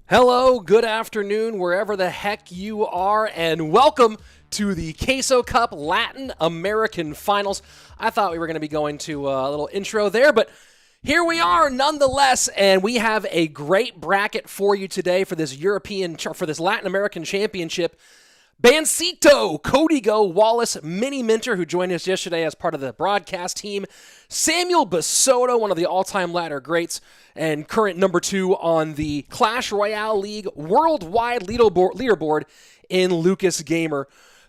Hello, good afternoon, wherever the heck you are, and welcome to the Queso Cup Latin American Finals. I thought we were going to be going to a little intro there, but here we are nonetheless, and we have a great bracket for you today for this Latin American Championship. Bansito, Cody Go, Wallace, Miniminter, who joined us yesterday as part of the broadcast team, Samuel Bassotto, one of the all-time ladder greats, and current number 2 on the Clash Royale League worldwide leaderboard in LucasXgamer.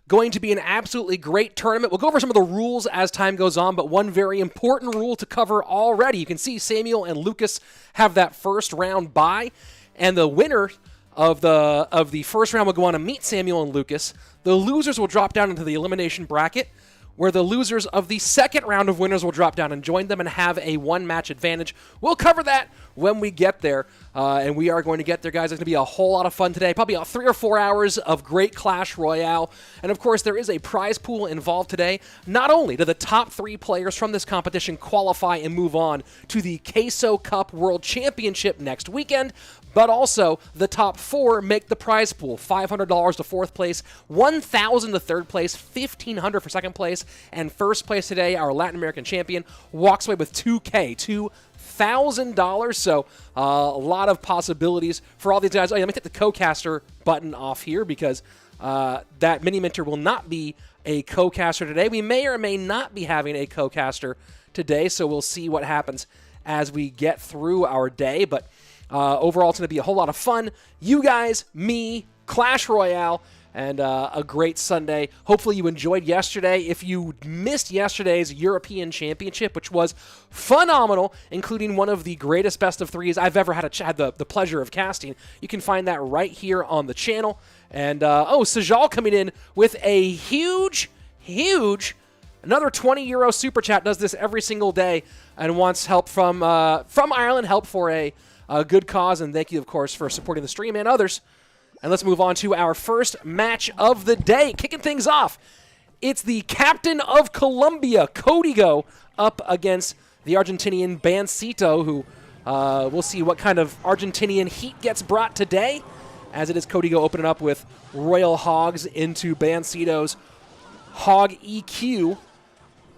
Going to be an absolutely great tournament. We'll go over some of the rules as time goes on, but one very important rule to cover already. You can see Samuel and Lucas have that first round bye, and the winner of the first round will go on to meet Samuel and Lucas. The losers will drop down into the elimination bracket, where the losers of the second round of winners will drop down and join them and have a one-match advantage. We'll cover that when we get there, and we are going to get there, guys. It's going to be a whole lot of fun today. Probably 3 or 4 hours of great Clash Royale. And, of course, there is a prize pool involved today. Not only do the top 3 players from this competition qualify and move on to the Queso Cup World Championship next weekend, but also the top 4 make the prize pool. $500 to 4th place, $1,000 to 3rd place, $1,500 for 2nd place, and 1st place today, our Latin American champion, walks away with $2,000. So a lot of possibilities for all these guys. Oh, yeah, let me take the co-caster button off here because that Miniminter will not be a co-caster today. We may or may not be having a co-caster today, so we'll see what happens as we get through our day. But overall, it's going to be a whole lot of fun. You guys, me, Clash Royale, and a great Sunday. Hopefully you enjoyed yesterday. If you missed yesterday's European Championship, which was phenomenal, including one of the greatest best of 3s I've ever had the pleasure of casting, you can find that right here on the channel. And, Sajal coming in with a huge, another 20 euro super chat, does this every single day, and wants help from Ireland, help for a good cause, and thank you, of course, for supporting the stream and others. And let's move on to our first match of the day. Kicking things off, it's the captain of Colombia, Cody Go, up against the Argentinian Bansito, who we'll see what kind of Argentinian heat gets brought today, as it is Cody Go opening up with Royal Hogs into Bansito's Hog EQ.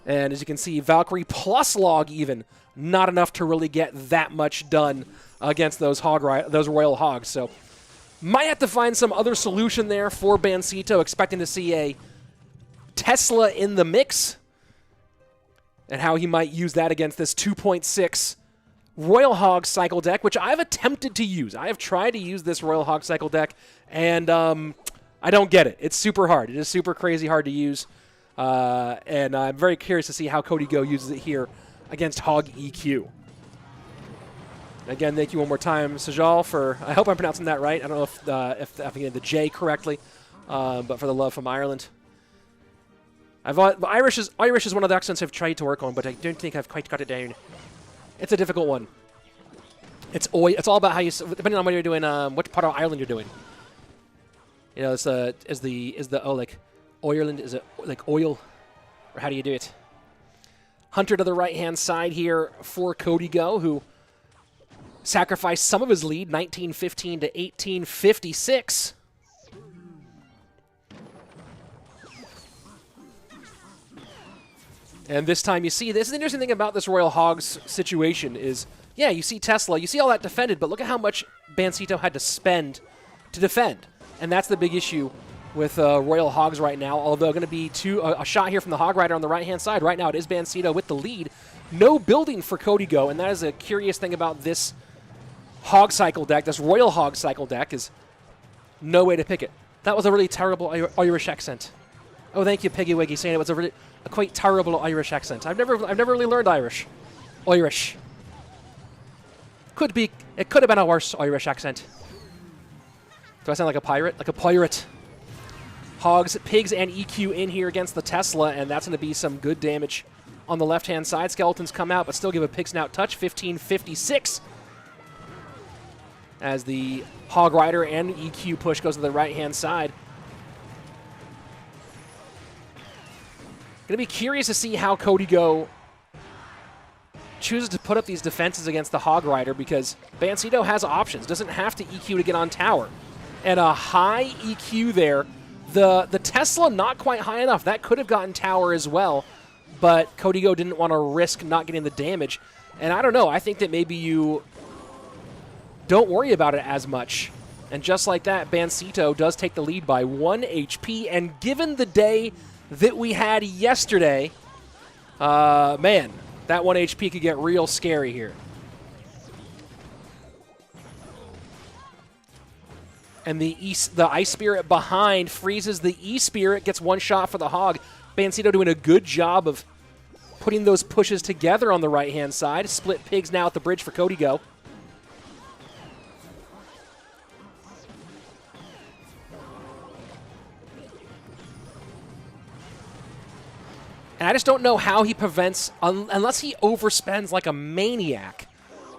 And as you can see, Valkyrie plus Log even, not enough to really get that much done against those Royal Hogs. So might have to find some other solution there for Bansito, expecting to see a Tesla in the mix, and how he might use that against this 2.6 Royal Hog cycle deck, which I've attempted to use. I have tried to use this Royal Hog cycle deck, and I don't get it. It's super hard. It is super crazy hard to use, and I'm very curious to see how Cody Go uses it here against Hog EQ. Again, thank you one more time, Sajal, for, I hope I'm pronouncing that right. I don't know if I'm getting the J correctly, but for the love from Ireland. Irish is one of the accents I've tried to work on, but I don't think I've quite got it down. It's a difficult one. It's all about how you, depending on what you're doing, what part of Ireland you're doing. You know, is like Ireland, is it like oil, or how do you do it? Hunter to the right-hand side here for Cody Go, who sacrificed some of his lead, 1915 to 1856. And this time you see, this is the interesting thing about this Royal Hogs situation is, yeah, you see Tesla, you see all that defended, but look at how much Bansito had to spend to defend. And that's the big issue with Royal Hogs right now, although going to be a shot here from the Hog Rider on the right-hand side. Right now it is Bansito with the lead. No building for Cody Go, and that is a curious thing about this Hog cycle deck, this Royal Hog cycle deck, is no way to pick it. That was a really terrible Irish accent. Oh, thank you, Piggy Wiggy, saying it was a quite terrible Irish accent. I've never really learned Irish. It could have been a worse Irish accent. Do I sound like a pirate? Like a pirate. Hogs, Pigs, and EQ in here against the Tesla, and that's going to be some good damage on the left-hand side. Skeletons come out, but still give a Pig Snout touch. 1556. As the Hog Rider and EQ push goes to the right-hand side. Going to be curious to see how Cody Go chooses to put up these defenses against the Hog Rider because Bansito has options. Doesn't have to EQ to get on tower. And a high EQ there. The Tesla not quite high enough. That could have gotten tower as well, but Kodigo didn't want to risk not getting the damage. And I don't know. I think that maybe you don't worry about it as much. And just like that, Bansito does take the lead by 1 HP. And given the day that we had yesterday, man, that 1 HP could get real scary here. And the Ice Spirit behind freezes the E-Spirit, gets one shot for the Hog. Bansito doing a good job of putting those pushes together on the right-hand side. Split pigs now at the bridge for Cody Go. And I just don't know how he prevents, unless he overspends like a maniac,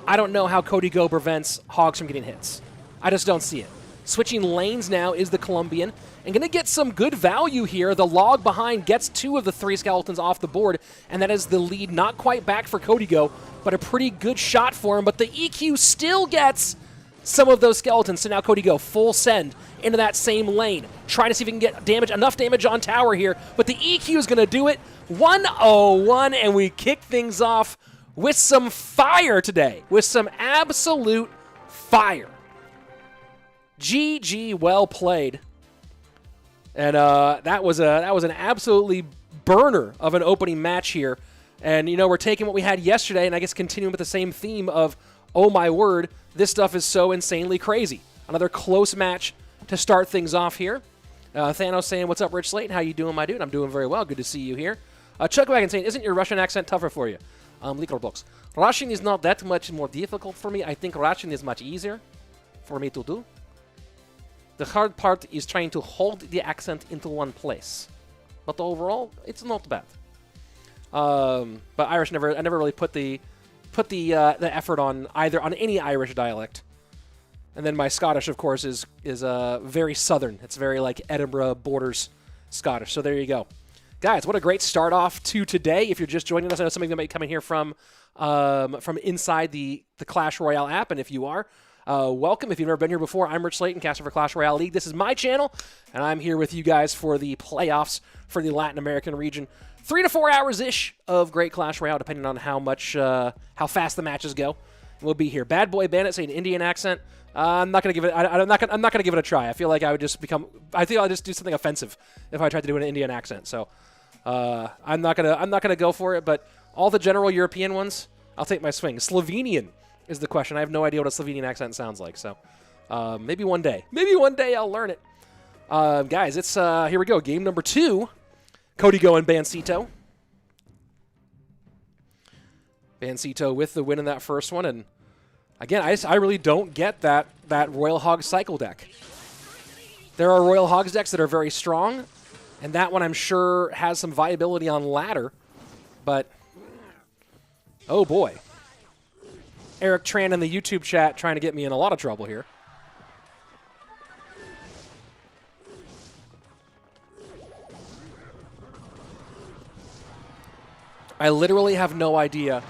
I don't know how Cody Go prevents Hogs from getting hits. I just don't see it. Switching lanes now is the Colombian. And going to get some good value here. The log behind gets 2 of the 3 skeletons off the board, and that is the lead not quite back for Cody Go, but a pretty good shot for him. But the EQ still gets some of those skeletons. So now Cody Go full send into that same lane. Trying to see if he can get damage, enough damage on tower here. But the EQ is going to do it. 1-0-1, and we kick things off with some fire today. With some absolute fire. GG, well played. And that was an absolutely burner of an opening match here. And, you know, we're taking what we had yesterday and I guess continuing with the same theme of, oh my word, this stuff is so insanely crazy. Another close match to start things off here. Thanos saying, what's up, Rich Slayton? How you doing, my dude? I'm doing very well. Good to see you here. Chuckwagon saying, isn't your Russian accent tougher for you? Legal blocks. Russian is not that much more difficult for me. I think Russian is much easier for me to do. The hard part is trying to hold the accent into one place. But overall, it's not bad. But Irish I never really put the effort on any Irish dialect. And then my Scottish, of course, is very southern. It's very like Edinburgh borders Scottish. So there you go. Guys, what a great start off to today. If you're just joining us, I know some of you might be coming here from inside the Clash Royale app, and if you are, welcome. If you've never been here before, I'm Rich Slayton, caster for Clash Royale League. This is my channel, and I'm here with you guys for the playoffs for the Latin American region. 3 to 4 hours-ish of great Clash Royale, depending on how fast the matches go. We'll be here. Bad Boy Bandit saying Indian accent. I'm not gonna give it. I'm not gonna give it a try. I feel like I would just become. I think I'll just do something offensive if I tried to do an Indian accent. So I'm not gonna go for it. But all the general European ones, I'll take my swing. Slovenian is the question. I have no idea what a Slovenian accent sounds like. So maybe one day. Maybe one day I'll learn it. Guys, it's here we go. Game number 2. Cody Go and Bansito. Bansito with the win in that first one, and again, I really don't get that Royal Hog cycle deck. There are Royal Hogs decks that are very strong, and that one I'm sure has some viability on ladder, but oh boy. Eric Tran in the YouTube chat trying to get me in a lot of trouble here. I literally have no idea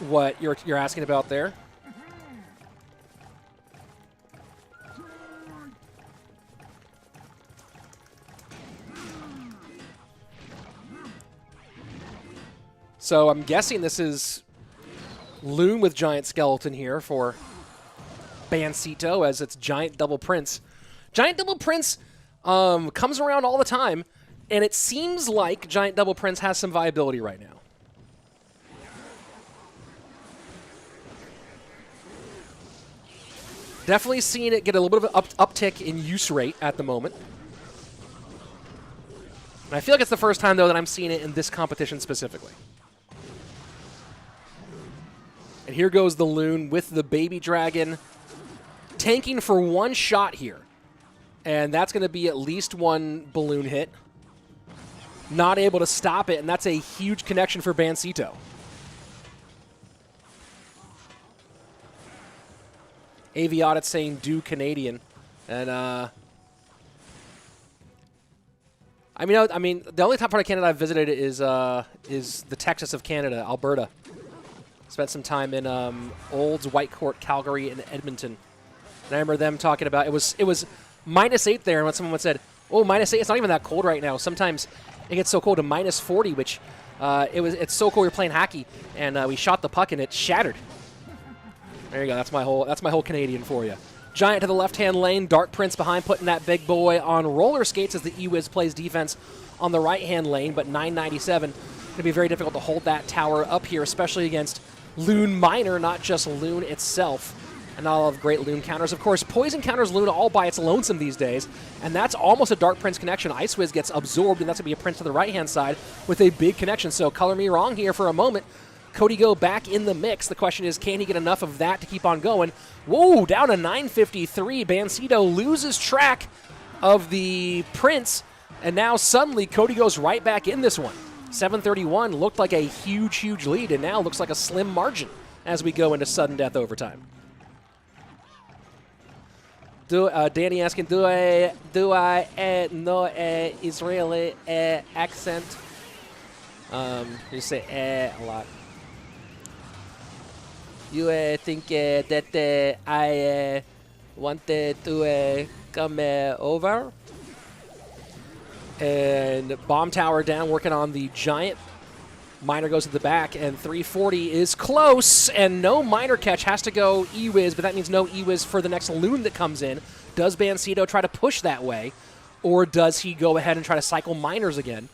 what you're asking about there. So I'm guessing this is Loon with Giant Skeleton here for Bansito, as it's Giant Double Prince. Giant Double Prince comes around all the time, and it seems like Giant Double Prince has some viability right now. Definitely seeing it get a little bit of an uptick in use rate at the moment. And I feel like it's the first time, though, that I'm seeing it in this competition specifically. And here goes the Loon with the Baby Dragon, tanking for one shot here. And that's going to be at least one balloon hit. Not able to stop it, and that's a huge connection for Bansito. Aviaudit saying do Canadian. And, I mean, the only top part of Canada I've visited is the Texas of Canada, Alberta. Spent some time in Olds, Whitecourt, Calgary, and Edmonton. And I remember them talking about it was -8 there, and when someone said, "Oh, -8, it's not even that cold right now." Sometimes it gets so cold to -40, which it's so cold. We were playing hockey, and we shot the puck and it shattered. There you go. That's my whole Canadian for you. Giant to the left-hand lane. Dark Prince behind, putting that big boy on roller skates as the E-Wiz plays defense on the right-hand lane. But 997 going to be very difficult to hold that tower up here, especially against Loon Miner, not just Loon itself. And not all of great Loon counters. Of course, Poison counters Loon all by its lonesome these days, and that's almost a Dark Prince connection. Ice Wiz gets absorbed, and that's going to be a Prince to the right-hand side with a big connection. So color me wrong here for a moment. Cody Go back in the mix. The question is, can he get enough of that to keep on going? Whoa, down to 953. Bansito loses track of the Prince, and now suddenly Cody goes right back in this one. 731 looked like a huge, huge lead, and now looks like a slim margin as we go into sudden death overtime. Danny asking, do I know a Israeli accent? You say a lot. You think that I wanted to come over? And bomb tower down, working on the Giant. Miner goes to the back, and 340 is close, and no Miner catch. Has to go E-Wiz, but that means no E-Wiz for the next Loon that comes in. Does Bansito try to push that way, or does he go ahead and try to cycle Miners again?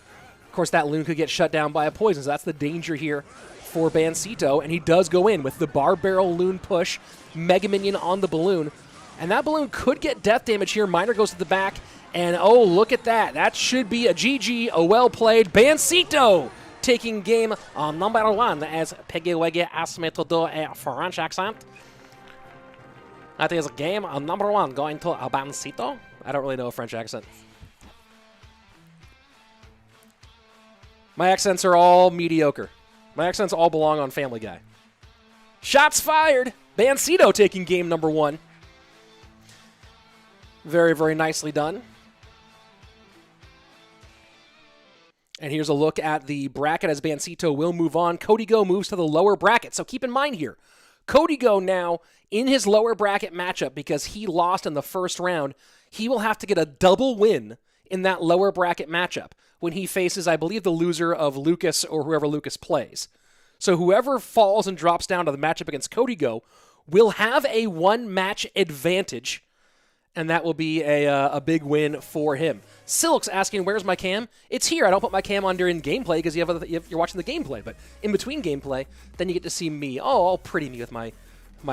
Of course, that Loon could get shut down by a Poison, so that's the danger here for Bansito, and he does go in with the Bar Barrel Loon push, Mega Minion on the Balloon, and that Balloon could get death damage here. Miner goes to the back, and oh, look at that. That should be a GG, a well-played Bansito taking game number 1 as Peggy Weggy asked me to do a French accent. That is game number 1 going to a Bansito. I don't really know a French accent. My accents are all mediocre. My accents all belong on Family Guy. Shots fired. Bansito taking game number 1. Very, very nicely done. And here's a look at the bracket as Bansito will move on. Cody Go moves to the lower bracket. So keep in mind here, Cody Go now in his lower bracket matchup, because he lost in the first round, he will have to get a double win in that lower bracket matchup when he faces, I believe, the loser of Lucas or whoever Lucas plays. So whoever falls and drops down to the matchup against Cody Go will have a one-match advantage, and that will be a big win for him. Silk's asking, where's my cam? It's here. I don't put my cam on during gameplay because you're watching the gameplay. But in between gameplay, then you get to see me. Oh, all pretty me with my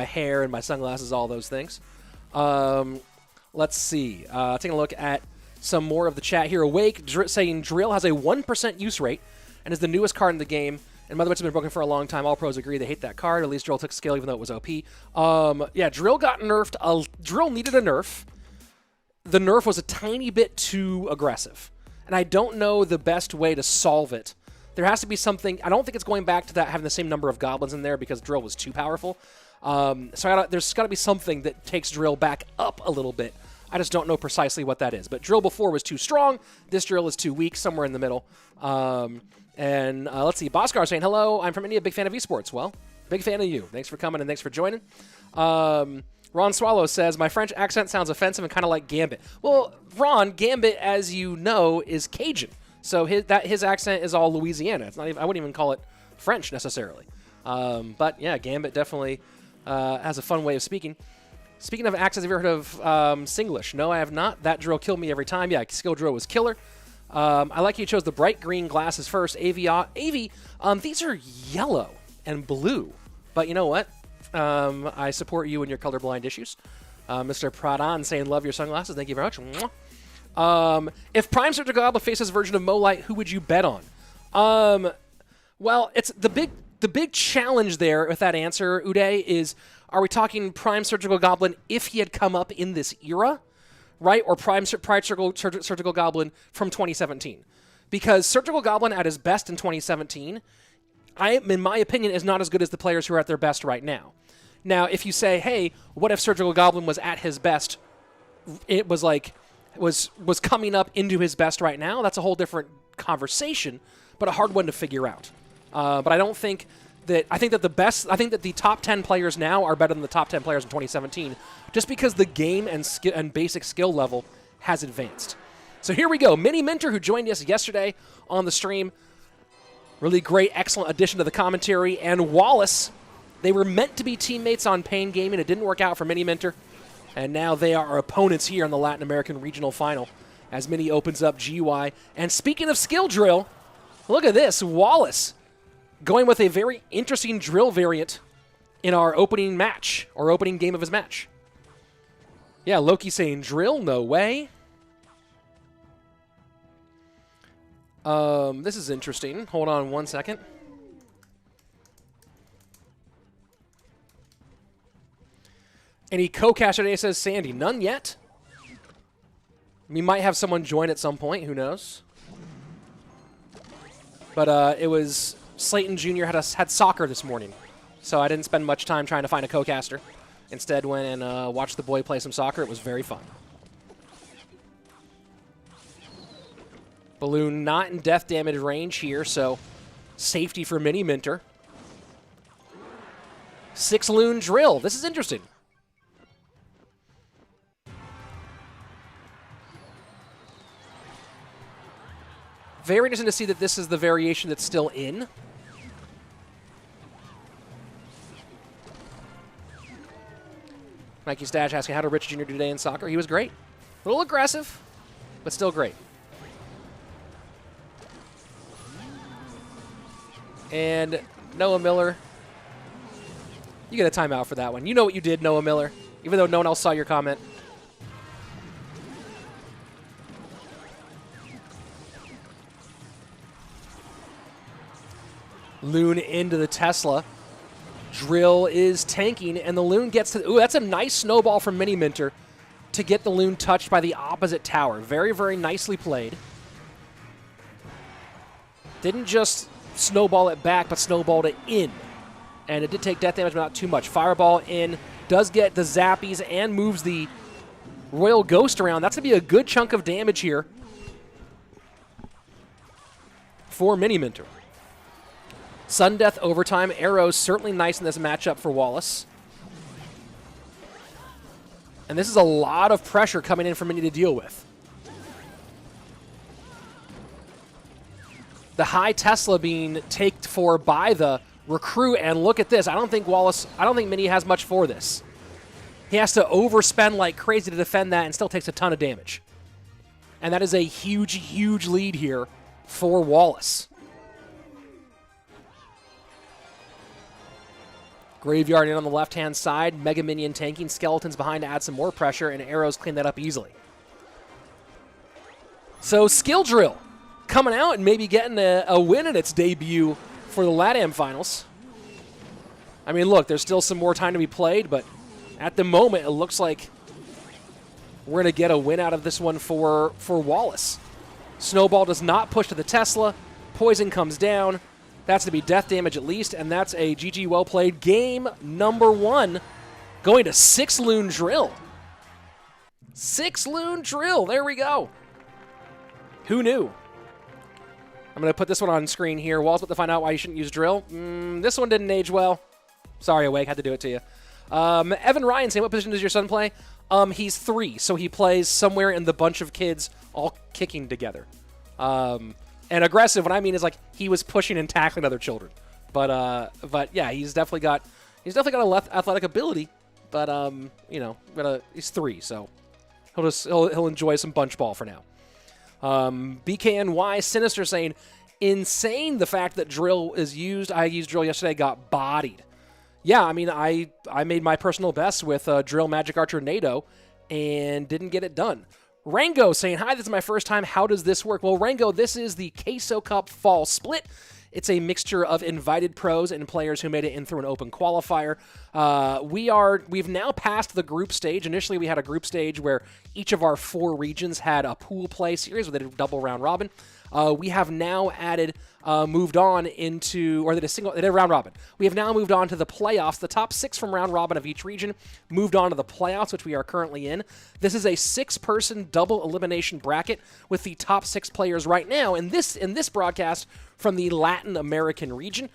hair and my sunglasses, all those things. Let's see. Taking a look at some more of the chat here. Awake saying Drill has a 1% use rate and is the newest card in the game. And Mother Witch has been broken for a long time. All pros agree they hate that card. At least Drill took skill even though it was OP. Yeah, Drill got nerfed. Drill needed a nerf. The nerf was a tiny bit too aggressive. And I don't know the best way to solve it. There has to be something. I don't think it's going back to that having the same number of goblins in there because Drill was too powerful. So there's got to be something that takes Drill back up a little bit. I just don't know precisely what that is. But Drill before was too strong. This Drill is too weak, somewhere in the middle. And let's see. Boscar saying, hello, I'm from India, big fan of esports. Well, big fan of you. Thanks for coming and thanks for joining. Ron Swallow says, my French accent sounds offensive and kind of like Gambit. Well, Ron, Gambit, as you know, is Cajun. So his accent is all Louisiana. It's not even, I wouldn't even call it French necessarily. But yeah, Gambit definitely has a fun way of speaking. Speaking of accents, have you ever heard of Singlish? No, I have not. That Drill killed me every time. Yeah, Skill Drill was killer. I like you chose the bright green glasses first. AV, these are yellow and blue. But you know what? I support you and your colorblind issues. Mr. Pradhan saying, love your sunglasses. Thank you very much. If Prime Surgical Goblin faces a version of Molite, who would you bet on? Well, it's the big challenge there with that answer, Uday, is are we talking Prime Surgical Goblin if he had come up in this era, right? Or Prime Surgical Goblin from 2017? Because Surgical Goblin at his best in 2017, in my opinion, is not as good as the players who are at their best right now. Now, if you say, hey, what if Surgical Goblin was at his best, it was like, was coming up into his best right now, that's a whole different conversation, but a hard one to figure out. But I don't think that I think that the top 10 players now are better than the top 10 players in 2017, just because the game and basic skill level has advanced. So here we go. Miniminter, who joined us yesterday on the stream, really great, excellent addition to the commentary, and Wallace. They were meant to be teammates on Pain Gaming. It didn't work out for Miniminter, and now they are opponents here in the Latin American Regional Final as Mini opens up GY. And speaking of skill drill, look at this. Wallace going with a very interesting drill variant in our opening match, or opening game of his match. Yeah, Loki saying drill, no way. This is interesting. Hold on one second. Any co-caster today, says Sandy. None yet. We might have someone join at some point. Who knows? But it was Slayton Jr. had soccer this morning, so I didn't spend much time trying to find a co-caster. Instead, went and watched the boy play some soccer. It was very fun. Balloon not in death damage range here, so safety for Miniminter. 6 Loon drill. This is interesting. Very interesting to see that this is the variation that's still in. Mikey Stash asking, how did Rich Jr. do today in soccer? He was great. A little aggressive, but still great. And Noah Miller, you get a timeout for that one. You know what you did, Noah Miller, even though no one else saw your comment. Loon into the Tesla. Drill is tanking, and the Loon gets to... Ooh, that's a nice snowball from Miniminter to get the Loon touched by the opposite tower. Very, very nicely played. Didn't just snowball it back, but snowballed it in. And it did take death damage, but not too much. Fireball in. Does get the zappies and moves the Royal Ghost around. That's going to be a good chunk of damage here for Miniminter. Sudden Death overtime. Arrows certainly nice in this matchup for Wallace. And this is a lot of pressure coming in for Mini to deal with. The high Tesla being taked for by the recruit, and look at this. I don't think Mini has much for this. He has to overspend like crazy to defend that and still takes a ton of damage. And that is a huge, huge lead here for Wallace. Graveyard in on the left-hand side. Mega Minion tanking. Skeletons behind to add some more pressure, and Arrows clean that up easily. So Skill Drill coming out and maybe getting a win in its debut for the LATAM Finals. I mean, look, there's still some more time to be played, but at the moment, it looks like we're going to get a win out of this one for Wallace. Snowball does not push to the Tesla. Poison comes down. That's to be death damage at least, and that's a GG well played. Game number 1 going to 6 Loon drill. 6 Loon drill. There we go. Who knew? I'm going to put this one on screen here. Wall's about to find out why you shouldn't use drill. This one didn't age well. Sorry, Awake. Had to do it to you. Evan Ryan saying, what position does your son play? He's 3, so he plays somewhere in the bunch of kids all kicking together. And aggressive, what I mean is like he was pushing and tackling other children. But yeah, he's definitely got a athletic ability. But you know, he's 3, so he'll enjoy some bunch ball for now. BKNY Sinister saying, insane the fact that drill is used. I used drill yesterday, got bodied. Yeah, I mean, I made my personal best with drill Magic Archer NATO and didn't get it done. Rango saying, hi, this is my first time. How does this work? Well, Rango, this is the Queso Cup Fall Split. It's a mixture of invited pros and players who made it in through an open qualifier. We've now passed the group stage. Initially, we had a group stage where each of our 4 regions had a pool play series where they did double round robin. we have now added, moved on into, or they did a round robin. We have now moved on to the playoffs. The top 6 from round robin of each region moved on to the playoffs, which we are currently in. This is a 6-person double elimination bracket with the top 6 players right now in this broadcast from the Latin American region.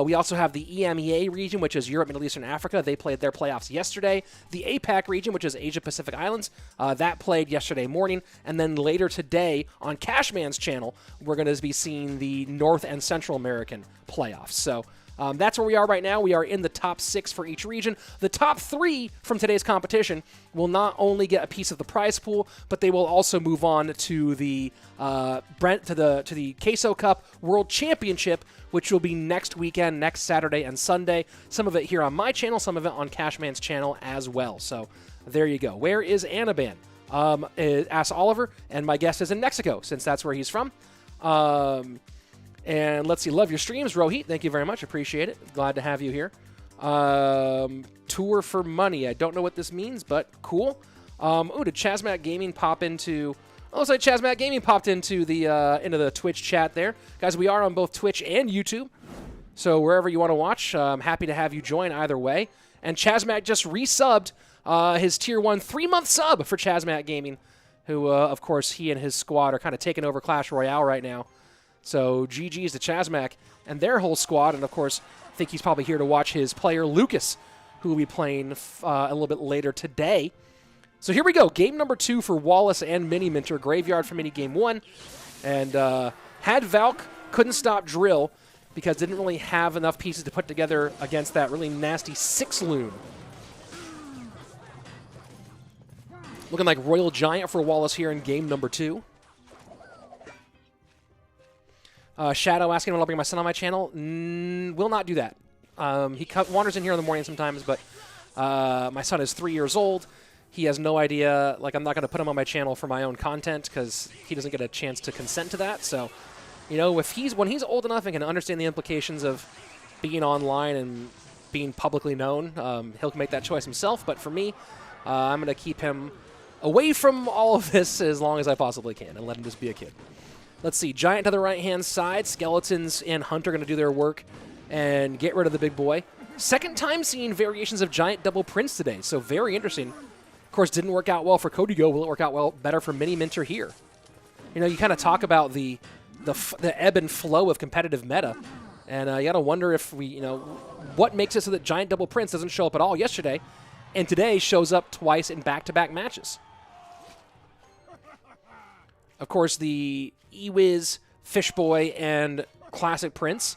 We also have the EMEA region, which is Europe, Middle East, and Africa. They played their playoffs yesterday. The APAC region, which is Asia Pacific Islands, that played yesterday morning. And then later today on Cashman's channel, we're going to be seeing the North and Central American playoffs. So that's where we are right now. We are in the top 6 for each region. The top 3 from today's competition will not only get a piece of the prize pool, but they will also move on to the Queso Cup World Championship, which will be next weekend, next Saturday and Sunday. Some of it here on my channel, some of it on Cashman's channel as well. So there you go. Where is Anaban? Asks Oliver, and my guess is in Mexico, since that's where he's from. And let's see, love your streams, Rohit. Thank you very much. Appreciate it. Glad to have you here. Tour for money. I don't know what this means, but cool. Did Chazmat Gaming pop into... Oh, looks like Chazmat Gaming popped into the Twitch chat there. Guys, we are on both Twitch and YouTube. So wherever you want to watch, I'm happy to have you join either way. And Chazmat just resubbed his Tier 1 3-month sub for Chazmat Gaming, who, of course, he and his squad are kind of taking over Clash Royale right now. So GG's to Chazmac and their whole squad. And, of course, I think he's probably here to watch his player, Lucas, who will be playing a little bit later today. So here we go. Game number 2 for Wallace and Miniminter. Graveyard for mini game 1. And had Valk, couldn't stop Drill because didn't really have enough pieces to put together against that really nasty 6-loon. Looking like Royal Giant for Wallace here in game number 2. Shadow asking, will I bring my son on my channel? Will not do that. He wanders in here in the morning sometimes, but my son is 3 years old. He has no idea. Like, I'm not going to put him on my channel for my own content because he doesn't get a chance to consent to that. So, you know, when he's old enough and can understand the implications of being online and being publicly known, he'll make that choice himself. But for me, I'm going to keep him away from all of this as long as I possibly can and let him just be a kid. Let's see, Giant to the right-hand side. Skeletons and Hunter going to do their work and get rid of the big boy. Second time seeing variations of Giant double Prince today, so very interesting. Of course, didn't work out well for Cody Go. Will it work out better for Miniminter here? You know, you kind of talk about the ebb and flow of competitive meta, and you got to wonder if what makes it so that Giant double Prince doesn't show up at all yesterday, and today shows up twice in back-to-back matches. Of course, the Ewiz, Fishboy, and Classic Prince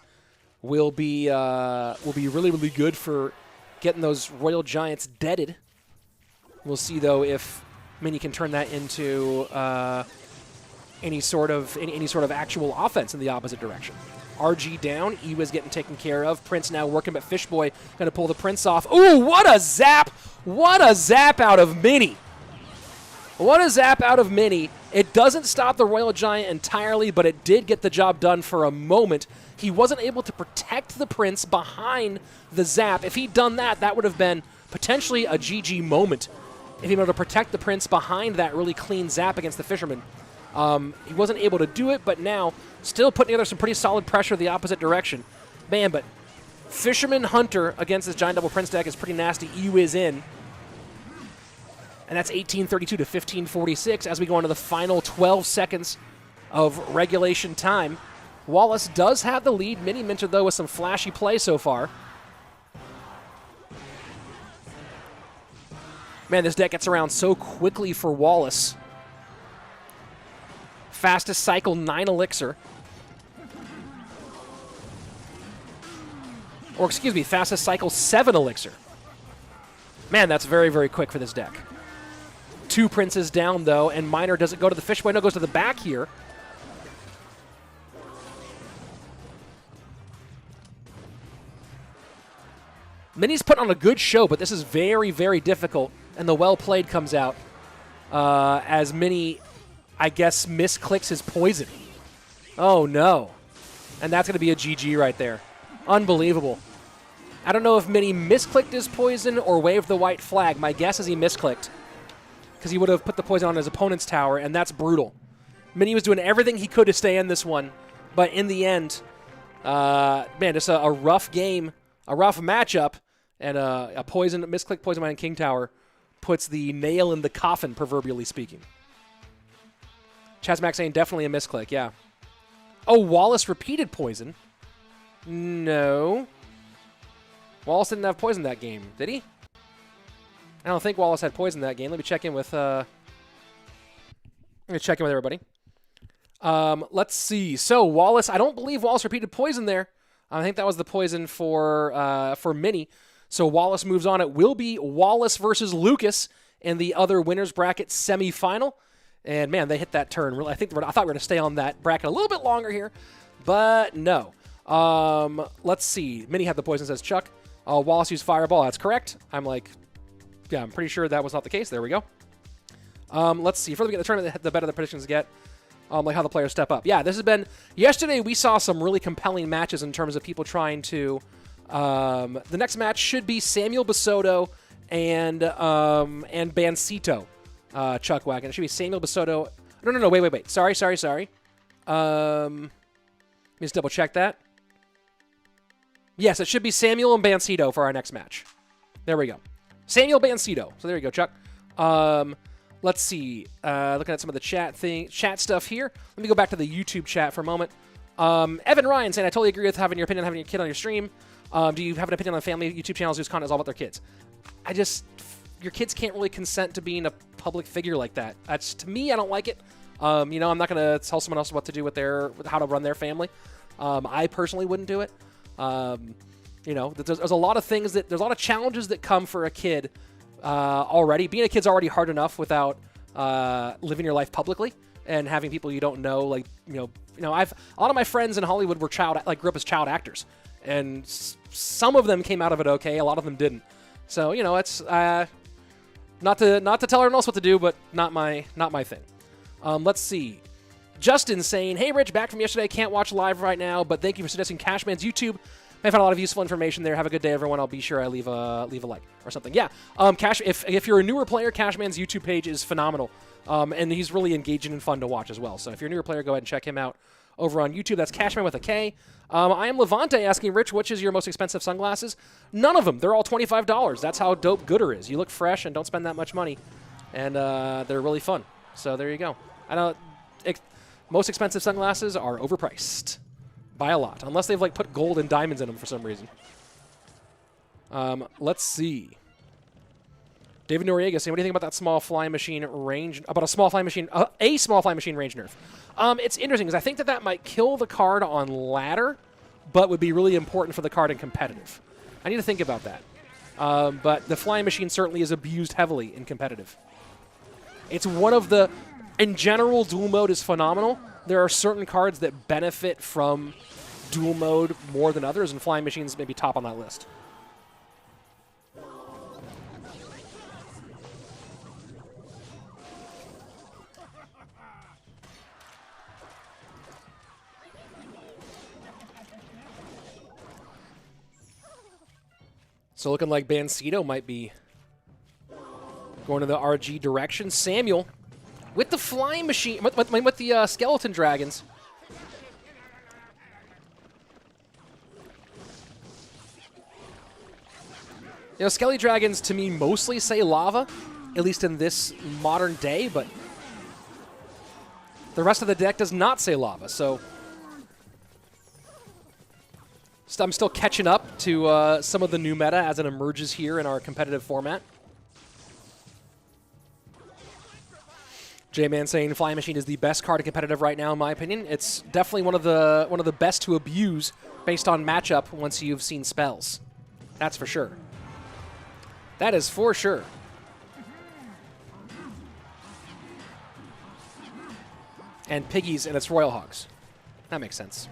will be really, really good for getting those Royal Giants deaded. We'll see, though, if Mini can turn that into any sort of actual offense in the opposite direction. RG down, Ewiz getting taken care of. Prince now working, but Fishboy going to pull the Prince off. Ooh, what a zap! What a zap out of Mini! What a zap out of Mini. It doesn't stop the Royal Giant entirely, but it did get the job done for a moment. He wasn't able to protect the Prince behind the zap. If he'd done that, that would have been potentially a GG moment. If he were able to protect the Prince behind that really clean zap against the Fisherman. He wasn't able to do it, but now still putting together some pretty solid pressure the opposite direction. Man, but Fisherman Hunter against this Giant Double Prince deck is pretty nasty. Ewiz in. And that's 1832 to 1546 as we go into the final 12 seconds of regulation time. Wallace does have the lead. Miniminter, though, with some flashy play so far. Man, this deck gets around so quickly for Wallace. Fastest cycle, 9 Elixir. Or, excuse me, fastest cycle, 7 Elixir. Man, that's very, very quick for this deck. 2 Princes down, though, and Miner doesn't go to the Fishboy. No, goes to the back here. Mini's put on a good show, but this is very, very difficult, and the well-played comes out as Mini, I guess, misclicks his poison. Oh, no. And that's going to be a GG right there. Unbelievable. I don't know if Mini misclicked his poison or waved the white flag. My guess is he misclicked, because he would have put the poison on his opponent's tower, and that's brutal. Mini was doing everything he could to stay in this one, but in the end, man, just a rough game, a rough matchup, and a misclick Poison Mine King Tower puts the nail in the coffin, proverbially speaking. Chazmax saying definitely a misclick, yeah. Oh, Wallace repeated poison. No. Wallace didn't have poison that game, did he? I don't think Wallace had poison that game. Let me check in with everybody. Let's see. So Wallace, I don't believe Wallace repeated poison there. I think that was the poison for Mini. So Wallace moves on. It will be Wallace versus Lucas in the other winners bracket semifinal. And man, they hit that turn. I thought we were going to stay on that bracket a little bit longer here, but no. Let's see. Mini had the poison, says Chuck. Wallace used Fireball. That's correct. I'm pretty sure that was not the case. There we go. Let's see. The further we get in the tournament, the better the predictions get. Like how the players step up. Yeah, this has been... Yesterday, we saw some really compelling matches in terms of people trying to... the next match should be Samuel Bassotto and Bansito, Chuck Wagon. It should be Samuel Bassotto... No, wait. Sorry. Let me just double-check that. Yes, it should be Samuel and Bansito for our next match. There we go. Samuel Bansito. So there you go, Chuck. Let's see. Looking at some of the chat stuff here. Let me go back to the YouTube chat for a moment. Evan Ryan saying, I totally agree with having your opinion on having your kid on your stream. Do you have an opinion on family YouTube channels whose content is all about their kids? Your kids can't really consent to being a public figure like that. To me, I don't like it. I'm not going to tell someone else what to do with how to run their family. I personally wouldn't do it. There's a lot of things there's a lot of challenges that come for a kid already. Being a kid's already hard enough without living your life publicly and having people you don't know. A lot of my friends in Hollywood were grew up as child actors, and some of them came out of it okay. A lot of them didn't. So it's not to tell everyone else what to do, but not my thing. Let's see. Justin saying, hey, Rich, back from yesterday. Can't watch live right now, but thank you for suggesting Cashman's YouTube. I found a lot of useful information there. Have a good day, everyone. I'll be sure I leave a like or something. Yeah, Cash. If you're a newer player, Cashman's YouTube page is phenomenal, and he's really engaging and fun to watch as well. So if you're a newer player, go ahead and check him out over on YouTube. That's Cashman with a K. I am Levante asking, Rich, which is your most expensive sunglasses? None of them. They're all $25. That's how dope Gooder is. You look fresh and don't spend that much money, and they're really fun. So there you go. I know most expensive sunglasses are overpriced. By a lot, unless they've put gold and diamonds in them for some reason. Let's see. David Noriega saying, "What do you think about that small flying machine range? About a small flying machine range nerf?" It's interesting because I think that might kill the card on ladder, but would be really important for the card in competitive. I need to think about that. But the flying machine certainly is abused heavily in competitive. It's one of the, in general, dual mode is phenomenal. There are certain cards that benefit from dual mode more than others, and Flying Machine's maybe top on that list. So looking like Bansito might be going to the RG direction. Samuel with the flying machine, with the skeleton dragons. Skelly dragons to me mostly say lava, at least in this modern day, but the rest of the deck does not say lava, so I'm still catching up to some of the new meta as it emerges here in our competitive format. J-Man saying Flying Machine is the best card in competitive right now, in my opinion. It's definitely one of the best to abuse based on matchup once you've seen spells. That's for sure. That is for sure. And Piggies and its Royal Hogs. That makes sense.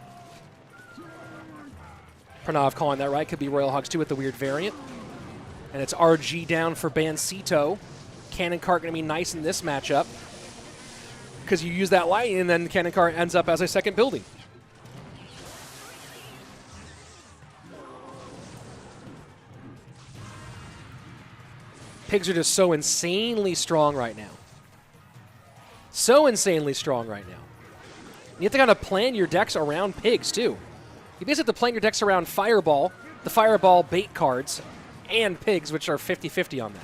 Pranav calling that right. Could be Royal Hogs too with the weird variant. And it's RG down for Bansito. Cannon Cart going to be nice in this matchup, because you use that lightning and then Cannon Cart ends up as a second building. Pigs are just so insanely strong right now. So insanely strong right now. You have to kind of plan your decks around pigs, too. You basically have to plan your decks around Fireball, the Fireball bait cards, and pigs, which are 50-50 on that.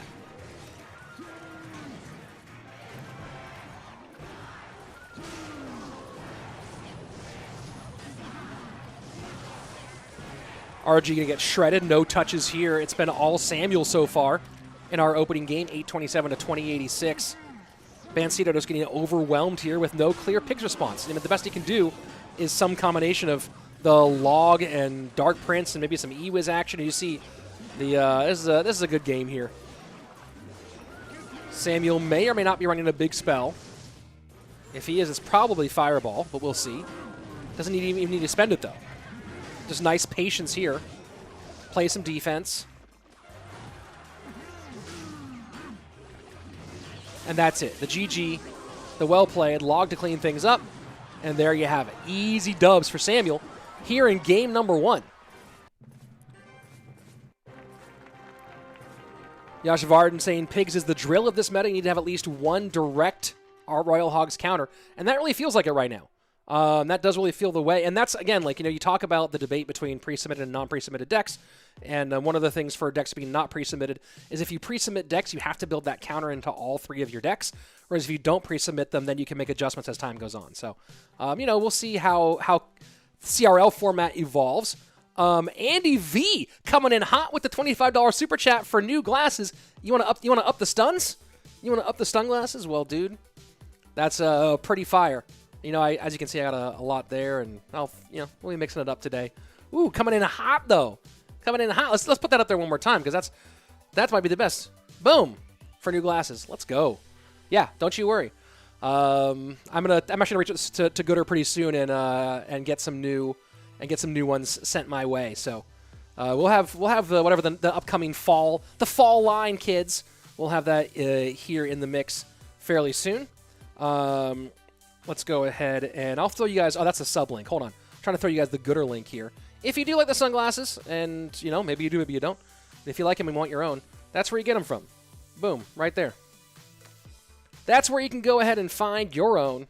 RG going to get shredded. No touches here. It's been all Samuel so far in our opening game, 827 to 2086. Bansito just getting overwhelmed here with no clear pigs response. I mean, the best he can do is some combination of the log and Dark Prince and maybe some E-Wiz action. You see, this is a good game here. Samuel may or may not be running a big spell. If he is, it's probably Fireball, but we'll see. Doesn't even need to spend it, though. Just nice patience here. Play some defense. And that's it. The GG, the well played, log to clean things up. And there you have it. Easy dubs for Samuel here in game number 1. Yash Varden saying Pigs is the drill of this meta. You need to have at least one direct Royal Hogs counter. And that really feels like it right now. That does really feel the way. And that's, again, like, you talk about the debate between pre-submitted and non-pre-submitted decks. And one of the things for decks being not pre-submitted is if you pre-submit decks, you have to build that counter into all 3 of your decks. Whereas if you don't pre-submit them, then you can make adjustments as time goes on. So, we'll see how CRL format evolves. Andy V coming in hot with the $25 super chat for new glasses. You want to up the stuns? You want to up the stun glasses? Well, dude, that's pretty fire. As you can see, I got a lot there, and we'll be mixing it up today. Ooh, coming in hot though. Coming in hot. Let's put that up there one more time because that might be the best. Boom for new glasses. Let's go. Yeah, don't you worry. I'm actually gonna reach out to Gooder pretty soon and get some new ones sent my way. So we'll have the upcoming fall line, kids. We'll have that here in the mix fairly soon. Let's go ahead and I'll throw you guys. Oh, that's a sub link. Hold on. I'm trying to throw you guys the Gooder link here. If you do like the sunglasses, and maybe you do, maybe you don't. If you like them and want your own, that's where you get them from. Boom, right there. That's where you can go ahead and find your own.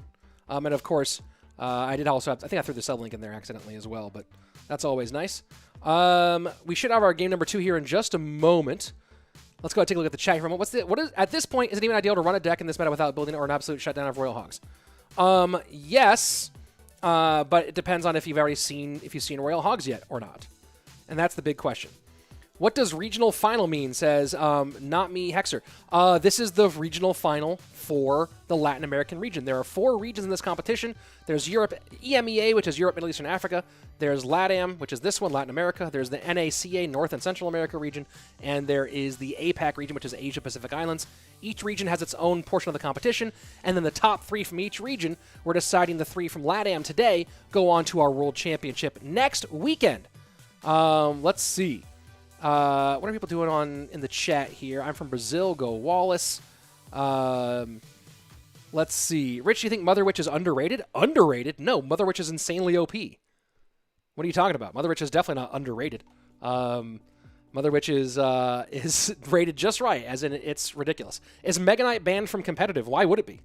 And of course, I did also have. I think I threw the sub link in there accidentally as well, but that's always nice. We should have our game number 2 here in just a moment. Let's go ahead and take a look at the chat here for a moment. What is at this point? Is it even ideal to run a deck in this meta without building or an absolute shutdown of Royal Hogs? Yes, but it depends on if you've seen Royal Hogs yet or not. And that's the big question. What does regional final mean, says Not Me Hexer. This is the regional final for the Latin American region. There are 4 regions in this competition. There's Europe, EMEA, which is Europe, Middle East, and Africa. There's LATAM, which is this one, Latin America. There's the NACA, North and Central America region. And there is the APAC region, which is Asia Pacific Islands. Each region has its own portion of the competition. And then the top 3 from each region, we're deciding the 3 from LATAM today, go on to our World Championship next weekend. Let's see. What are people doing in the chat here? I'm from Brazil. Go Wallace. Let's see. Rich, you think Mother Witch is underrated? Underrated? No, Mother Witch is insanely OP. What are you talking about? Mother Witch is definitely not underrated. Mother Witch is rated just right, as in it's ridiculous. Is Mega Knight banned from competitive? Why would it be?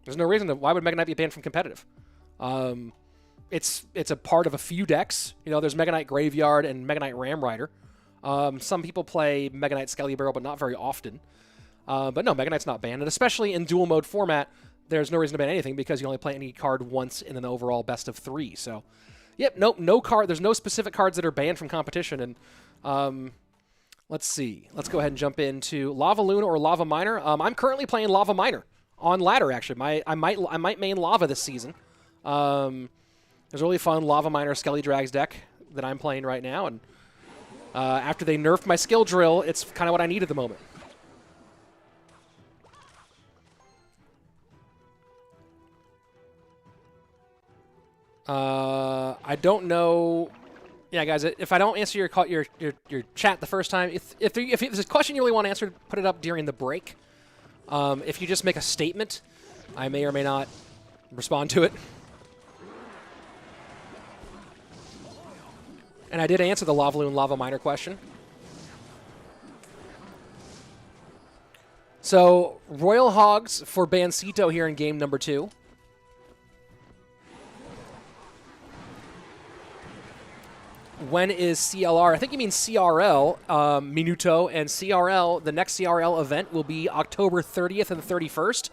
There's no reason to. Why would Mega Knight be banned from competitive? It's a part of a few decks. There's Mega Knight Graveyard and Mega Knight Ram Rider. Some people play Mega Knight Skelly Barrel, but not very often. But no, Mega Knight's not banned. And especially in dual mode format, there's no reason to ban anything because you only play any card once in an overall best of 3. So, yep, no card. There's no specific cards that are banned from competition. And let's see. Let's go ahead and jump into Lava Luna or Lava Miner. I'm currently playing Lava Miner on ladder. Actually, I might main Lava this season. There's a really fun Lava Miner Skelly Drags deck that I'm playing right now, and after they nerfed my skill drill, it's kind of what I need at the moment. I don't know. Yeah, guys, if I don't answer your chat the first time, if there's a question you really want answered, put it up during the break. If you just make a statement, I may or may not respond to it. And I did answer the Lava Loon Lava Miner question. So, Royal Hogs for Bansito here in game number 2. When is CLR? I think you mean CRL, Minuto, and CRL. The next CRL event will be October 30th and 31st.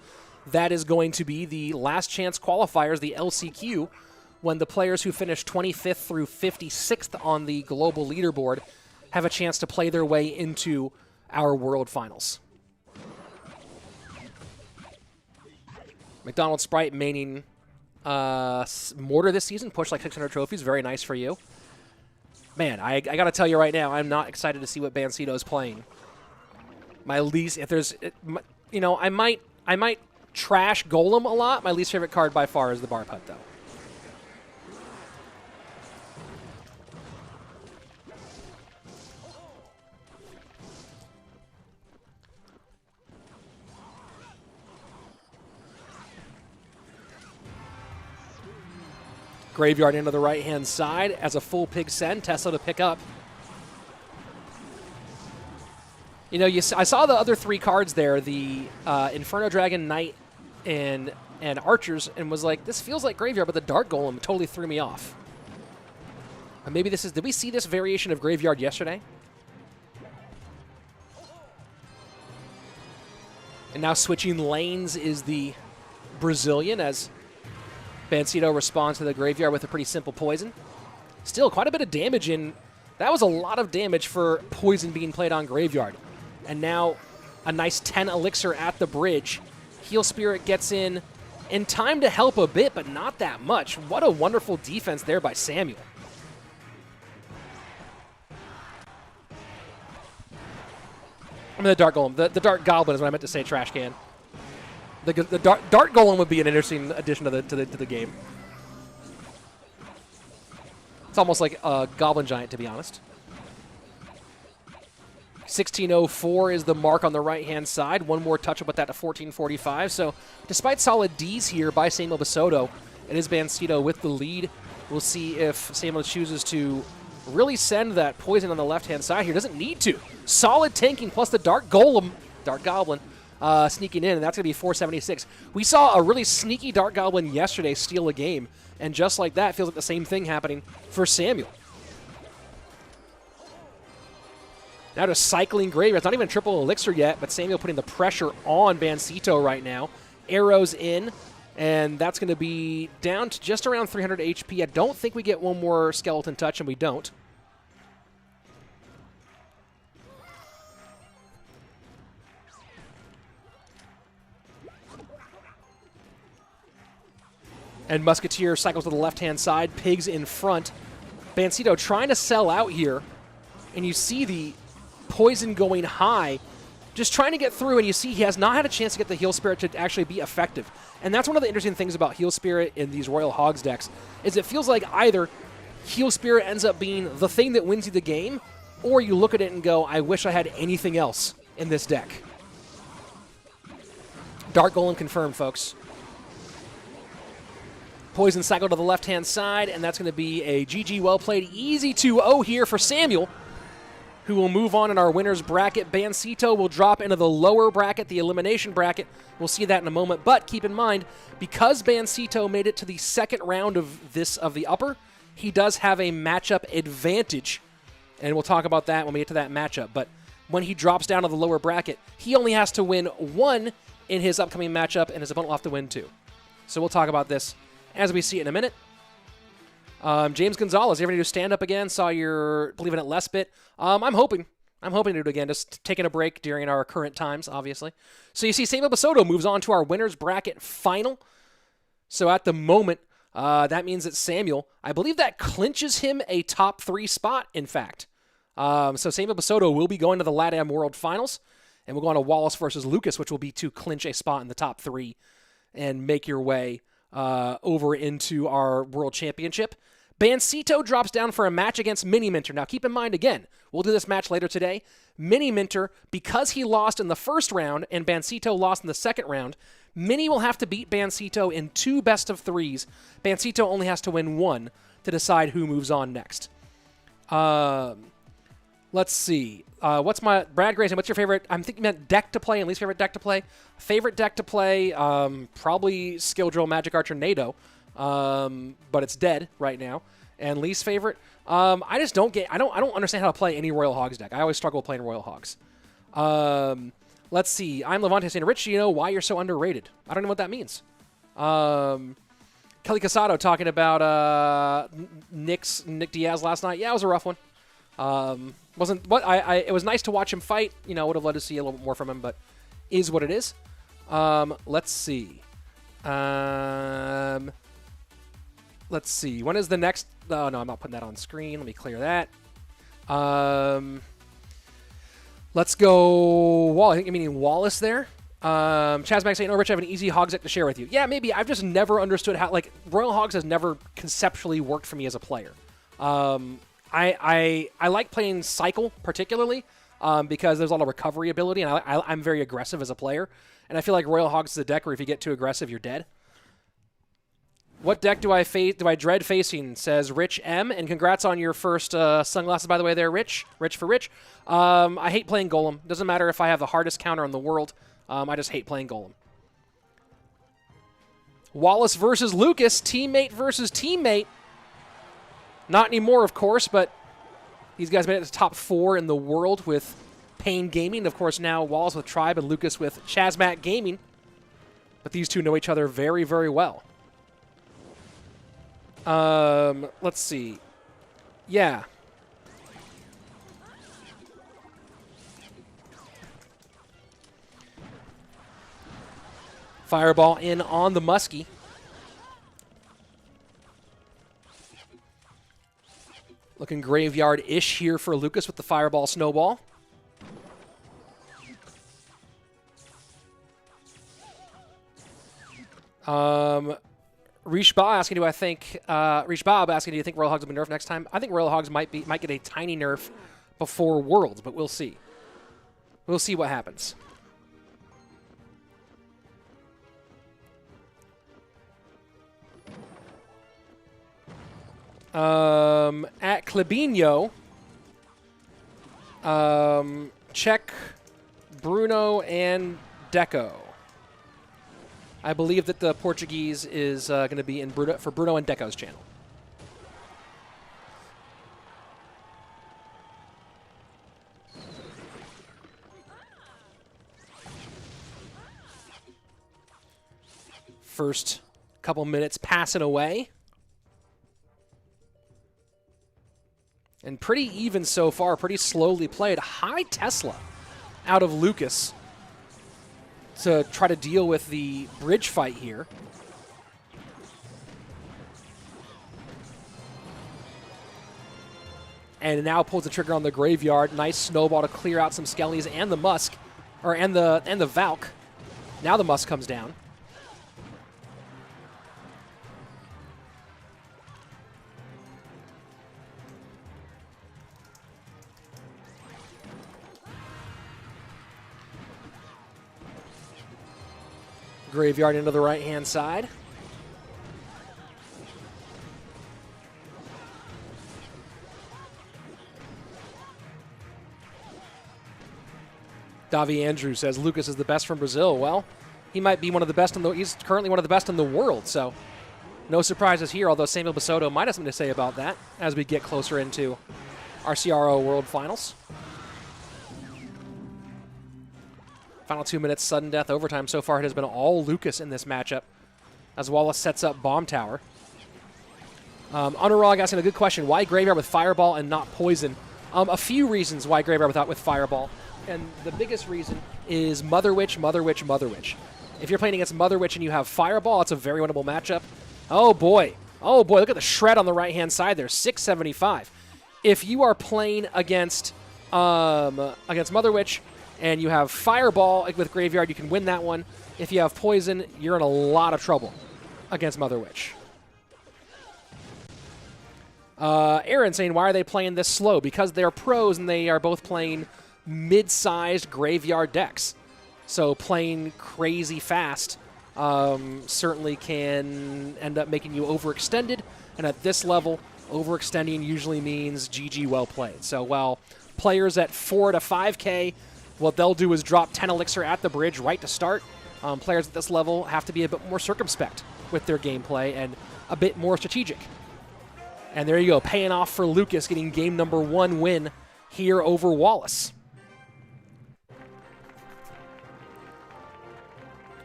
That is going to be the last chance qualifiers, the LCQ, when the players who finish 25th through 56th on the global leaderboard have a chance to play their way into our World Finals. McDonald's Sprite maining Mortar this season, pushed like 600 trophies. Very nice for you. Man, I got to tell you right now, I'm not excited to see what Bansito is playing. My least, if there's, you know, I might trash Golem a lot. My least favorite card by far is the Bar Putt, though. Graveyard into the right-hand side as a full pig send. Tesla to pick up. You know, I saw the other three cards there, the Inferno Dragon, Knight, and Archers, and was like, this feels like Graveyard, but the Dark Golem totally threw me off. And maybe this is, did we see this variation of Graveyard yesterday? And now switching lanes is the Brazilian as Bansito responds to the Graveyard with a pretty simple poison. Still, quite a bit of damage in. That was a lot of damage for poison being played on Graveyard. And now a nice 10 elixir at the bridge. Heal Spirit gets in time to help a bit, but not that much. What a wonderful defense there by Samuel. I mean, the Dark Golem. The Dark Goblin is what I meant to say, Trash Can. The Dark Golem would be an interesting addition to the game. It's almost like a Goblin Giant, to be honest. 1604 is the mark on the right-hand side. One more touch-up with that to 1445. So despite solid Ds here by Samuel Bassotto, it is Bansito with the lead. We'll see if Samuel chooses to really send that poison on the left-hand side here. Doesn't need to. Solid tanking plus the Dark Golem, Dark Goblin, sneaking in, and that's going to be 476. We saw a really sneaky Dark Goblin yesterday steal a game, and just like that, feels like the same thing happening for Samuel. Now just cycling Graveyard. It's not even triple elixir yet, but Samuel putting the pressure on Bansito right now. Arrows in, and that's going to be down to just around 300 HP. I don't think we get one more Skeleton Touch, and we don't. And Musketeer cycles to the left-hand side. Pigs in front. Bansito trying to sell out here. And you see the poison going high. Just trying to get through, and you see he has not had a chance to get the Heal Spirit to actually be effective. And that's one of the interesting things about Heal Spirit in these Royal Hogs decks, is it feels like either Heal Spirit ends up being the thing that wins you the game, or you look at it and go, I wish I had anything else in this deck. Dark Golem confirmed, folks. Poison cycle to the left-hand side, and that's going to be a GG well played. Easy 2-0 here for Samuel, who will move on in our winner's bracket. Bansito will drop into the lower bracket, the elimination bracket. We'll see that in a moment. But keep in mind, because Bansito made it to the second round of the upper, he does have a matchup advantage. And we'll talk about that when we get to that matchup. But when he drops down to the lower bracket, he only has to win one in his upcoming matchup, and his opponent will have to win two. So we'll talk about this as we see it in a minute. James Gonzalez, you ever need to stand up again? Saw your Believing It Less bit. I'm hoping to do it again, just taking a break during our current times, obviously. So you see Samuel Bassotto moves on to our winner's bracket final. So at the moment, that means that Samuel, I believe that clinches him a top 3 spot, in fact. So Samuel Bassotto will be going to the LATAM World Finals, and we'll go on to Wallace versus Lucas, which will be to clinch a spot in the top 3 and make your way over into our World Championship. Bansito drops down for a match against Miniminter. Now, keep in mind, again, we'll do this match later today. Miniminter, because he lost in the first round and Bansito lost in the second round, Mini will have to beat Bansito in 2 best-of-3s. Bansito only has to win 1 to decide who moves on next. Let's see. What's my... Brad Grayson, what's your favorite... I'm thinking about deck to play and least favorite deck to play. Favorite deck to play, probably Skill Drill, Magic Archer, NATO. But it's dead right now. And least favorite? I just don't get. I don't understand how to play any Royal Hogs deck. I always struggle playing Royal Hogs. Let's see. I'm Levante saying, Rich, do you know why you're so underrated? I don't know what that means. Kelly Casado talking about Nick Diaz last night. Yeah, it was a rough one. Wasn't what it was nice to watch him fight. You know, would have loved to see a little bit more from him, but is what it is. Let's see. Let's see. When is the next? Oh no, I'm not putting that on screen. Let me clear that. Let's go. I think you mean Wallace there. Chaz Max saying, "Oh, Rich, I have an easy Hogs deck to share with you." Yeah, maybe. I've just never understood how Royal Hogs has never conceptually worked for me as a player. I like playing Cycle particularly because there's a lot of recovery ability, and I'm very aggressive as a player. And I feel like Royal Hogs is a deck where if you get too aggressive, you're dead. What deck do I dread facing? Says Rich M. And congrats on your first sunglasses, by the way, there, Rich. Rich for Rich. I hate playing Golem. Doesn't matter if I have the hardest counter in the world. I just hate playing Golem. Wallace versus Lucas. Teammate versus teammate. Not anymore, of course, but these guys made it to the top 4 in the world with Pain Gaming. Of course, now Wallace with Tribe and Lucas with Chazmat Gaming. But these two know each other very, very well. Let's see. Yeah. Fireball in on the Muskie. Looking graveyard-ish here for Lucas with the Fireball Snowball. Rish Bob asking, do you think Royal Hogs will be nerfed next time? I think Royal Hogs might get a tiny nerf before Worlds, but we'll see. We'll see what happens. At Klebino, check Bruno and Deco. I believe that the Portuguese is going to be in Bruno and Deco's channel. First couple minutes passing away. And pretty even so far, pretty slowly played. High Tesla out of Lucas to try to deal with the bridge fight here. And now pulls the trigger on the graveyard. Nice snowball to clear out some Skellies and the Musk, and the Valk. Now the Musk comes down. Graveyard into the right-hand side. Davi Andrew says Lucas is the best from Brazil. Well, he might be one of the best he's currently one of the best in the world, so no surprises here, although Samuel Bassotto might have something to say about that as we get closer into our CRO World Finals. Final 2 minutes, sudden death, overtime. So far, it has been all Lucas in this matchup as Wallace sets up Bomb Tower. Anurag asking a good question. Why Graveyard with Fireball and not Poison? A few reasons why Graveyard with Fireball. And the biggest reason is Mother Witch, Mother Witch, Mother Witch. If you're playing against Mother Witch and you have Fireball, it's a very winnable matchup. Oh, boy. Oh, boy. Look at the shred on the right-hand side there. 675. If you are playing against Mother Witch and you have Fireball with Graveyard, you can win that one. If you have Poison, you're in a lot of trouble against Mother Witch. Aaron saying, why are they playing this slow? Because they're pros and they are both playing mid-sized Graveyard decks. So playing crazy fast certainly can end up making you overextended. And at this level, overextending usually means GG well played. So while players at 4 to 5K, what they'll do is drop 10 Elixir at the bridge right to start. Players at this level have to be a bit more circumspect with their gameplay and a bit more strategic. And there you go, paying off for Lucas, getting game number 1 win here over Wallace.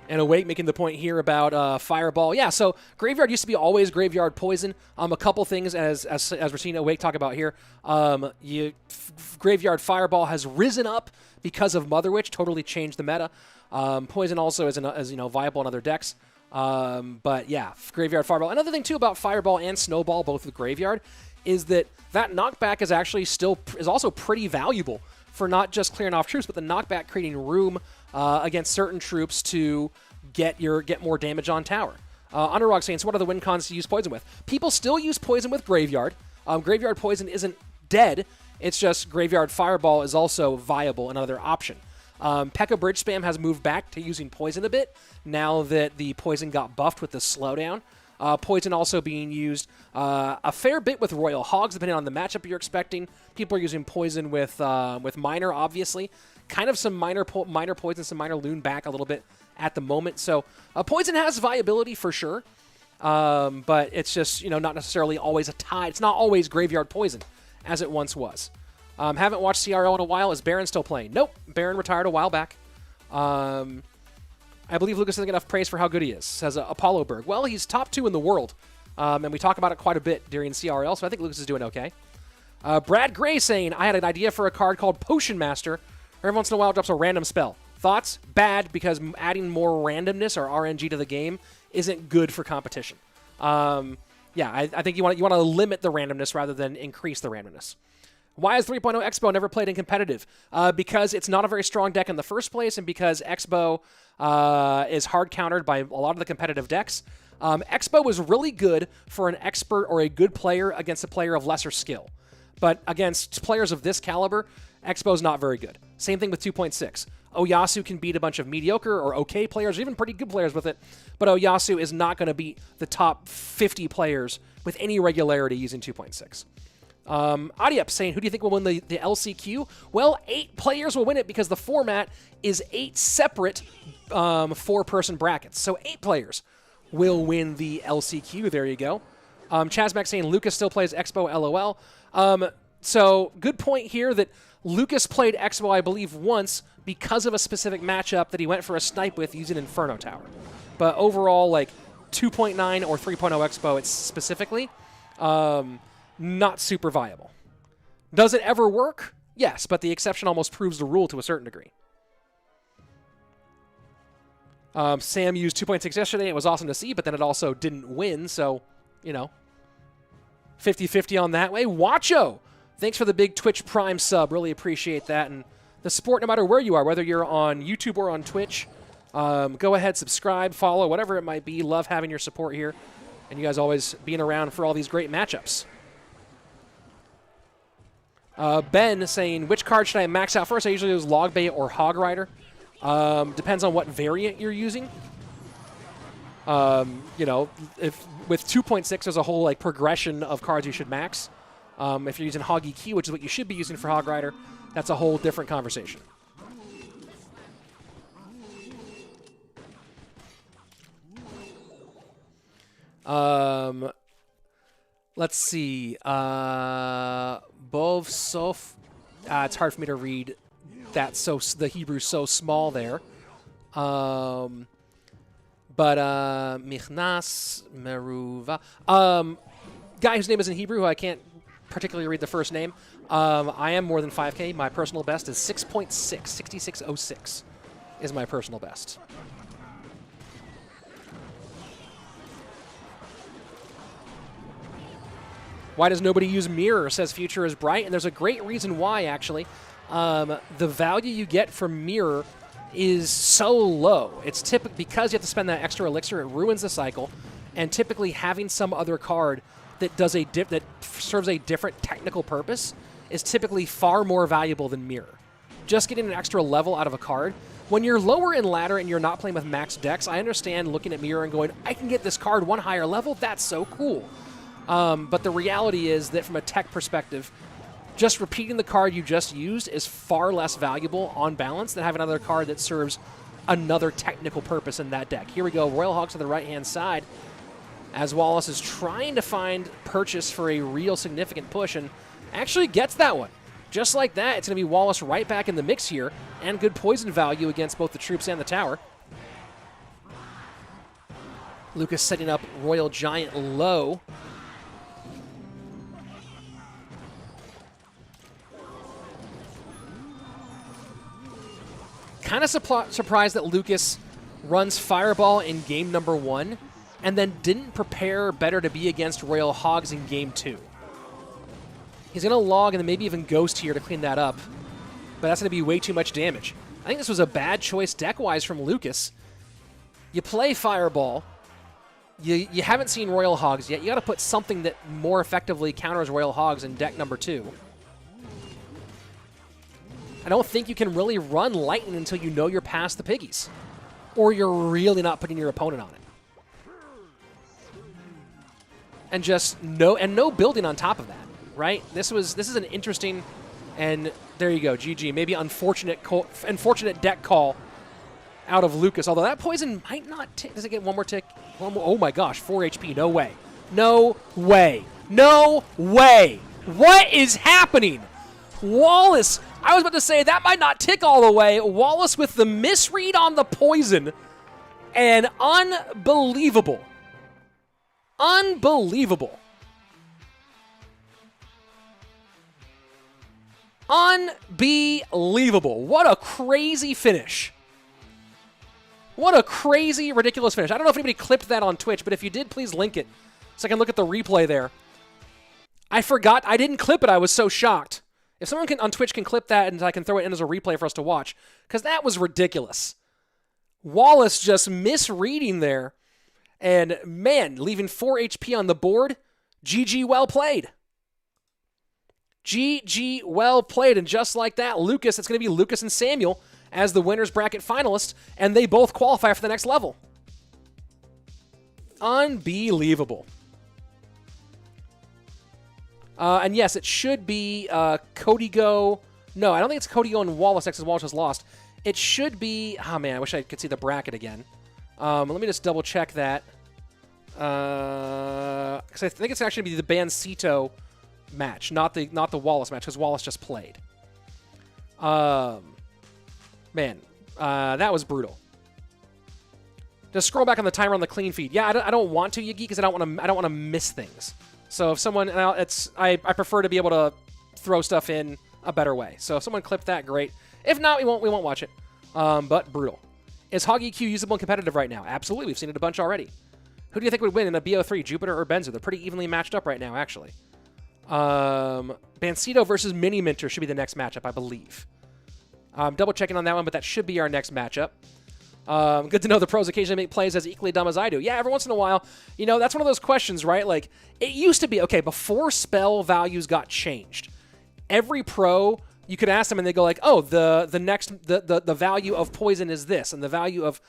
And Awake making the point here about Fireball. Yeah, so Graveyard used to be always Graveyard Poison. A couple things, as we're seeing Awake talk about here. Graveyard Fireball has risen up because of Mother Witch, totally changed the meta. Poison also is viable in other decks. But yeah, Graveyard Fireball. Another thing too about Fireball and Snowball, both with Graveyard, is that knockback is actually is also pretty valuable for not just clearing off troops, but the knockback creating room against certain troops to get more damage on tower. Underdog saying, so what are the win cons to use Poison with? People still use Poison with Graveyard. Graveyard Poison isn't dead. It's just Graveyard Fireball is also viable, another option. P.E.K.K.A. Bridge Spam has moved back to using Poison a bit now that the Poison got buffed with the slowdown. Poison also being used a fair bit with Royal Hogs, depending on the matchup you're expecting. People are using Poison with Miner, obviously. Kind of some minor Poison, some minor Loon back a little bit at the moment. So Poison has viability for sure, but it's just not necessarily always a tie. It's not always Graveyard Poison as it once was. Haven't watched CRO in a while. Is Baron still playing? Nope. Baron retired a while back. I believe Lucas doesn't get enough praise for how good he is, says Apollo Berg. Well, he's top 2 in the world, and we talk about it quite a bit during CRL, so I think Lucas is doing okay. Brad Gray saying, I had an idea for a card called Potion Master. Every once in a while it drops a random spell. Thoughts? Bad, because adding more randomness or RNG to the game isn't good for competition. Yeah, I think you want to limit the randomness rather than increase the randomness. Why is 3.0 Expo never played in competitive? Because it's not a very strong deck in the first place, and because Expo is hard countered by a lot of the competitive decks. Expo was really good for an expert or a good player against a player of lesser skill. But against players of this caliber, Expo's not very good. Same thing with 2.6. Oyasu can beat a bunch of mediocre or okay players, or even pretty good players with it, but Oyasu is not going to beat the top 50 players with any regularity using 2.6. Adiep saying, who do you think will win the LCQ? Well, 8 players will win it because the format is 8 separate 4-person brackets. So 8 players will win the LCQ. There you go. Chazmac saying, Lucas still plays Expo, LOL. So good point here that Lucas played Expo, I believe, once because of a specific matchup that he went for a snipe with using Inferno Tower. But overall, like 2.9 or 3.0 Expo, it's specifically not super viable. Does it ever work? Yes, but the exception almost proves the rule to a certain degree. Sam used 2.6 yesterday. It was awesome to see, but then it also didn't win, so, 50-50 on that way. Watcho! Thanks for the big Twitch Prime sub. Really appreciate that. And the support, no matter where you are, whether you're on YouTube or on Twitch, go ahead, subscribe, follow, whatever it might be. Love having your support here. And you guys always being around for all these great matchups. Ben saying, which card should I max out first? I usually use Log Bait or Hog Rider. Depends on what variant you're using. If with 2.6, there's a whole progression of cards you should max. If you're using Hoggy Key, which is what you should be using for Hog Rider, that's a whole different conversation. Let's see. Bov Sof. It's hard for me to read that. So the Hebrew's so small there. But Michnas Meruva. Guy whose name is in Hebrew, who I can't particularly read the first name. I am more than 5K. My personal best is 6.6. 6606 is my personal best. Why does nobody use Mirror, says Future is Bright? And there's a great reason why, actually. The value you get from Mirror is so low. It's typically because you have to spend that extra elixir, it ruins the cycle. And typically having some other card that does that serves a different technical purpose is typically far more valuable than Mirror. Just getting an extra level out of a card. When you're lower in ladder and you're not playing with max decks, I understand looking at Mirror and going, I can get this card one higher level. That's so cool. But the reality is that from a tech perspective, just repeating the card you just used is far less valuable on balance than having another card that serves another technical purpose in that deck. Here we go. Royal Hogs to the right-hand side. as Wallace is trying to find purchase for a real significant push and actually gets that one. Just like that, it's going to be Wallace right back in the mix here, and good poison value against both the troops and the tower. Lucas setting up Royal Giant low. Kind of surprised that Lucas runs Fireball in game number 1 and then didn't prepare better to be against Royal Hogs in game 2. He's going to log and then maybe even Ghost here to clean that up, but that's going to be way too much damage. I think this was a bad choice deck-wise from Lucas. You play Fireball. You haven't seen Royal Hogs yet. You got to put something that more effectively counters Royal Hogs in deck number 2. I don't think you can really run Lightning until you know you're past the Piggies, or you're really not putting your opponent on it. And just no building on top of that, right? This is an interesting, and there you go, GG. Maybe unfortunate deck call out of Lucas. Although that poison might not tick. Does it get one more tick? One more, oh my gosh, 4 HP. No way. No way. No way. What is happening? Wallace, I was about to say that might not tick all the way. Wallace with the misread on the poison, and unbelievable. Unbelievable. Unbelievable. What a crazy finish. What a crazy, ridiculous finish. I don't know if anybody clipped that on Twitch, but if you did, please link it so I can look at the replay there. I forgot. I didn't clip it. I was so shocked. If someone on Twitch can clip that and I can throw it in as a replay for us to watch, because that was ridiculous. Wallace just misreading there, and man, leaving 4 HP on the board. GG, well played. GG, well played. And just like that, Lucas, it's going to be Lucas and Samuel as the winners bracket finalists, and they both qualify for the next level. Unbelievable. And yes, it should be Cody Go. No, I don't think it's Cody Go and Wallace next as Wallace has lost. It should be... Oh, man, I wish I could see the bracket again. Let me just double-check that. Because I think it's actually the Bansito match, not the Wallace match, because Wallace just played. Man, that was brutal. Just scroll back on the timer on the clean feed. Yeah, I don't want to, Yagi, because I don't want to miss things. So if someone, I prefer to be able to throw stuff in a better way. So if someone clipped that, great. If not, we won't watch it. But brutal. Is Hog EQ usable and competitive right now? Absolutely. We've seen it a bunch already. Who do you think would win in a BO3, Jupiter or Benzo? They're pretty evenly matched up right now, actually. Bansito versus Miniminter should be the next matchup, I believe. Double checking on that one, but that should be our next matchup. Good to know the pros occasionally make plays as equally dumb as I do. Yeah, every once in a while, you know, that's one of those questions, right? Like, it used to be, okay, before spell values got changed, every pro, you could ask them and they go like, oh, the value of poison is this, and the value of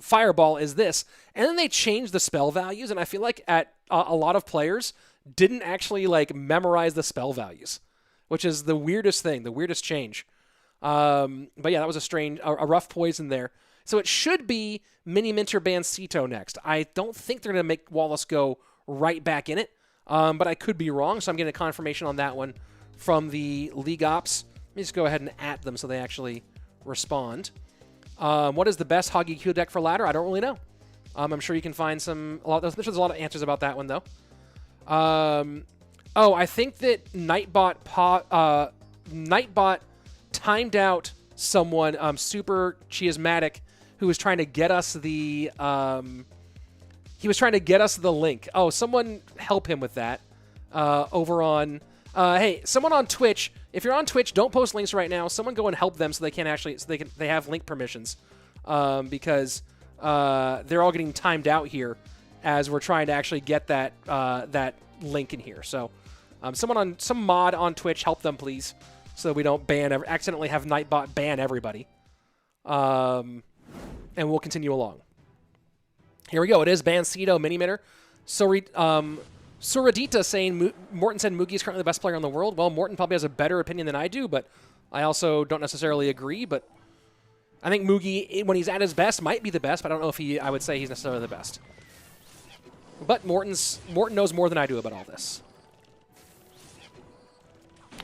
fireball is this. And then they changed the spell values, and I feel like a lot of players didn't actually, like, memorize the spell values, which is the weirdest thing, the weirdest change. But yeah, that was a rough poison there. So it should be Miniminter Bansito next. I don't think they're going to make Wallace go right back in it, but I could be wrong, so I'm getting a confirmation on that one from the League Ops. Let me just go ahead and at them so they actually respond. What is the best Hog EQ deck for ladder? I don't really know. I'm sure you can find there's a lot of answers about that one, though. Oh, I think that Nightbot timed out someone, super chiasmatic, who was trying to get us the link. Oh, someone help him with that. Over on hey, someone on Twitch, if you're on Twitch, don't post links right now. Someone go and help them so they have link permissions. Because they're all getting timed out here as we're trying to actually get that link in here. So some mod on Twitch, help them please, so we don't accidentally have Nightbot ban everybody. And we'll continue along. Here we go. It is Bansito, Miniminter. Suradita saying, Morton said Mugi is currently the best player in the world. Well, Morton probably has a better opinion than I do, but I also don't necessarily agree. But I think Mugi, when he's at his best, might be the best, but I don't know if I would say he's necessarily the best. But Morton knows more than I do about all this.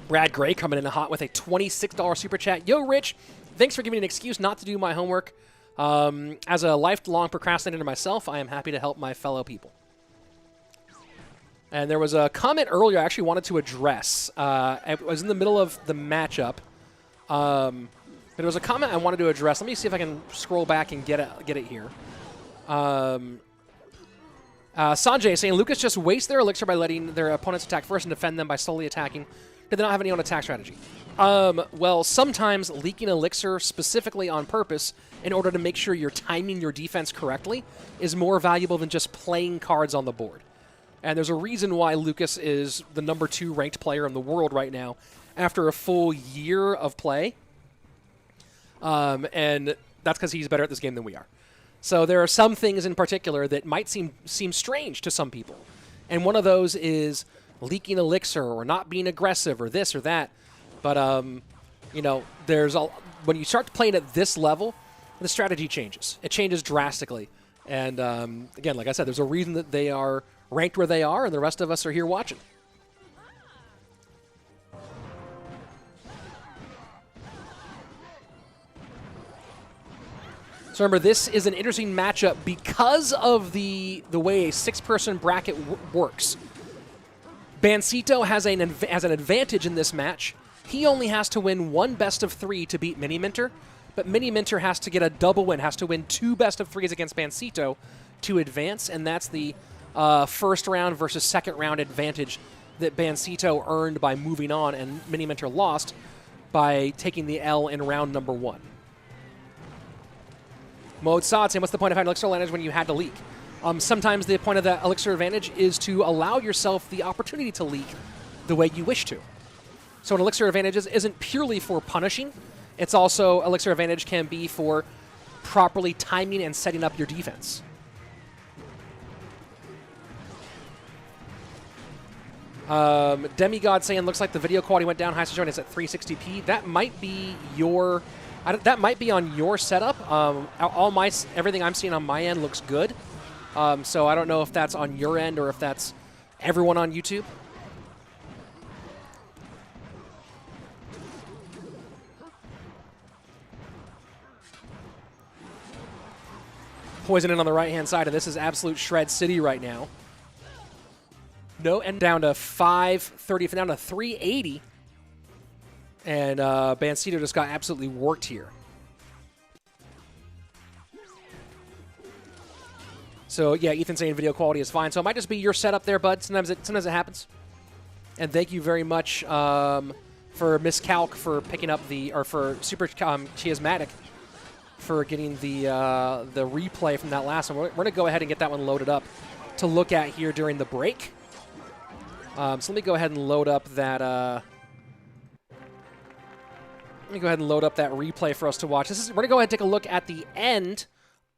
Brad Gray coming in hot with a $26 super chat. Yo, Rich, thanks for giving me an excuse not to do my homework. As a lifelong procrastinator myself, I am happy to help my fellow people. And there was a comment earlier I actually wanted to address. It was in the middle of the matchup. There was a comment I wanted to address. Let me see if I can scroll back and get it here. Sanjay is saying, Lucas just wastes their elixir by letting their opponents attack first and defend them by slowly attacking. Did they not have any own attack strategy? Well, sometimes leaking elixir specifically on purpose in order to make sure you're timing your defense correctly is more valuable than just playing cards on the board. And there's a reason why Lucas is the #2 ranked player in the world right now after a full year of play. And that's because he's better at this game than we are. So there are some things in particular that might seem strange to some people. And one of those is leaking elixir or not being aggressive or this or that. But, you know, when you start playing at this level, the strategy changes. It changes drastically. And, again, like I said, there's a reason that they are ranked where they are, and the rest of us are here watching. So remember, this is an interesting matchup because of the way a 6-person bracket works. Bansito has an advantage in this match. He only has to win 1 best-of-3 to beat Miniminter, but Miniminter has to get a double win, has to win 2 best-of-3s against Bansito to advance, and that's the first round versus second round advantage that Bansito earned by moving on, and Miniminter lost by taking the L in round number 1. Mode Sod saying, what's the point of having elixir advantage when you had to leak? Sometimes the point of that elixir advantage is to allow yourself the opportunity to leak the way you wish to. So an elixir advantage isn't purely for punishing. It's also, elixir advantage can be for properly timing and setting up your defense. Demigod saying, looks like the video quality went down. Highest joint is at 360p. That might be your... that might be on your setup. Everything I'm seeing on my end looks good. So I don't know if that's on your end or if that's everyone on YouTube. Poison in on the right-hand side, and this is absolute shred city right now. No, and down to 530, down to 380. And Bansito just got absolutely worked here. So, yeah, Ethan saying video quality is fine. So it might just be your setup there, bud. Sometimes it happens. And thank you very much for Miss Calc for picking up or for Super Chiasmatic for getting the replay from that last one. We're going to go ahead and get that one loaded up to look at here during the break. So let me go ahead and load up that... Let me go ahead and load up that replay for us to watch. We're going to go ahead and take a look at the end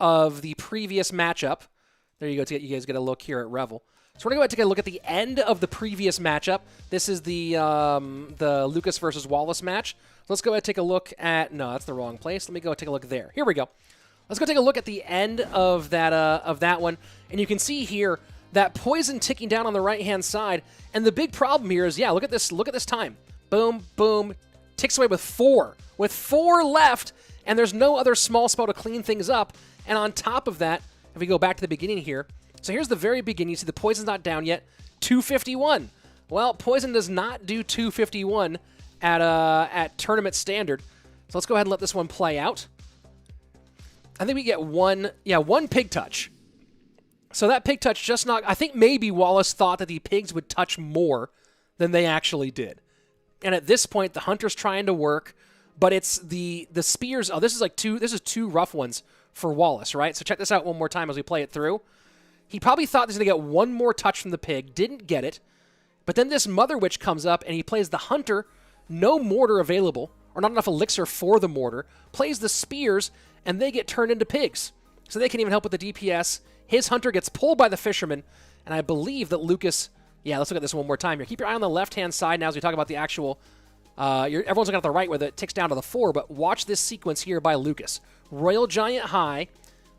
of the previous matchup. There you go. You guys get a look here at Revel. So we're going to go ahead and take a look at the end of the previous matchup. This is the Lucas versus Wallace match. Let's go ahead and take a look at... No, that's the wrong place. Let me go take a look there. Here we go. Let's go take a look at the end of that one. And you can see here that poison ticking down on the right-hand side. And the big problem here is, yeah, look at this time. Boom, boom. Ticks away with 4. With 4 left, and there's no other small spell to clean things up. And on top of that, if we go back to the beginning here, so here's the very beginning. You see the poison's not down yet. 251. Well, poison does not do 251 at tournament standard. So let's go ahead and let this one play out. I think we get one pig touch. So that pig touch just not... I think maybe Wallace thought that the pigs would touch more than they actually did. And at this point, the hunter's trying to work, but it's the spears. Oh, this is 2 rough ones for Wallace, right? So check this out one more time as we play it through. He probably thought he was going to get one more touch from the pig, didn't get it. But then this Mother Witch comes up, and he plays the hunter, no mortar available, or not enough elixir for the mortar, plays the spears, and they get turned into pigs. So they can't even help with the DPS. His hunter gets pulled by the fisherman, and I believe that Lucas... Yeah, let's look at this one more time here. Keep your eye on the left-hand side now as we talk about the actual... everyone's looking at the right where it ticks down to the 4, but watch this sequence here by Lucas. Royal Giant high.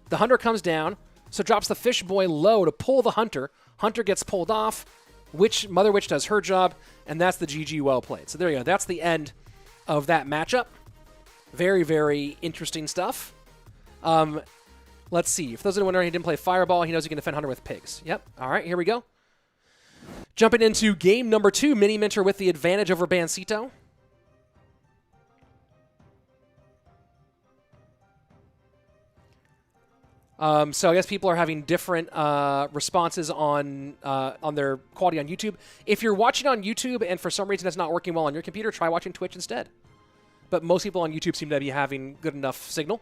The hunter comes down. So drops the Fish Boy low to pull the Hunter. Hunter gets pulled off. Mother Witch does her job, and that's the GG well played. So there you go. That's the end of that matchup. Very, very interesting stuff. Let's see. For those that are wondering, he didn't play Fireball. He knows he can defend Hunter with pigs. Yep. All right, here we go. Jumping into game number 2, Miniminter with the advantage over Bansito. So I guess people are having different responses on their quality on YouTube. If you're watching on YouTube and for some reason it's not working well on your computer, try watching Twitch instead. But most people on YouTube seem to be having good enough signal.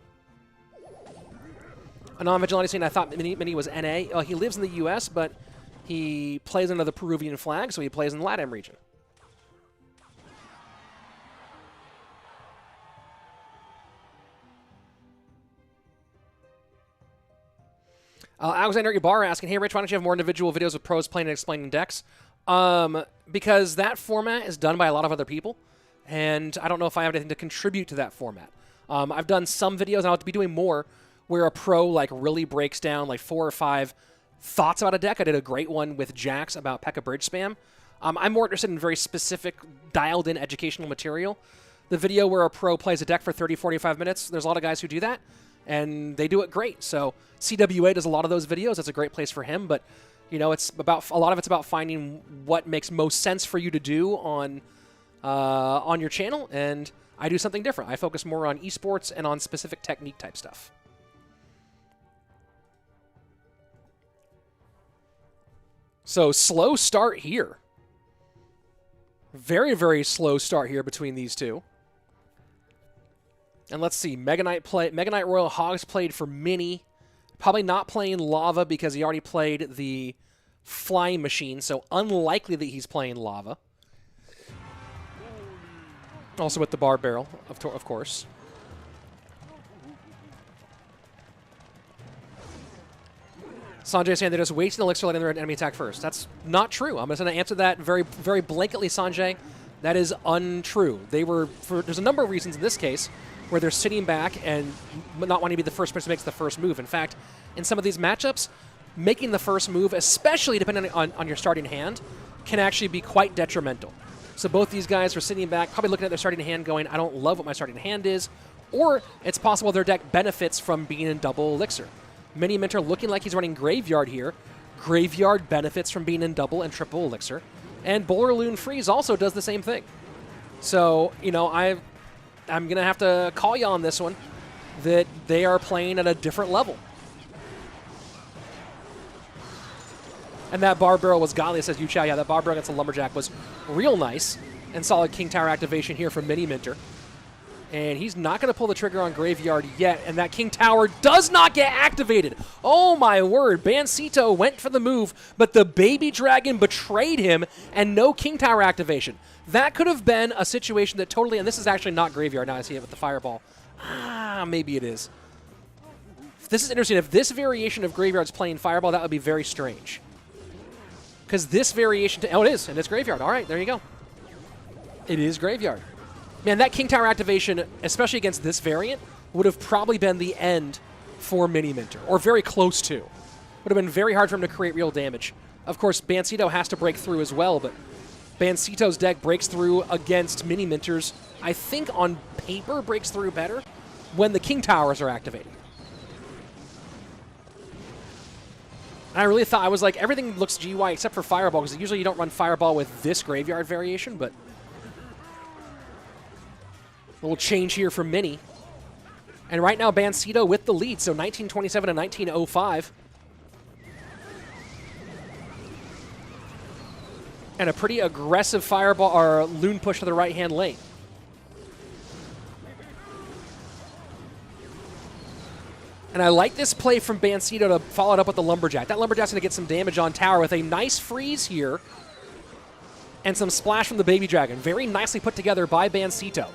A non-vigilante saying, I thought Mini was NA. He lives in the US, but he plays under the Peruvian flag, so he plays in the LATAM region. Alexander Ibarra asking, hey, Rich, why don't you have more individual videos of pros playing and explaining decks? Because that format is done by a lot of other people, and I don't know if I have anything to contribute to that format. I've done some videos, and I'll be doing more, where a pro like really breaks down like 4 or 5 thoughts about a deck. I did a great one with Jax about P.E.K.K.A. Bridge Spam. I'm more interested in very specific, dialed-in educational material. The video where a pro plays a deck for 30, 45 minutes, there's a lot of guys who do that, and they do it great. So CWA does a lot of those videos. That's a great place for him. But, you know, it's about a lot of it's about finding what makes most sense for you to do on your channel, and I do something different. I focus more on esports and on specific technique type stuff. So slow start here. Very, very slow start here between these two. And let's see, Mega Knight Royal Hogs played for Mini. Probably not playing Lava because he already played the Flying Machine, so unlikely that he's playing Lava. Also with the Bar Barrel, of course. Sanjay saying they're just wasting Elixir letting their enemy attack first. That's not true. I'm just going to answer that very, very blanketly, Sanjay. That is untrue. There's a number of reasons in this case where they're sitting back and not wanting to be the first person who makes the first move. In fact, in some of these matchups, making the first move, especially depending on your starting hand, can actually be quite detrimental. So both these guys are sitting back, probably looking at their starting hand going, I don't love what my starting hand is, or it's possible their deck benefits from being in double Elixir. Miniminter looking like he's running Graveyard here. Graveyard benefits from being in double and triple Elixir. And Bowler Loon Freeze also does the same thing. So, you know, I'm going to have to call you on this one, that they are playing at a different level. And that Bar Barrel was godly, says Yu Chao. Yeah, that Bar Barrel against the Lumberjack was real nice. And solid King Tower activation here from Miniminter. And he's not going to pull the trigger on Graveyard yet, and that King Tower does not get activated. Oh my word, Bansito went for the move, but the Baby Dragon betrayed him, and no King Tower activation. That could have been a situation that totally, and this is actually not Graveyard, now I see it with the Fireball. Maybe it is. This is interesting. If this variation of Graveyard's playing Fireball, that would be very strange. Because this variation, oh it is, and it's Graveyard. All right, there you go. It is Graveyard. Man, that King Tower activation, especially against this variant, would have probably been the end for Miniminter, or very close to. Would have been very hard for him to create real damage. Of course, Bansito has to break through as well, but Bansito's deck breaks through against Miniminter's, I think on paper breaks through better when the King Towers are activated. And I really thought, I was like, everything looks GY except for Fireball, because usually you don't run Fireball with this Graveyard variation, but a little change here for Mini. And right now, Bansito with the lead, so 1927 to 1905. And a pretty aggressive Fireball or Loon push to the right-hand lane. And I like this play from Bansito to follow it up with the Lumberjack. That Lumberjack's going to get some damage on tower with a nice freeze here. And some splash from the Baby Dragon. Very nicely put together by Bansito.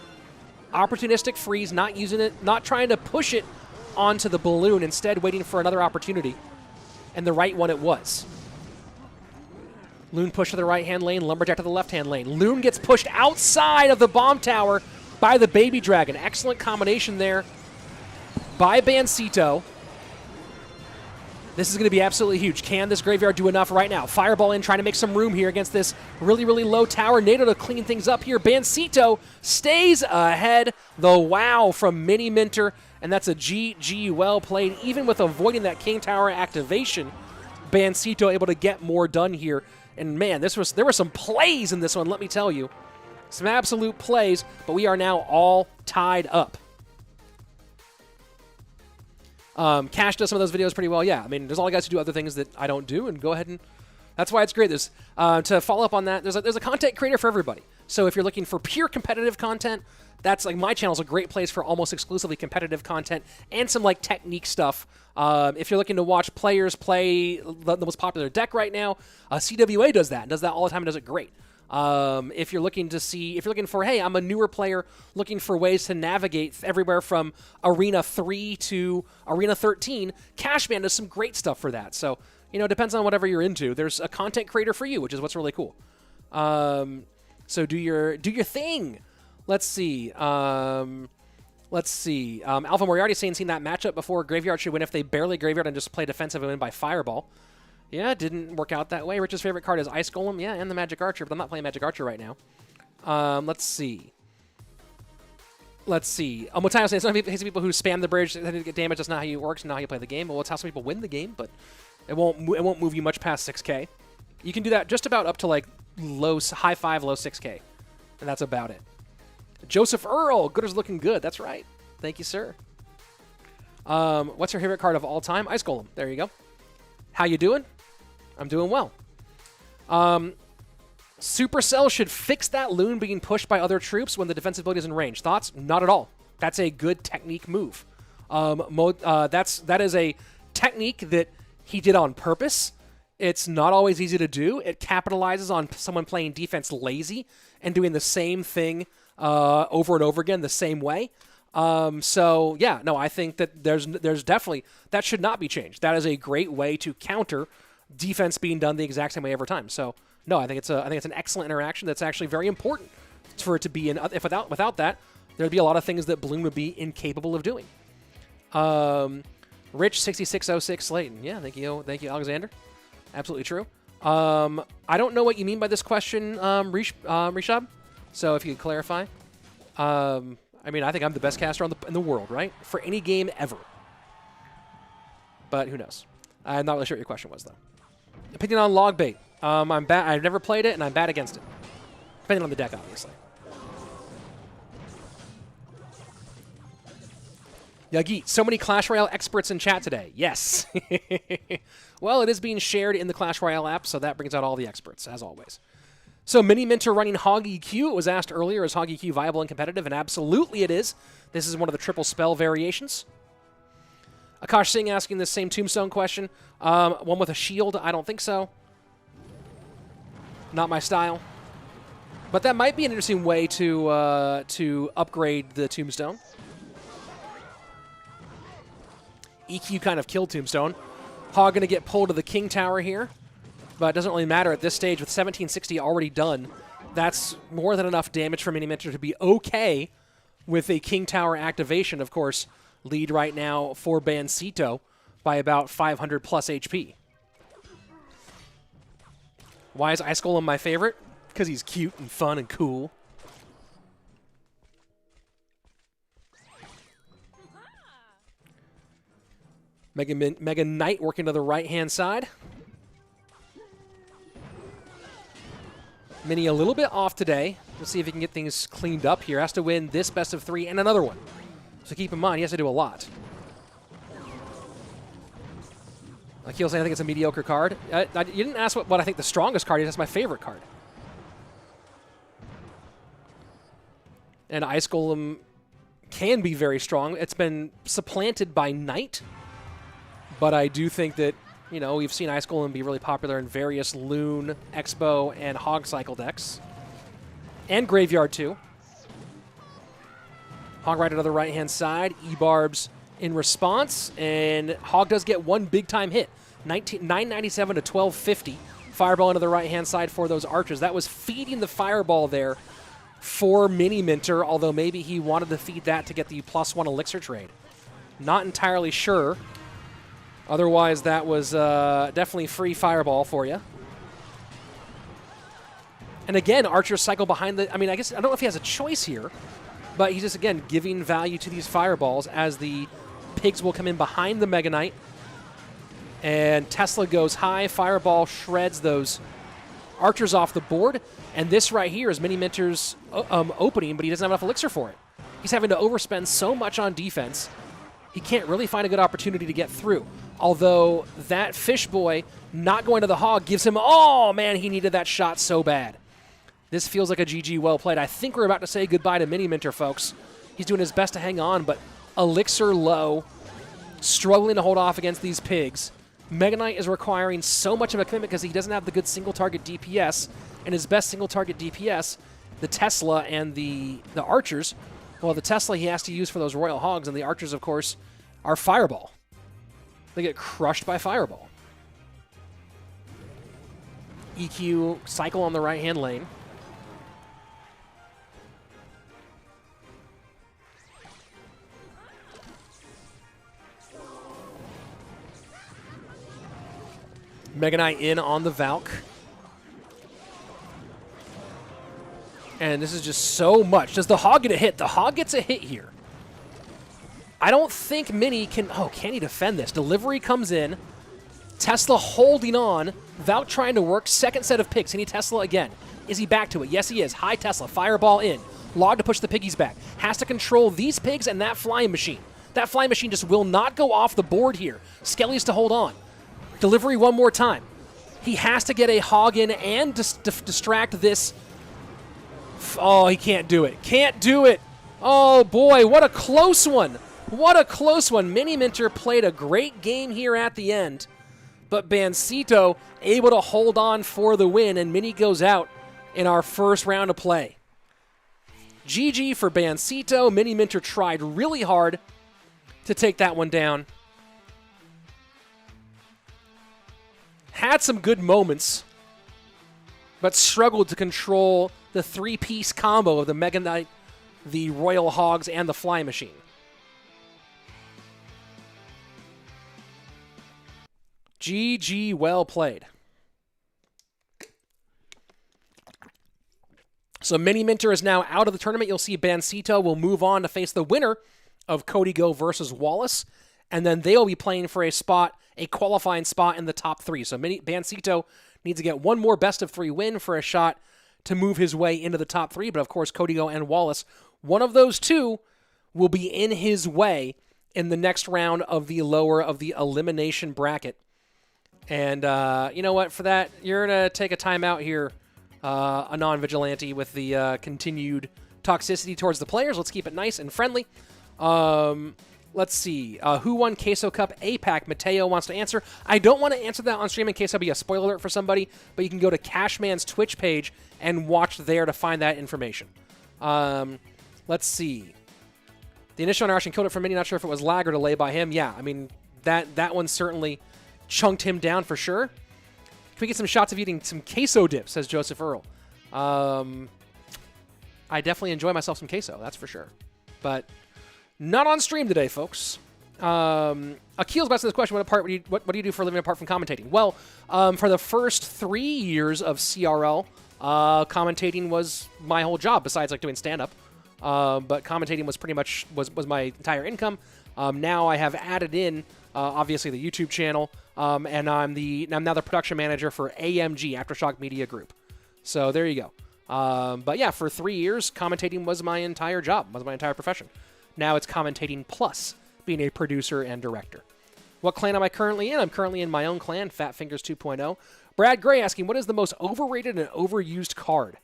Opportunistic freeze, not using it, not trying to push it onto the balloon, instead waiting for another opportunity. And the right one it was. Loon push to the right-hand lane, Lumberjack to the left-hand lane. Loon gets pushed outside of the bomb tower by the Baby Dragon. Excellent combination there by Bansito. This is going to be absolutely huge. Can this Graveyard do enough right now? Fireball in, trying to make some room here against this really, really low tower. NATO to clean things up here. Bansito stays ahead. The wow from Miniminter, and that's a GG well played. Even with avoiding that King Tower activation, Bansito able to get more done here. And man, there were some plays in this one, let me tell you. Some absolute plays, but we are now all tied up. Cash does some of those videos pretty well. Yeah, I mean, there's a lot of guys who do other things that I don't do, and go ahead and that's why it's great. There's to follow up on that. There's a content creator for everybody. So if you're looking for pure competitive content, that's like my channel is a great place for almost exclusively competitive content and some like technique stuff. If you're looking to watch players play the most popular deck right now, CWA does that. Does that all the time and does it great. If you're looking for, hey, I'm a newer player looking for ways to navigate everywhere from Arena 3 to Arena 13, Cashman does some great stuff for that. So, you know, it depends on whatever you're into. There's a content creator for you, which is what's really cool. So do your thing. Let's see. Alpha Moriarty saying seen that matchup before. Graveyard should win if they barely Graveyard and just play defensive and win by Fireball. Yeah, it didn't work out that way. Rich's favorite card is Ice Golem. Yeah, and the Magic Archer, but I'm not playing Magic Archer right now. Let's see. Motayo saying some people who spam the bridge and get damage. That's not how it works. Not how you play the game. Well, it's how some people win the game, but it won't move you much past 6K. You can do that just about up to like high 5, low 6K, and that's about it. Joseph Earl, Gooder's looking good. That's right. Thank you, sir. What's your favorite card of all time? Ice Golem. There you go. How you doing? I'm doing well. Supercell should fix that loon being pushed by other troops when the defensive ability is in range. Thoughts? Not at all. That's a good technique move. That is a technique that he did on purpose. It's not always easy to do. It capitalizes on someone playing defense lazy and doing the same thing over and over again the same way. So yeah, no, I think that there's definitely that should not be changed. That is a great way to counter defense being done the exact same way every time. So no, I think it's an excellent interaction that's actually very important for it to be in. If without that, there'd be a lot of things that Bloom would be incapable of doing. Rich 6606 Slayton. Yeah, thank you, Alexander. Absolutely true. I don't know what you mean by this question, Rishab. So if you could clarify. I mean, I think I'm the best caster in the world, right? For any game ever. But who knows? I'm not really sure what your question was, though. Opinion on log bait. I'm bad. I've never played it, and I'm bad against it. Depending on the deck, obviously. Yagi, so many Clash Royale experts in chat today. Yes. Well, it is being shared in the Clash Royale app, so that brings out all the experts, as always. So Miniminter running Hog EQ. It was asked earlier, is Hog EQ viable and competitive? And absolutely it is. This is one of the triple spell variations. Akash Singh asking the same Tombstone question. One with a shield? I don't think so. Not my style. But that might be an interesting way to upgrade the Tombstone. EQ kind of killed Tombstone. Hog going to get pulled to the King Tower here. But it doesn't really matter at this stage. With 1760 already done, that's more than enough damage for Miniminter to be okay with a King Tower activation. Of course, lead right now for Bansito by about 500 plus HP. Why is Ice Golem my favorite? Because he's cute and fun and cool. Mega Knight working to the right-hand side. Mini a little bit off today. We'll see if he can get things cleaned up here. Has to win this best of 3 and another one. So keep in mind, he has to do a lot. Akil saying I think it's a mediocre card. You didn't ask what I think the strongest card is. That's my favorite card. And Ice Golem can be very strong. It's been supplanted by Knight. But I do think that, you know, we've seen Ice Golem be really popular in various Loon, Expo, and Hog Cycle decks. And Graveyard, too. Hog Rider to the right-hand side. E-Barbs in response. And Hog does get one big-time hit. 997 to 1250. Fireball into the right-hand side for those archers. That was feeding the Fireball there for Miniminter, although maybe he wanted to feed that to get the +1 elixir trade. Not entirely sure. Otherwise, that was definitely free fireball for you. And again, Archer's cycle behind the... I mean, I guess I don't know if he has a choice here, but he's just, again, giving value to these fireballs as the pigs will come in behind the Mega Knight. And Tesla goes high. Fireball shreds those Archers off the board. And this right here is Miniminter's opening, but he doesn't have enough elixir for it. He's having to overspend so much on defense, he can't really find a good opportunity to get through. Although that Fish Boy not going to the hog gives him... Oh, man, he needed that shot so bad. This feels like a GG well played. I think we're about to say goodbye to Miniminter, folks. He's doing his best to hang on, but elixir low, struggling to hold off against these pigs. Mega Knight is requiring so much of a commitment because he doesn't have the good single-target DPS, and his best single-target DPS, the Tesla and the Archers, well, the Tesla he has to use for those Royal Hogs, and the Archers, of course, are Fireball. They get crushed by Fireball. EQ cycle on the right-hand lane. Mega Knight in on the Valk. And this is just so much. Does the Hog get a hit? The Hog gets a hit here. I don't think Mini can... Oh, can he defend this? Delivery comes in. Tesla holding on. Valk trying to work. Second set of pigs. Can he Tesla again? Is he back to it? Yes, he is. High Tesla. Fireball in. Log to push the piggies back. Has to control these pigs and that flying machine. That flying machine just will not go off the board here. Skelly's to hold on. Delivery one more time. He has to get a hog in and distract this. Oh, he can't do it. Can't do it. Oh, boy, what a close one. What a close one. Miniminter played a great game here at the end, but Bansito able to hold on for the win, and Mini goes out in our first round of play. GG for Bansito. Miniminter tried really hard to take that one down. Had some good moments, but struggled to control the three-piece combo of the Mega Knight, the Royal Hogs, and the Fly Machine. GG, well played. So Miniminter is now out of the tournament. You'll see Bansito will move on to face the winner of Cody Go versus Wallace, and then they'll be playing for a qualifying spot in the top three. So Bansito needs to get one more best-of-3 win for a shot to move his way into the top three. But, of course, Kodigo and Wallace, one of those two will be in his way in the next round of the lower of the elimination bracket. And you know what? For that, you're going to take a timeout here, a non-vigilante, with the continued toxicity towards the players. Let's keep it nice and friendly. Let's see. Who won Queso Cup APAC? Mateo wants to answer. I don't want to answer that on stream in case I'll be a spoiler alert for somebody, but you can go to Cashman's Twitch page and watch there to find that information. Let's see. The initial interaction killed it for Mini. Not sure if it was lag or delay by him. Yeah, I mean, that one certainly chunked him down for sure. Can we get some shots of eating some queso dip, says Joseph Earl. I definitely enjoy myself some queso, that's for sure. But... not on stream today, folks. Akil's about to this question. What do you do for a living apart from commentating? Well, for the first 3 years of CRL, commentating was my whole job, besides like doing stand-up. But commentating was pretty much was my entire income. Now I have added in, obviously, the YouTube channel, and I'm now the production manager for AMG, Aftershock Media Group. So there you go. But yeah, for 3 years, commentating was my entire job, was my entire profession. Now it's commentating plus being a producer and director. What clan am I currently in? I'm currently in my own clan, Fat Fingers 2.0. Brad Gray asking, what is the most overrated and overused card?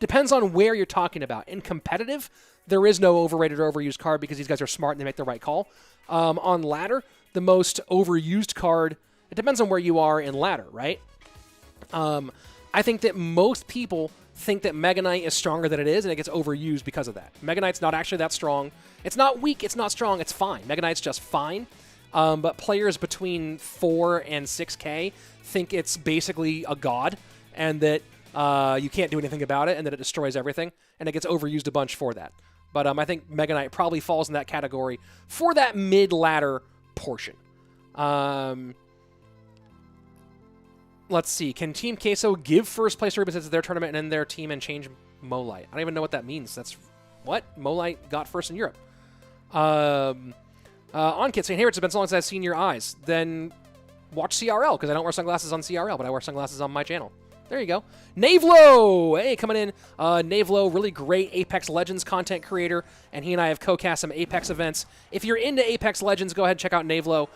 Depends on where you're talking about. In competitive, there is no overrated or overused card because these guys are smart and they make the right call. On ladder, the most overused card, it depends on where you are in ladder, right? I think that most people think that Mega Knight is stronger than it is, and it gets overused because of that. Mega Knight's not actually that strong. It's not weak, it's not strong, it's fine. Mega Knight's just fine. But players between 4 and 6K think it's basically a god, and that you can't do anything about it, and that it destroys everything, and it gets overused a bunch for that. But I think Mega Knight probably falls in that category for that mid-ladder portion. Let's see. Can Team Queso give first place representatives of their tournament and then their team and change Molite? I don't even know what that means. That's what? Molite got first in Europe. OnKit saying, hey, it's been so long since I've seen your eyes. Then watch CRL, because I don't wear sunglasses on CRL, but I wear sunglasses on my channel. There you go. Navelo! Hey, coming in. Navelo, really great Apex Legends content creator, and he and I have co-cast some Apex events. If you're into Apex Legends, go ahead and check out Navelo.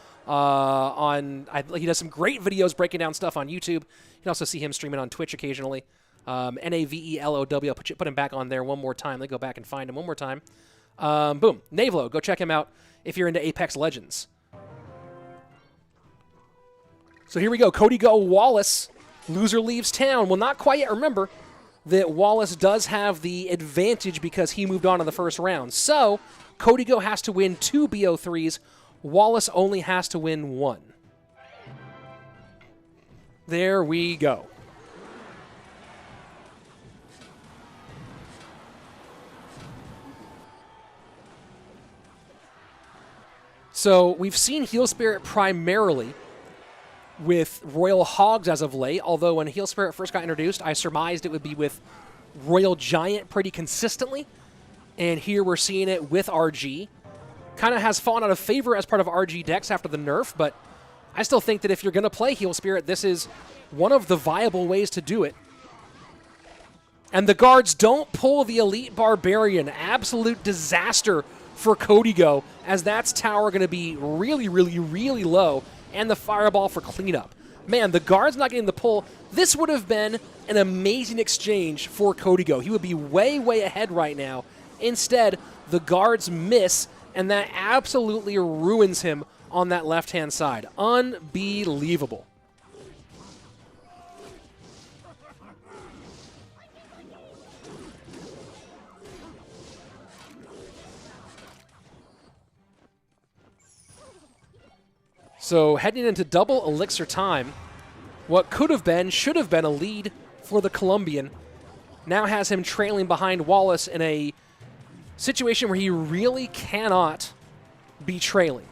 He does some great videos breaking down stuff on YouTube. You can also see him streaming on Twitch occasionally. Navelow. I'll put him back on there one more time. Let me go back and find him one more time. Boom. Navelo. Go check him out if you're into Apex Legends. So here we go. Cody Go, Wallace. Loser leaves town. Well, not quite yet. Remember that Wallace does have the advantage because he moved on in the first round. So Cody Go has to win 2 BO3s. Wallace only has to win 1. There we go. So we've seen Heel Spirit primarily with Royal Hogs as of late, although when Heel Spirit first got introduced, I surmised it would be with Royal Giant pretty consistently, and here we're seeing it with RG. Kind of has fallen out of favor as part of RG decks after the nerf, but I still think that if you're going to play Heel Spirit, this is one of the viable ways to do it. And the guards don't pull the Elite Barbarian. Absolute disaster for Cody Go, as that's tower going to be really, really, really low, and the Fireball for cleanup. Man, the guard's not getting the pull. This would have been an amazing exchange for Cody Go. He would be way, way ahead right now. Instead, the guards miss, and that absolutely ruins him on that left-hand side. Unbelievable. So heading into double elixir time, what could have been, should have been a lead for the Colombian now has him trailing behind Wallace in a situation where he really cannot be trailing.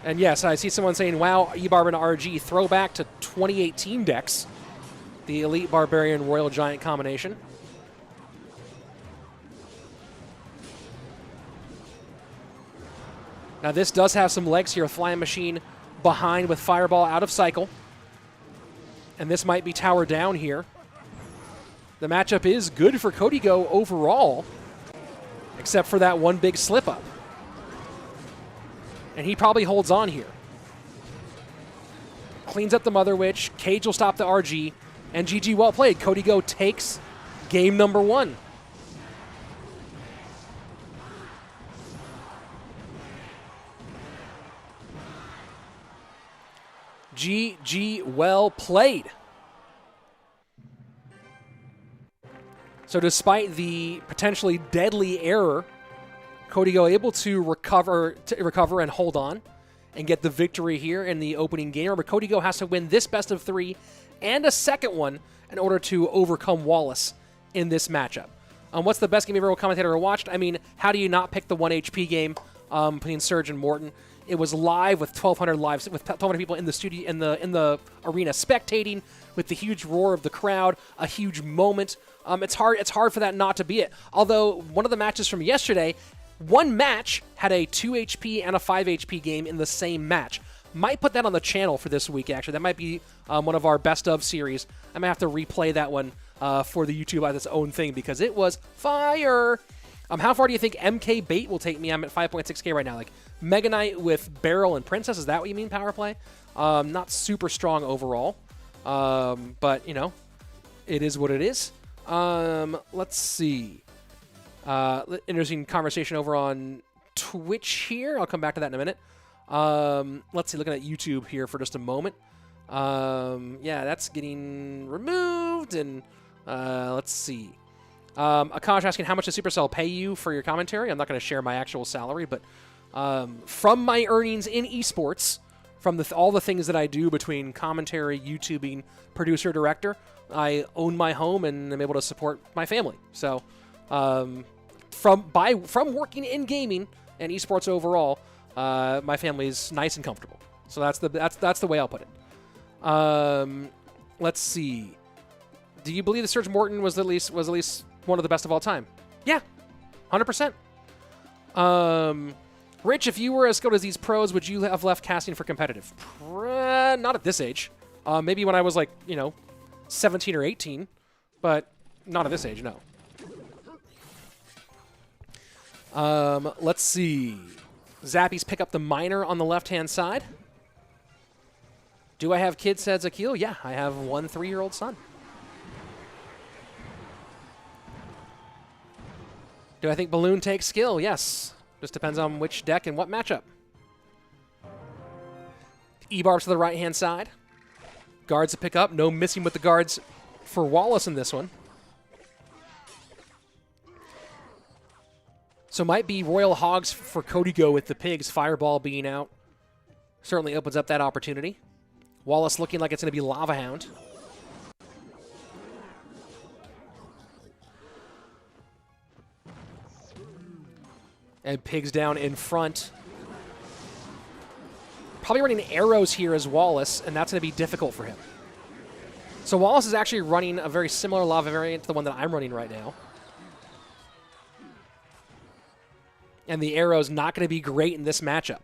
And yes, I see someone saying, wow, E-Barb and RG, throwback to 2018 decks, the Elite Barbarian Royal Giant combination. Now this does have some legs here. Flying Machine behind with Fireball out of cycle. And this might be tower down here. The matchup is good for Cody Go overall, except for that one big slip up. And he probably holds on here. Cleans up the Mother Witch. Cage will stop the RG. And GG, well played. Cody Go takes game number 1. GG, well played. So despite the potentially deadly error, Cody Go able to recover and hold on and get the victory here in the opening game. But Cody Go has to win this best of 3 and a second one in order to overcome Wallace in this matchup. What's the best game you've ever commentated or watched? I mean, how do you not pick the 1 HP game between Surge and Morton? It was live with 1,200 people in the studio, in the arena spectating, with the huge roar of the crowd, a huge moment. It's hard for that not to be it. Although one of the matches from yesterday, one match had a 2 HP and a 5 HP game in the same match. Might put that on the channel for this week, actually. That might be one of our best of series. I might have to replay that one for the YouTube as its own thing, because it was fire. How far do you think MK Bait will take me? I'm at 5.6k right now. Like Mega Knight with Barrel and Princess, is that what you mean, Power Play? Not super strong overall, but, you know, it is what it is. Let's see. Interesting conversation over on Twitch here. I'll come back to that in a minute. Let's see, looking at YouTube here for just a moment. Yeah, that's getting removed, and let's see. Akash asking, how much does Supercell pay you for your commentary? I'm not going to share my actual salary, but from my earnings in esports, from all the things that I do between commentary, YouTubing, producer, director, I own my home and am able to support my family. So from working in gaming and esports overall, my family's nice and comfortable. So that's the way I'll put it. Let's see. Do you believe that Serge Morton was at least one of the best of all time? Yeah, 100%. Rich, if you were as good as these pros, would you have left casting for competitive? Not at this age. Maybe when I was 17 or 18, but not at this age, no. Let's see. Zappies pick up the minor on the left-hand side. Do I have kids, said Zakil? Yeah, I have one 3-year-old son. Do I think Balloon takes skill? Yes. Just depends on which deck and what matchup. E-barbs to the right-hand side. Guards to pick up. No missing with the guards for Wallace in this one. So might be Royal Hogs for Cody Go with the pigs. Fireball being out certainly opens up that opportunity. Wallace looking like it's going to be Lava Hound. And pigs down in front. Probably running arrows here as Wallace, and that's going to be difficult for him. So Wallace is actually running a very similar lava variant to the one that I'm running right now. And the arrow's not going to be great in this matchup.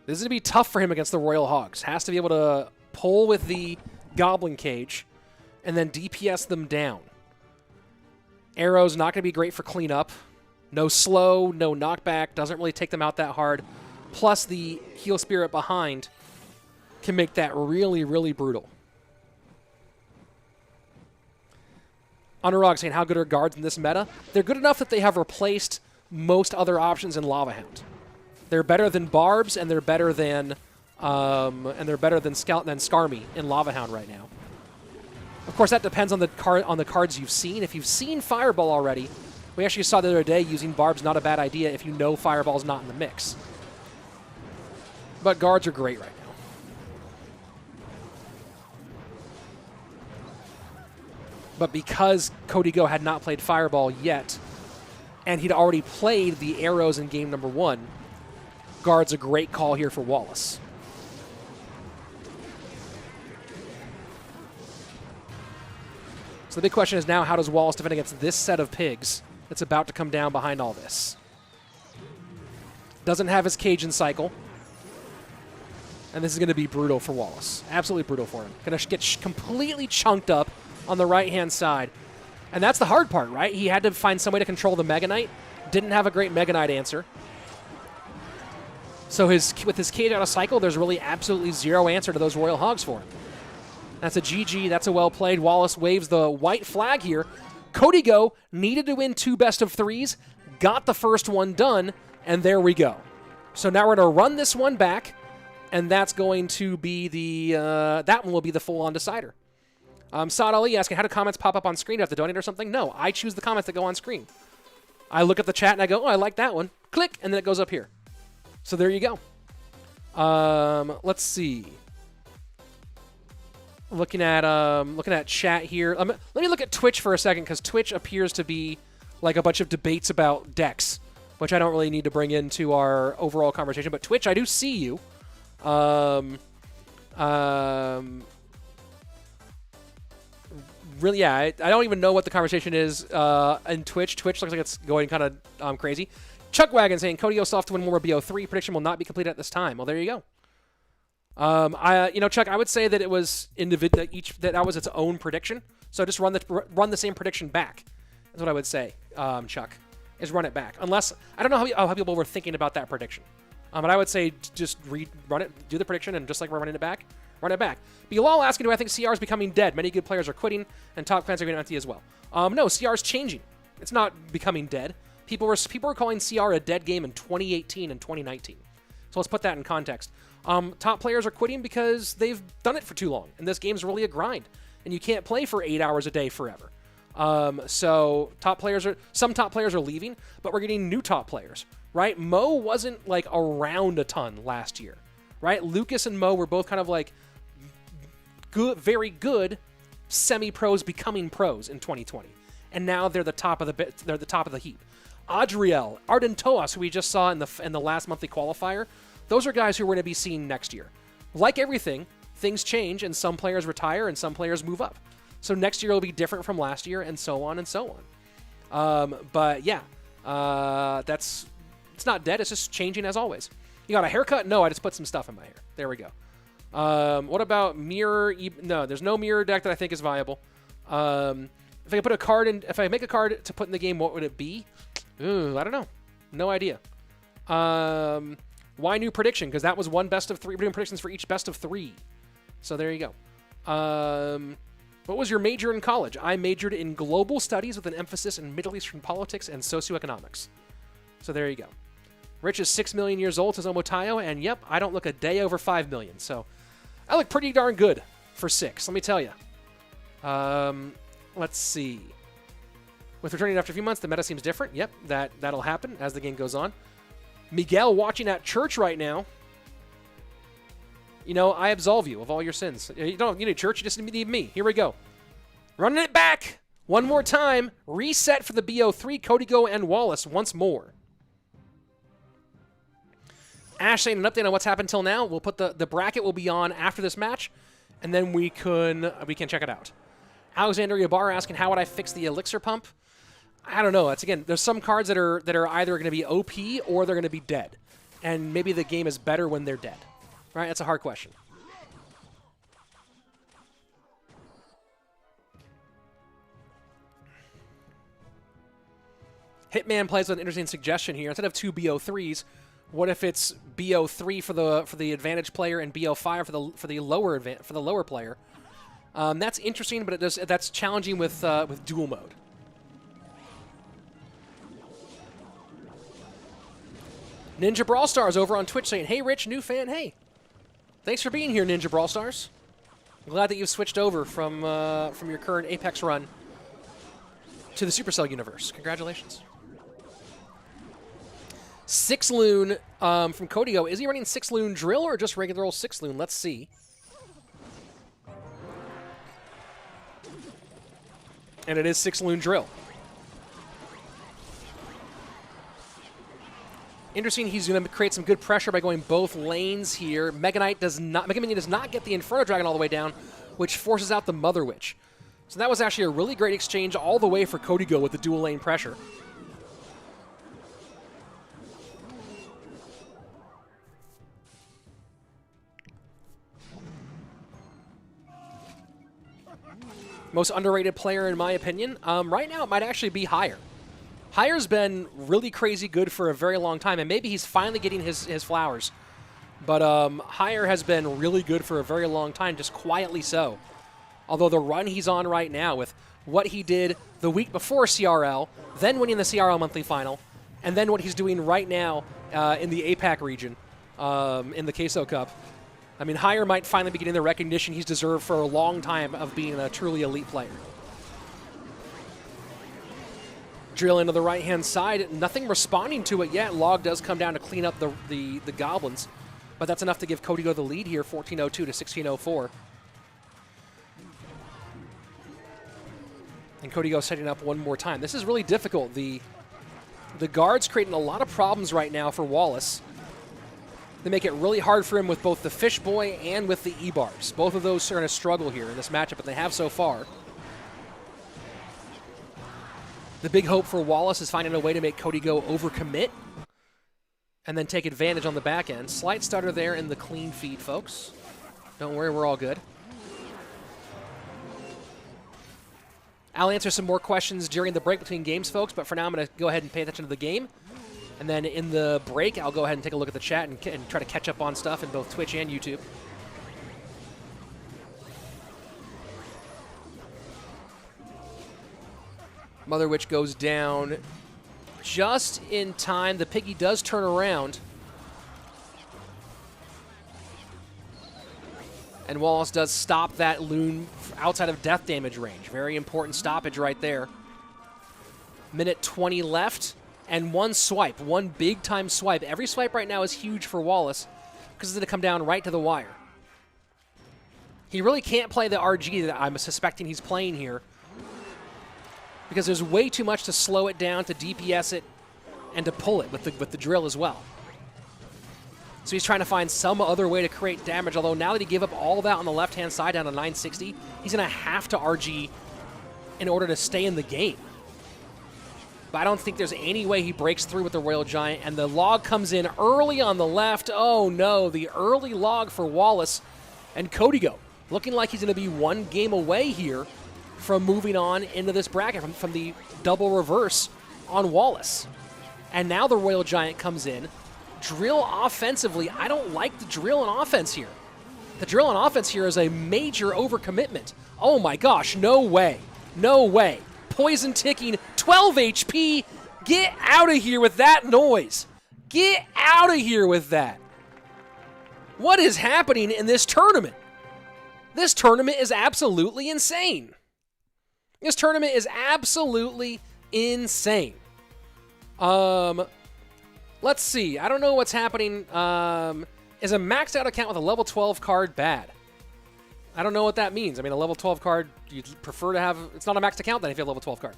This is going to be tough for him against the Royal Hogs. Has to be able to pull with the Goblin Cage and then DPS them down. Arrow's not going to be great for cleanup. No slow, no knockback. Doesn't really take them out that hard. Plus the Heal Spirit behind can make that really, really brutal. Anurag saying, how good are guards in this meta? They're good enough that they have replaced most other options in Lava Hound. They're better than Barbs, and they're better than Skarmy in Lava Hound right now. Of course, that depends on the cards you've seen. If you've seen Fireball already, we actually saw the other day using Barb's not a bad idea if you know Fireball's not in the mix. But guards are great right now. But because Cody Go had not played Fireball yet, and he'd already played the arrows in game number 1, guard's a great call here for Wallace. So the big question is now, how does Wallace defend against this set of pigs that's about to come down behind all this? Doesn't have his Cajun cycle. And this is going to be brutal for Wallace. Absolutely brutal for him. Going to get completely chunked up on the right-hand side. And that's the hard part, right? He had to find some way to control the Mega Knight. Didn't have a great Mega Knight answer. So with his Cage out of cycle, there's really absolutely zero answer to those Royal Hogs for him. That's a GG. That's a well-played. Wallace waves the white flag here. Cody Go needed to win 2 best-of-3s, got the first one done, and there we go. So now we're going to run this one back, and that's going to be the that one will be the full-on decider. Saad Ali asking, how do comments pop up on screen? Do I have to donate or something? No, I choose the comments that go on screen. I look at the chat and I go, oh, I like that one. Click, and then it goes up here. So there you go. Let's see. Looking at chat here. Let me look at Twitch for a second, because Twitch appears to be like a bunch of debates about decks, which I don't really need to bring into our overall conversation. But Twitch, I do see you. Really, yeah, I don't even know what the conversation is in Twitch. Twitch looks like it's going kind of crazy. Chuckwagon saying, Cody Go soft to win more BO3. Prediction will not be completed at this time. Well, there you go. Chuck, I would say that it was that was its own prediction. So just run the same prediction back. That's what I would say, Chuck, is run it back. Unless, I don't know how people were thinking about that prediction. But I would say just run it, do the prediction, and just like we're running it back, run it back. Bilal asking, do I think CR is becoming dead? Many good players are quitting, and top clans are getting empty as well. No, CR is changing. It's not becoming dead. People were calling CR a dead game in 2018 and 2019. So let's put that in context. Top players are quitting because they've done it for too long, and this game's really a grind, and you can't play for 8 hours a day forever. So some top players are leaving, but we're getting new top players, right? Mo wasn't like around a ton last year, right? Lucas and Mo were both kind of like good, very good semi-pros becoming pros in 2020, and now they're the top of the heap. Adriel, Ardentoas, who we just saw in the last monthly qualifier. Those are guys who we're going to be seeing next year. Like everything, things change, and some players retire, and some players move up. So next year will be different from last year, and so on and so on. But yeah, it's not dead. It's just changing as always. You got a haircut? No, I just put some stuff in my hair. There we go. What about mirror? No, there's no mirror deck that I think is viable. If I could put a card in, if I make a card to put in the game, what would it be? Ooh, I don't know. No idea. Why new prediction? Because that was one best of 3. We're doing predictions for each best of 3. So there you go. What was your major in college? I majored in global studies with an emphasis in Middle Eastern politics and socioeconomics. So there you go. Rich is 6 million years old, says Omotayo, and yep, I don't look a day over 5 million. So I look pretty darn good for 6, let me tell you. Let's see. With returning after a few months, the meta seems different. Yep, that'll happen as the game goes on. Miguel watching at church right now. You know, I absolve you of all your sins. You don't need a church, you just need me. Here we go. Running it back. One more time. Reset for the BO3, Cody Go, and Wallace once more. Ash saying an update on what's happened till now. We'll put the bracket will be on after this match, and then we can check it out. Alexander Yabar asking, how would I fix the elixir pump? I don't know. It's again, there's some cards that are either going to be OP or they're going to be dead, and maybe the game is better when they're dead. Right? That's a hard question. Hitman plays with an interesting suggestion here. Instead of 2 BO3s, what if it's BO3 for the advantage player and BO5 for the lower player? That's interesting, but that's challenging with dual mode. Ninja Brawl Stars over on Twitch saying, "Hey, Rich, new fan. Hey, thanks for being here, Ninja Brawl Stars. I'm glad that you've switched over from your current Apex run to the Supercell universe. Congratulations." 6 Loon from Kodigo. Is he running 6 Loon Drill or just regular old 6 Loon? Let's see. And it is 6 Loon Drill. Interesting, he's going to create some good pressure by going both lanes here. Mega Minion does not get the Inferno Dragon all the way down, which forces out the Mother Witch. So that was actually a really great exchange all the way for Cody Go with the dual lane pressure. Most underrated player, in my opinion. Right now, it might actually be Higher. Higher's been really crazy good for a very long time, and maybe he's finally getting his flowers. But Higher has been really good for a very long time, just quietly so. Although the run he's on right now with what he did the week before CRL, then winning the CRL monthly final, and then what he's doing right now in the APAC region in the Queso Cup. I mean, Higher might finally be getting the recognition he's deserved for a long time of being a truly elite player. Drill into the right-hand side. Nothing responding to it yet. Log does come down to clean up the goblins, but that's enough to give Cody Go the lead here, 14:02 to 16:04. And Cody Go setting up one more time. This is really difficult. The guard's creating a lot of problems right now for Wallace. They make it really hard for him with both the Fish Boy and with the E-Bars. Both of those are going to struggle here in this matchup, but they have so far. The big hope for Wallace is finding a way to make Cody Go overcommit and then take advantage on the back end. Slight stutter there in the clean feed, folks. Don't worry, we're all good. I'll answer some more questions during the break between games, folks, but for now I'm going to go ahead and pay attention to the game. And then in the break, I'll go ahead and take a look at the chat and try to catch up on stuff in both Twitch and YouTube. Mother Witch goes down just in time. The Piggy does turn around. And Wallace does stop that Loon outside of death damage range. Very important stoppage right there. Minute 20 left. And one swipe, one big-time swipe. Every swipe right now is huge for Wallace because it's going to come down right to the wire. He really can't play the RG that I'm suspecting he's playing here because there's way too much to slow it down, to DPS it, and to pull it with the drill as well. So he's trying to find some other way to create damage, although now that he gave up all that on the left-hand side down to 960, he's going to have to RG in order to stay in the game. But I don't think there's any way he breaks through with the Royal Giant, and the log comes in early on the left. Oh no, the early log for Wallace, and Kodigo looking like he's going to be one game away here from moving on into this bracket from the double reverse on Wallace. And now the Royal Giant comes in. Drill offensively, I don't like the drill on offense here. The drill on offense here is a major overcommitment. Oh my gosh, no way. No way. Poison ticking, 12 HP. Get out of here with that noise. Get out of here with that. What is happening in this tournament? This tournament is absolutely insane. This tournament is absolutely insane. Let's see. I don't know what's happening. Is a maxed out account with a level 12 card bad? I don't know what that means. I mean, a level 12 card, you'd prefer to have... It's not a maxed account then if you have a level 12 card.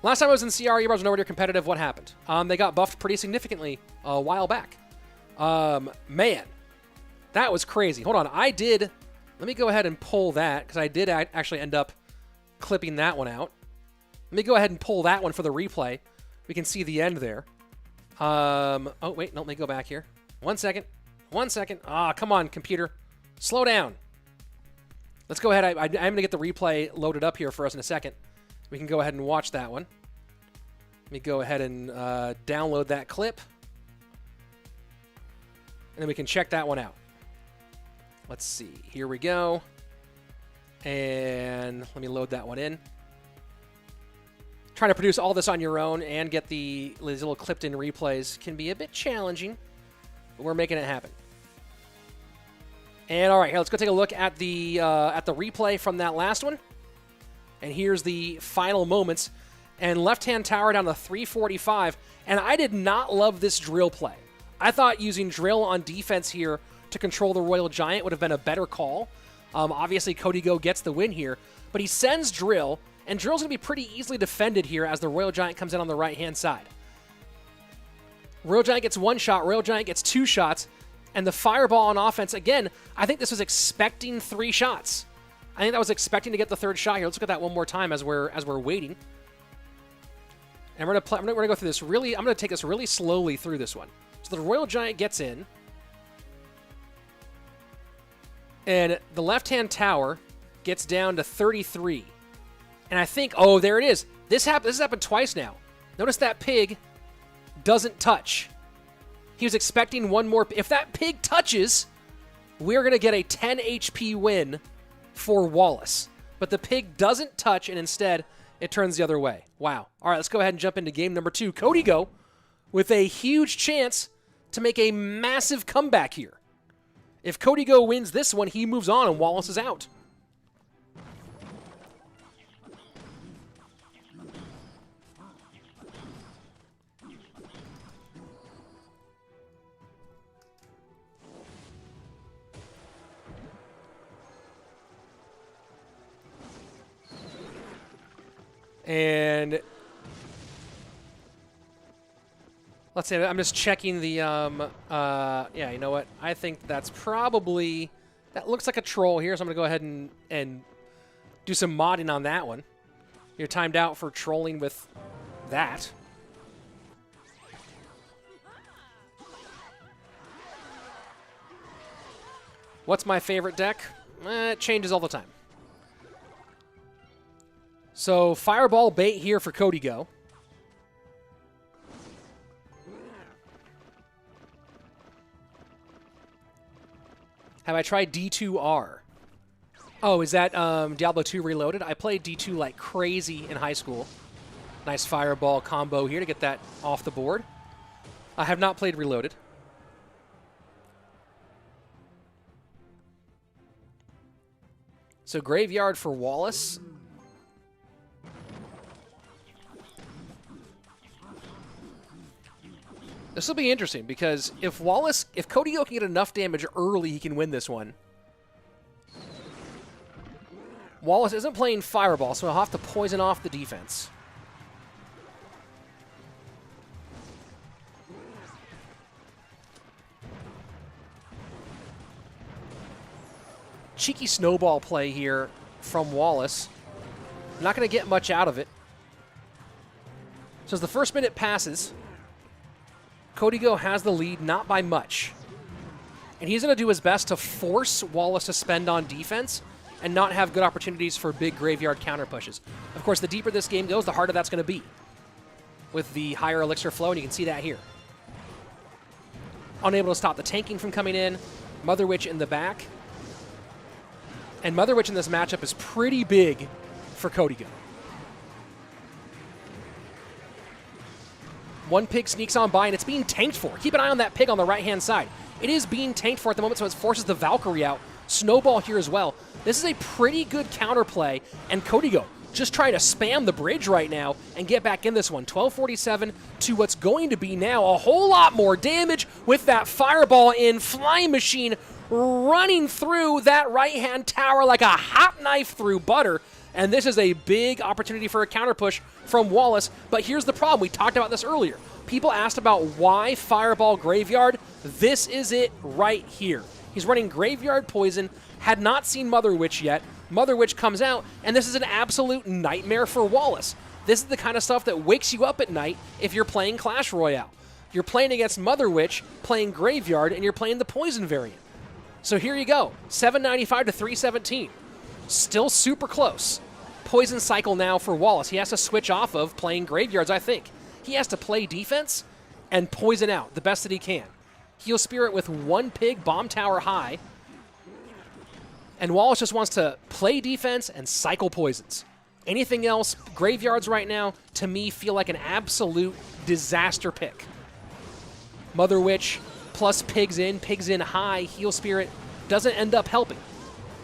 Last time I was in CR, Ebro was nowhere near competitive. What happened? They got buffed pretty significantly a while back. Man, that was crazy. Hold on. Let me go ahead and pull that, because I did actually end up clipping that one out. Let me go ahead and pull that one for the replay. We can see the end there. Oh, wait. No, let me go back here. 1 second. 1 second. Ah, come on, computer. Slow down. Let's go ahead. I'm going to get the replay loaded up here for us in a second. We can go ahead and watch that one. Let me go ahead and download that clip. And then we can check that one out. Let's see. Here we go. And let me load that one in. Trying to produce all this on your own and get these little clipped-in replays can be a bit challenging, but we're making it happen. And all right, here, let's go take a look at the replay from that last one. And here's the final moments. And left-hand tower down to 345. And I did not love this drill play. I thought using drill on defense here to control the Royal Giant would have been a better call. Obviously, Cody Go gets the win here, but he sends drill. And drill's going to be pretty easily defended here as the Royal Giant comes in on the right-hand side. Royal Giant gets one shot. Royal Giant gets two shots. And the fireball on offense, again, I think this was expecting 3 shots. I think that was expecting to get the third shot here. Let's look at that one more time as we're waiting. And we're going to go through this really... I'm going to take us really slowly through this one. So the Royal Giant gets in. And the left-hand tower gets down to 33. And I think, oh, there it is. This has happened twice now. Notice that pig doesn't touch. He was expecting one more. If that pig touches, we're going to get a 10 HP win for Wallace. But the pig doesn't touch, and instead, it turns the other way. Wow. All right, let's go ahead and jump into game number 2. Cody Go with a huge chance to make a massive comeback here. If Cody Go wins this one, he moves on, and Wallace is out. And let's say I'm just checking the, yeah, you know what? I think that's probably, that looks like a troll here, so I'm going to go ahead and do some modding on that one. You're timed out for trolling with that. What's my favorite deck? It changes all the time. So, Fireball bait here for Cody Go. Have I tried D2R? Oh, is that Diablo 2 Reloaded? I played D2 like crazy in high school. Nice Fireball combo here to get that off the board. I have not played Reloaded. So, Graveyard for Wallace. This will be interesting because if Cody Go can get enough damage early, he can win this one. Wallace isn't playing Fireball, so he'll have to poison off the defense. cheeky snowball play here from Wallace. Not going to get much out of it. So as the first minute passes, Kodigo has the lead, not by much. And he's going to do his best to force Wallace to spend on defense and not have good opportunities for big graveyard counter pushes. Of course, the deeper this game goes, the harder that's going to be with the higher elixir flow, and you can see that here. Unable to stop the tanking from coming in. Mother Witch in the back. And Mother Witch in this matchup is pretty big for Kodigo. One pig sneaks on by, and it's being tanked for. Keep an eye on that pig on the right-hand side. It is being tanked for at the moment, so it forces the Valkyrie out. Snowball here as well. This is a pretty good counterplay, and Kodigo just trying to spam the bridge right now and get back in this one. 1247 to what's going to be now a whole lot more damage with that fireball in. Flying Machine running through that right-hand tower like a hot knife through butter. And this is a big opportunity for a counter push from Wallace. But here's the problem. We talked about this earlier. People asked about why Fireball Graveyard. This is it right here. He's running Graveyard Poison, had not seen Mother Witch yet. Mother Witch comes out, and this is an absolute nightmare for Wallace. This is the kind of stuff that wakes you up at night if you're playing Clash Royale. You're playing against Mother Witch, playing Graveyard, and you're playing the Poison variant. So here you go, 795 to 317. Still super close. Poison cycle now for Wallace. He has to switch off of playing Graveyards, I think. He has to play defense and poison out the best that he can. Heal Spirit with one pig, bomb tower high. And Wallace just wants to play defense and cycle poisons. Anything else, Graveyards right now, to me, feel like an absolute disaster pick. Mother Witch plus pigs in high, Heal Spirit doesn't end up helping.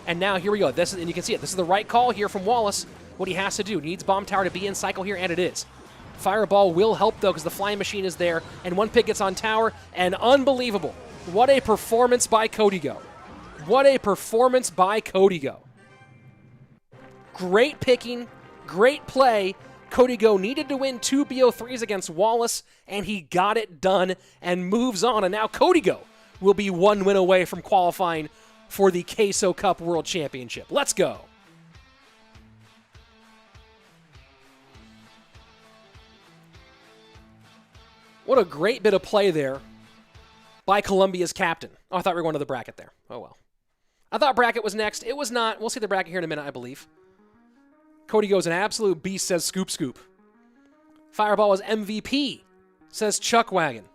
And now here we go. And you can see it. This is the right call here from Wallace. What he has to do. Needs Bomb Tower to be in cycle here, and it is. Fireball will help, though, because the Flying Machine is there, and one pig gets on tower, and unbelievable. What a performance by Kodigo. What a performance by Kodigo. Great picking, great play. Kodigo needed to win 2 BO3s against Wallace, and he got it done and moves on. And now Kodigo will be one win away from qualifying for the Queso Cup World Championship. Let's go. What a great bit of play there by Colombia's captain. Oh, I thought we were going to the bracket there. Oh, well. I thought bracket was next. It was not. We'll see the bracket here in a minute, I believe. Kodigo's an absolute beast, says Scoop Scoop. Fireball is MVP, says Chuckwagon.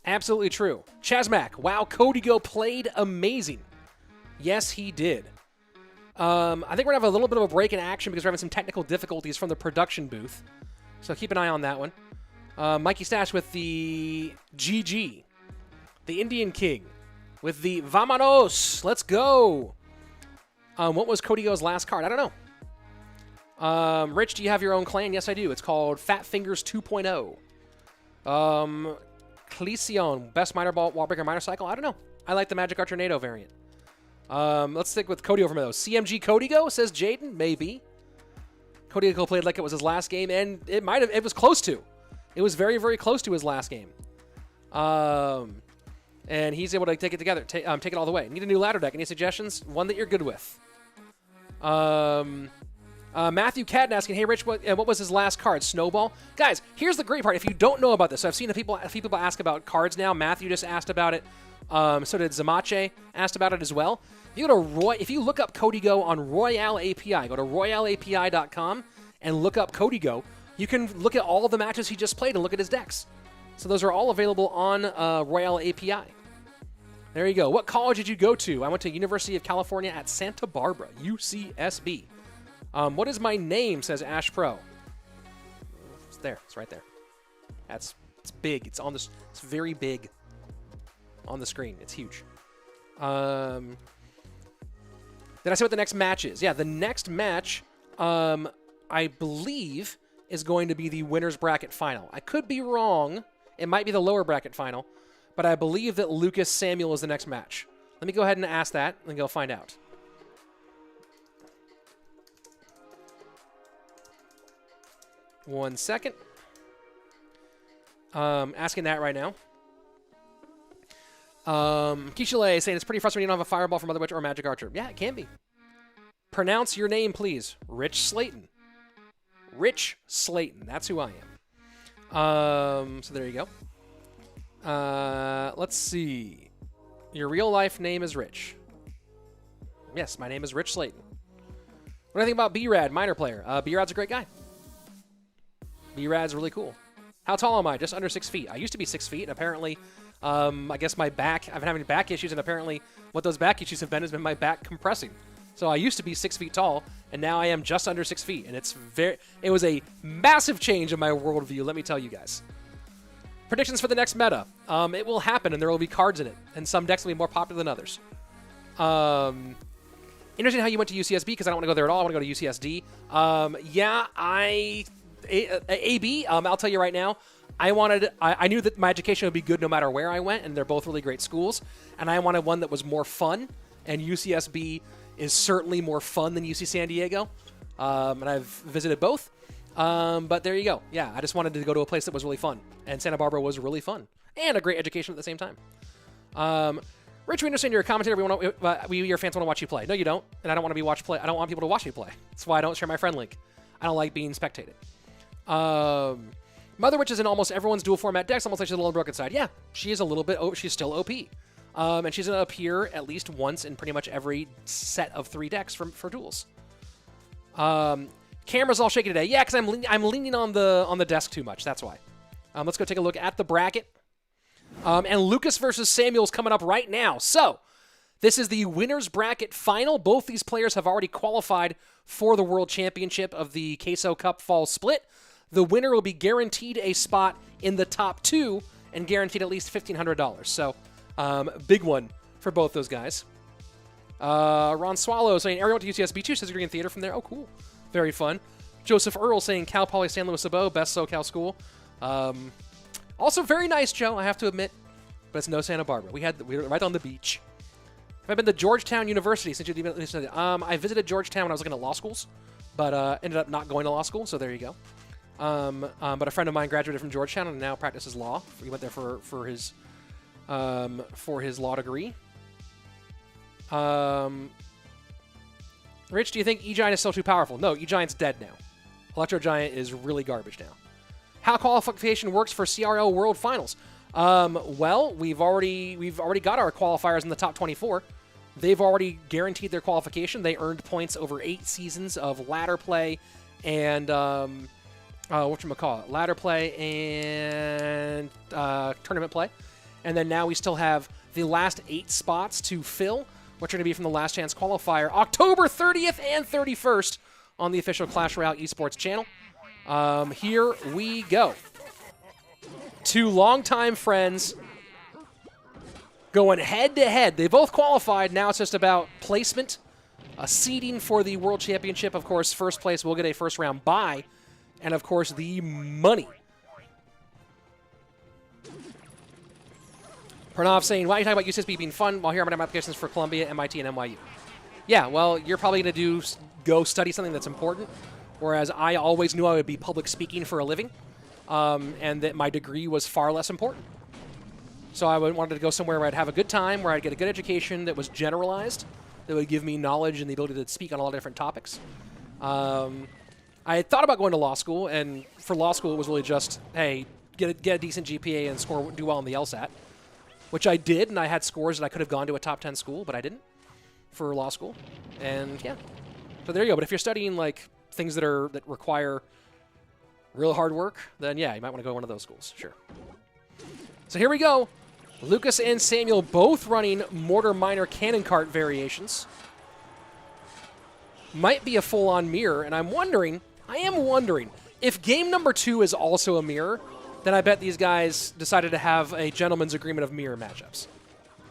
Absolutely true. Chazmac, wow, Kodigo played amazing. Yes, he did. I think we're going to have a little bit of a break in action because we're having some technical difficulties from the production booth. So keep an eye on that one. Mikey Stash with the GG. The Indian King with the Vamanos. Let's go. What was Kodigo's last card? I don't know. Rich, do you have your own clan? Yes, I do. It's called Fat Fingers 2.0. Clesion, best miner ball, wall breaker miner cycle. I don't know. I like the Magikarp Tornado variant. Let's stick with Cody over those. CMG Kodigo, says Jaden. Maybe. Kodigo played like it was his last game, and it was close to. It was very, very close to his last game. And he's able to take it together, take it all the way. Need a new ladder deck. Any suggestions? One that you're good with. Matthew Cadden asking, hey, Rich, what was his last card? Snowball? Guys, here's the great part. If you don't know about this, so I've seen a few people ask about cards now. Matthew just asked about it. So did Zamache, asked about it as well. If you look up Kodigo on Royale API, go to royaleapi.com and look up Kodigo. You can look at all the matches he just played and look at his decks. So those are all available on Royale API. There you go. What college did you go to? I went to University of California at Santa Barbara, UCSB. What is my name, says Ash Pro. It's there. It's right there. It's big. It's very big on the screen. It's huge. Did I say what the next match is? Yeah, the next match, I believe, is going to be the winner's bracket final. I could be wrong. It might be the lower bracket final, but I believe that Lucas Samuel is the next match. Let me go ahead and ask that and go find out. One second. Asking that right now. Kishile saying it's pretty frustrating you don't have a fireball from Mother Witch or Magic Archer. Yeah, it can be. Pronounce your name, please. Rich Slayton. Rich Slayton. That's who I am. So there you go. Let's see. Your real life name is Rich. Yes, my name is Rich Slayton. What do you think about B-Rad, minor player? B-Rad's a great guy. B-Rad's really cool. How tall am I? Just under 6 feet. I used to be 6 feet, and apparently, I guess my back, I've been having back issues, and apparently what those back issues have been has been my back compressing. So I used to be 6 feet tall, and now I am just under 6 feet, and it was a massive change in my worldview, let me tell you guys. Predictions for the next meta. It will happen, and there will be cards in it, and some decks will be more popular than others. Interesting how you went to UCSB, because I don't want to go there at all. I want to go to UCSD. AB, I'll tell you right now, I knew that my education would be good no matter where I went, and they're both really great schools, and I wanted one that was more fun, and UCSB is certainly more fun than UC San Diego, and I've visited both, but there you go. Yeah, I just wanted to go to a place that was really fun, and Santa Barbara was really fun, and a great education at the same time. Rich, we understand you're a commentator. We your fans want to watch you play. No, you don't, and I don't want to be watched play. I don't want people to watch me play. That's why I don't share my friend link. I don't like being spectated. Mother Witch is in almost everyone's dual format decks, almost like she's a little on the broken side. Yeah, she is a little bit, she's still OP. And she's going to appear at least once in pretty much every set of 3 decks for duels. Camera's all shaky today. Yeah, because I'm leaning on the desk too much. That's why. Let's go take a look at the bracket. And Lucas versus Samuel's coming up right now. So, this is the winner's bracket final. Both these players have already qualified for the World Championship of the Queso Cup Fall Split. The winner will be guaranteed a spot in the top 2 and guaranteed at least $1,500. So, big one for both those guys. Ron Swallow saying, Ariel went to UCSB too, says Green Theater from there. Oh, cool. Very fun. Joseph Earl saying, Cal Poly San Luis Obispo, best SoCal school. Also, very nice, Joe, I have to admit, but it's no Santa Barbara. We were right on the beach. Have I been to Georgetown University since you I visited Georgetown when I was looking at law schools, but ended up not going to law school, so there you go. But a friend of mine graduated from Georgetown and now practices law. He went there for his law degree. Rich, do you think E-Giant is still too powerful? No, E-Giant's dead now. Electro Giant is really garbage now. How qualification works for CRL World Finals? Well, we've already got our qualifiers in the top 24. They've already guaranteed their qualification. They earned points over 8 seasons of ladder play and whatchamacallit? Ladder play and tournament play. And then now we still have the last 8 spots to fill, which are going to be from the Last Chance qualifier, October 30th and 31st on the official Clash Royale Esports channel. Here we go. 2 longtime friends going head-to-head. They both qualified. Now it's just about placement, seeding for the World Championship. Of course, first place will get a first-round bye, and, of course, the money. Pranav saying, why are you talking about UCSB being fun while here I'm applications for Columbia, MIT, and NYU? Yeah, well, you're probably going to go study something that's important, whereas I always knew I would be public speaking for a living, and that my degree was far less important. So I wanted to go somewhere where I'd have a good time, where I'd get a good education that was generalized, that would give me knowledge and the ability to speak on all different topics. I had thought about going to law school, and for law school it was really just, hey, get a decent GPA and do well on the LSAT, which I did, and I had scores that I could have gone to a top 10 school, but I didn't for law school. And yeah, so there you go. But if you're studying like things that require real hard work, then yeah, you might want to go to one of those schools, sure. So here we go. Lucas and Samuel both running Mortar Miner Cannon Cart variations. Might be a full-on mirror, and I am wondering, if game number 2 is also a mirror, then I bet these guys decided to have a gentleman's agreement of mirror matchups.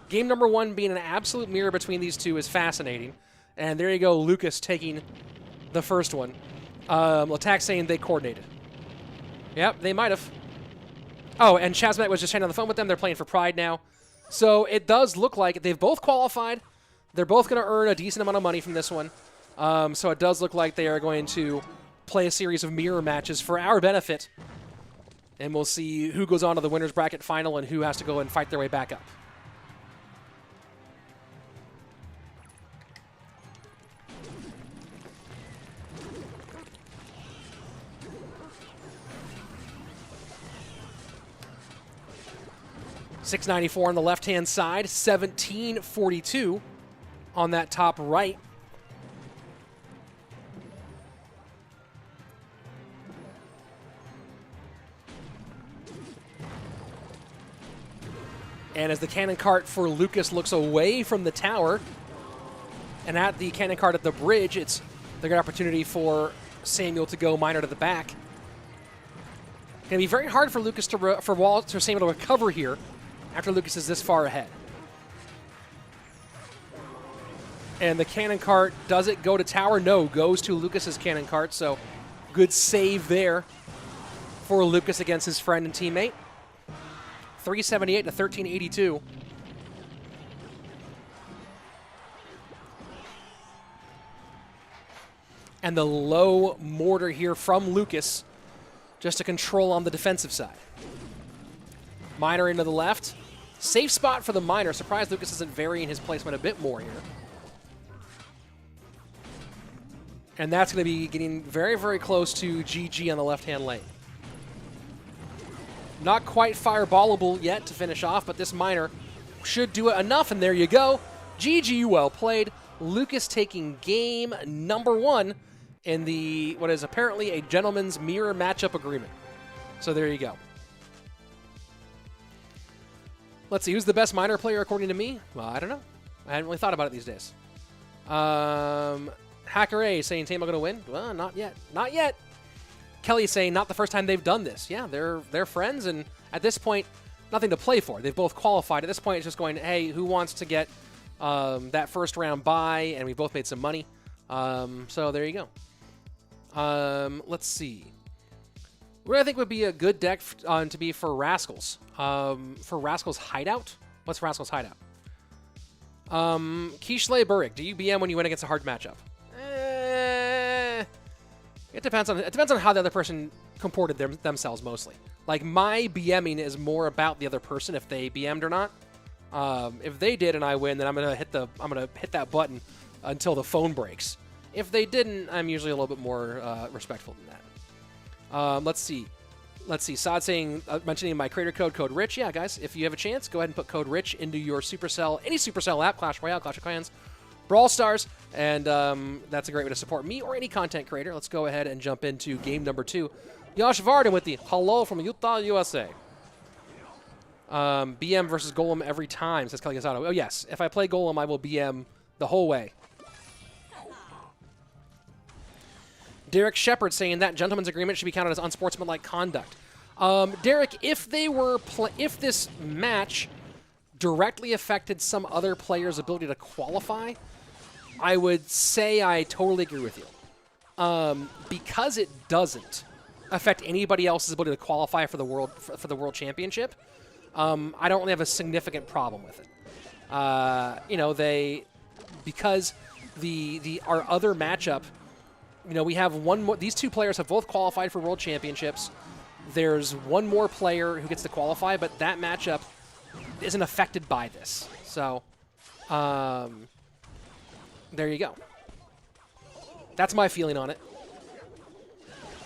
Game number 1 being an absolute mirror between these two is fascinating. And there you go, Lucas taking the first one. Latak saying they coordinated. Yep, they might have. Oh, and Chazmet was just chatting on the phone with them. They're playing for Pride now. So it does look like they've both qualified. They're both going to earn a decent amount of money from this one. So it does look like they are going to play a series of mirror matches for our benefit. And we'll see who goes on to the winner's bracket final and who has to go and fight their way back up. 694 on the left-hand side, 1742 on that top right. And as the cannon cart for Lucas looks away from the tower, and at the cannon cart at the bridge, it's the good opportunity for Samuel to go miner to the back. Going to be very hard for Lucas for Wallace or Samuel to recover here after Lucas is this far ahead. And the cannon cart, does it go to tower? No, goes to Lucas's cannon cart. So good save there for Lucas against his friend and teammate. 378 to 1382. And the low mortar here from Lucas just to control on the defensive side. Miner into the left. Safe spot for the miner. Surprised Lucas isn't varying his placement a bit more here. And that's going to be getting very, very close to GG on the left-hand lane. Not quite fireballable yet to finish off, but this miner should do it enough, and there you go. GG, well played. Lucas taking game number 1 in the, what is apparently a gentleman's mirror matchup agreement. So there you go. Let's see, who's the best miner player according to me? Well, I don't know. I hadn't really thought about it these days. Hacker A saying Tamo going to win? Well, not yet. Not yet. Kelly saying not the first time they've done this. Yeah, they're friends, and at this point, nothing to play for. They've both qualified. At this point, it's just going, hey, who wants to get that first round bye? And we both made some money. So there you go. Let's see. What do I think would be a good deck to be for Rascals? For Rascals Hideout? What's Rascals Hideout? Kishle Burrick, do you BM when you win against a hard matchup? It depends on how the other person comported themselves mostly. Like, my BMing is more about the other person if they BM'd or not. If they did and I win, then I'm gonna hit that button until the phone breaks. If they didn't, I'm usually a little bit more respectful than that. Let's see. Sod saying, mentioning my creator code Rich. Yeah, guys, if you have a chance, go ahead and put code Rich into your Supercell, any Supercell app, Clash Royale, Clash of Clans, Brawl Stars, and that's a great way to support me or any content creator. Let's go ahead and jump into game number 2. Josh Varden with the hello from Utah, USA. BM versus Golem every time, says Kelly Gazzano. Oh, yes. If I play Golem, I will BM the whole way. Derek Shepard saying that gentleman's agreement should be counted as unsportsmanlike conduct. Derek, if this match directly affected some other player's ability to qualify, I would say I totally agree with you. Because it doesn't affect anybody else's ability to qualify for the world championship, I don't really have a significant problem with it. You know, because our other matchup, you know, we have one more. These two players have both qualified for world championships. There's one more player who gets to qualify, but that matchup isn't affected by this. So, there you go. That's my feeling on it.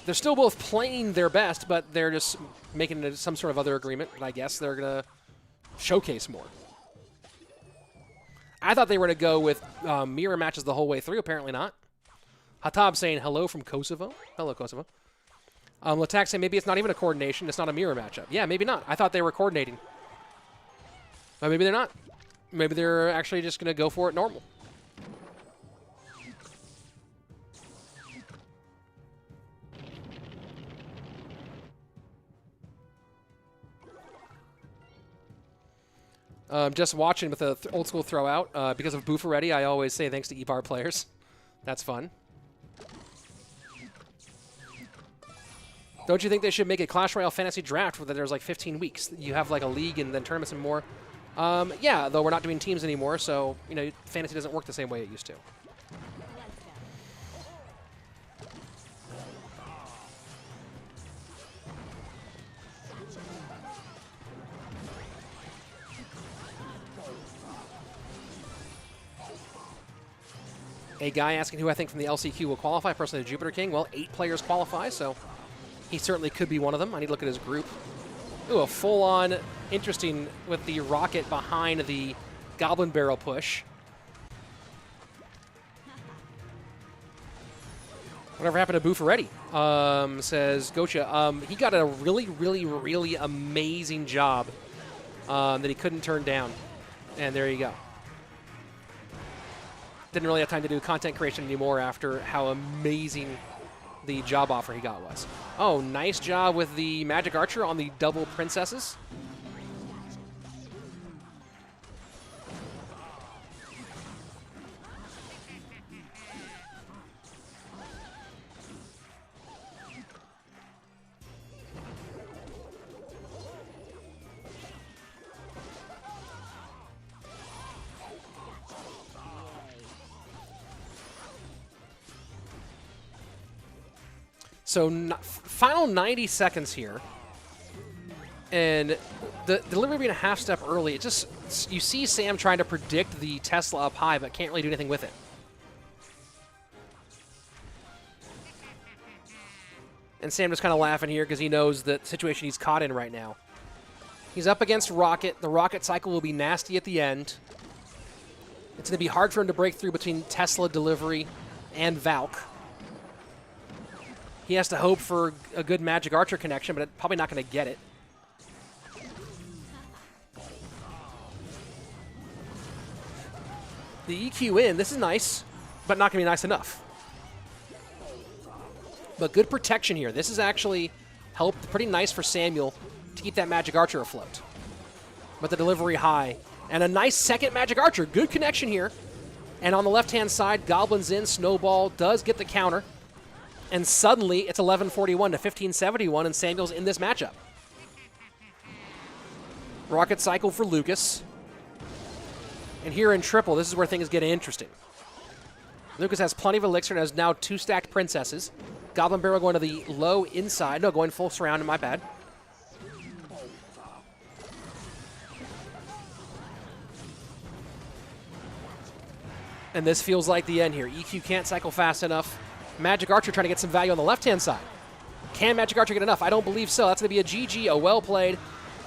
They're still both playing their best, but they're just making it some sort of other agreement. And I guess they're going to showcase more. I thought they were going to go with mirror matches the whole way through. Apparently not. Hatab saying hello from Kosovo. Hello, Kosovo. Latak saying maybe it's not even a coordination. It's not a mirror matchup. Yeah, maybe not. I thought they were coordinating. But maybe they're not. Maybe they're actually just going to go for it normal. Just watching with an old school throw out. Because of Buffaretti, I always say thanks to E-Bar players. That's fun. Don't you think they should make a Clash Royale fantasy draft where there's like 15 weeks? You have like a league and then tournaments and more. Yeah, though we're not doing teams anymore, so you know fantasy doesn't work the same way it used to. A guy asking who I think from the LCQ will qualify. Personally, the Jupiter King. Well, 8 players qualify, so he certainly could be one of them. I need to look at his group. Ooh, a full-on interesting with the rocket behind the Goblin Barrel push. Whatever happened to Buffaretti? Says Gocha. He got a really amazing job that he couldn't turn down. And there you go. Didn't really have time to do content creation anymore after how amazing the job offer he got was. Oh, nice job with the Magic Archer on the double princesses. So final 90 seconds here, and the delivery being a half step early, it just, you see Sam trying to predict the Tesla up high, but can't really do anything with it. And Sam just kind of laughing here because he knows the situation he's caught in right now. He's up against Rocket. The Rocket cycle will be nasty at the end. It's going to be hard for him to break through between Tesla delivery and Valk. He has to hope for a good Magic Archer connection, but probably not going to get it. The EQ in, this is nice, but not going to be nice enough. But good protection here. This has actually helped pretty nice for Samuel to keep that Magic Archer afloat. But the delivery high. And a nice second Magic Archer. Good connection here. And on the left-hand side, Goblin's in. Snowball does get the counter. And suddenly, it's 11:41 to 15:71, and Samuel's in this matchup. Rocket cycle for Lucas. And here in triple, this is where things get interesting. Lucas has plenty of elixir and has now 2 stacked princesses. Goblin Barrel going to the low inside. No, going full surround, my bad. And this feels like the end here. EQ can't cycle fast enough. Magic Archer trying to get some value on the left-hand side. Can Magic Archer get enough? I don't believe so. That's going to be a GG, a well played.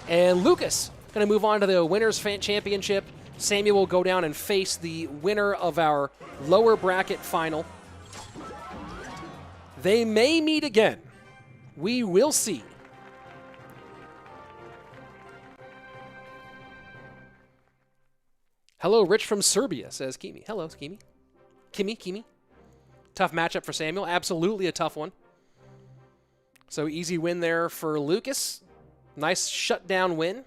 And Lucas going to move on to the Winners Championship. Samuel will go down and face the winner of our lower bracket final. They may meet again. We will see. Hello, Rich from Serbia, says Kimi. Hello, Kimi. Kimi. Tough matchup for Samuel. Absolutely a tough one. So easy win there for Lucas. Nice shutdown win.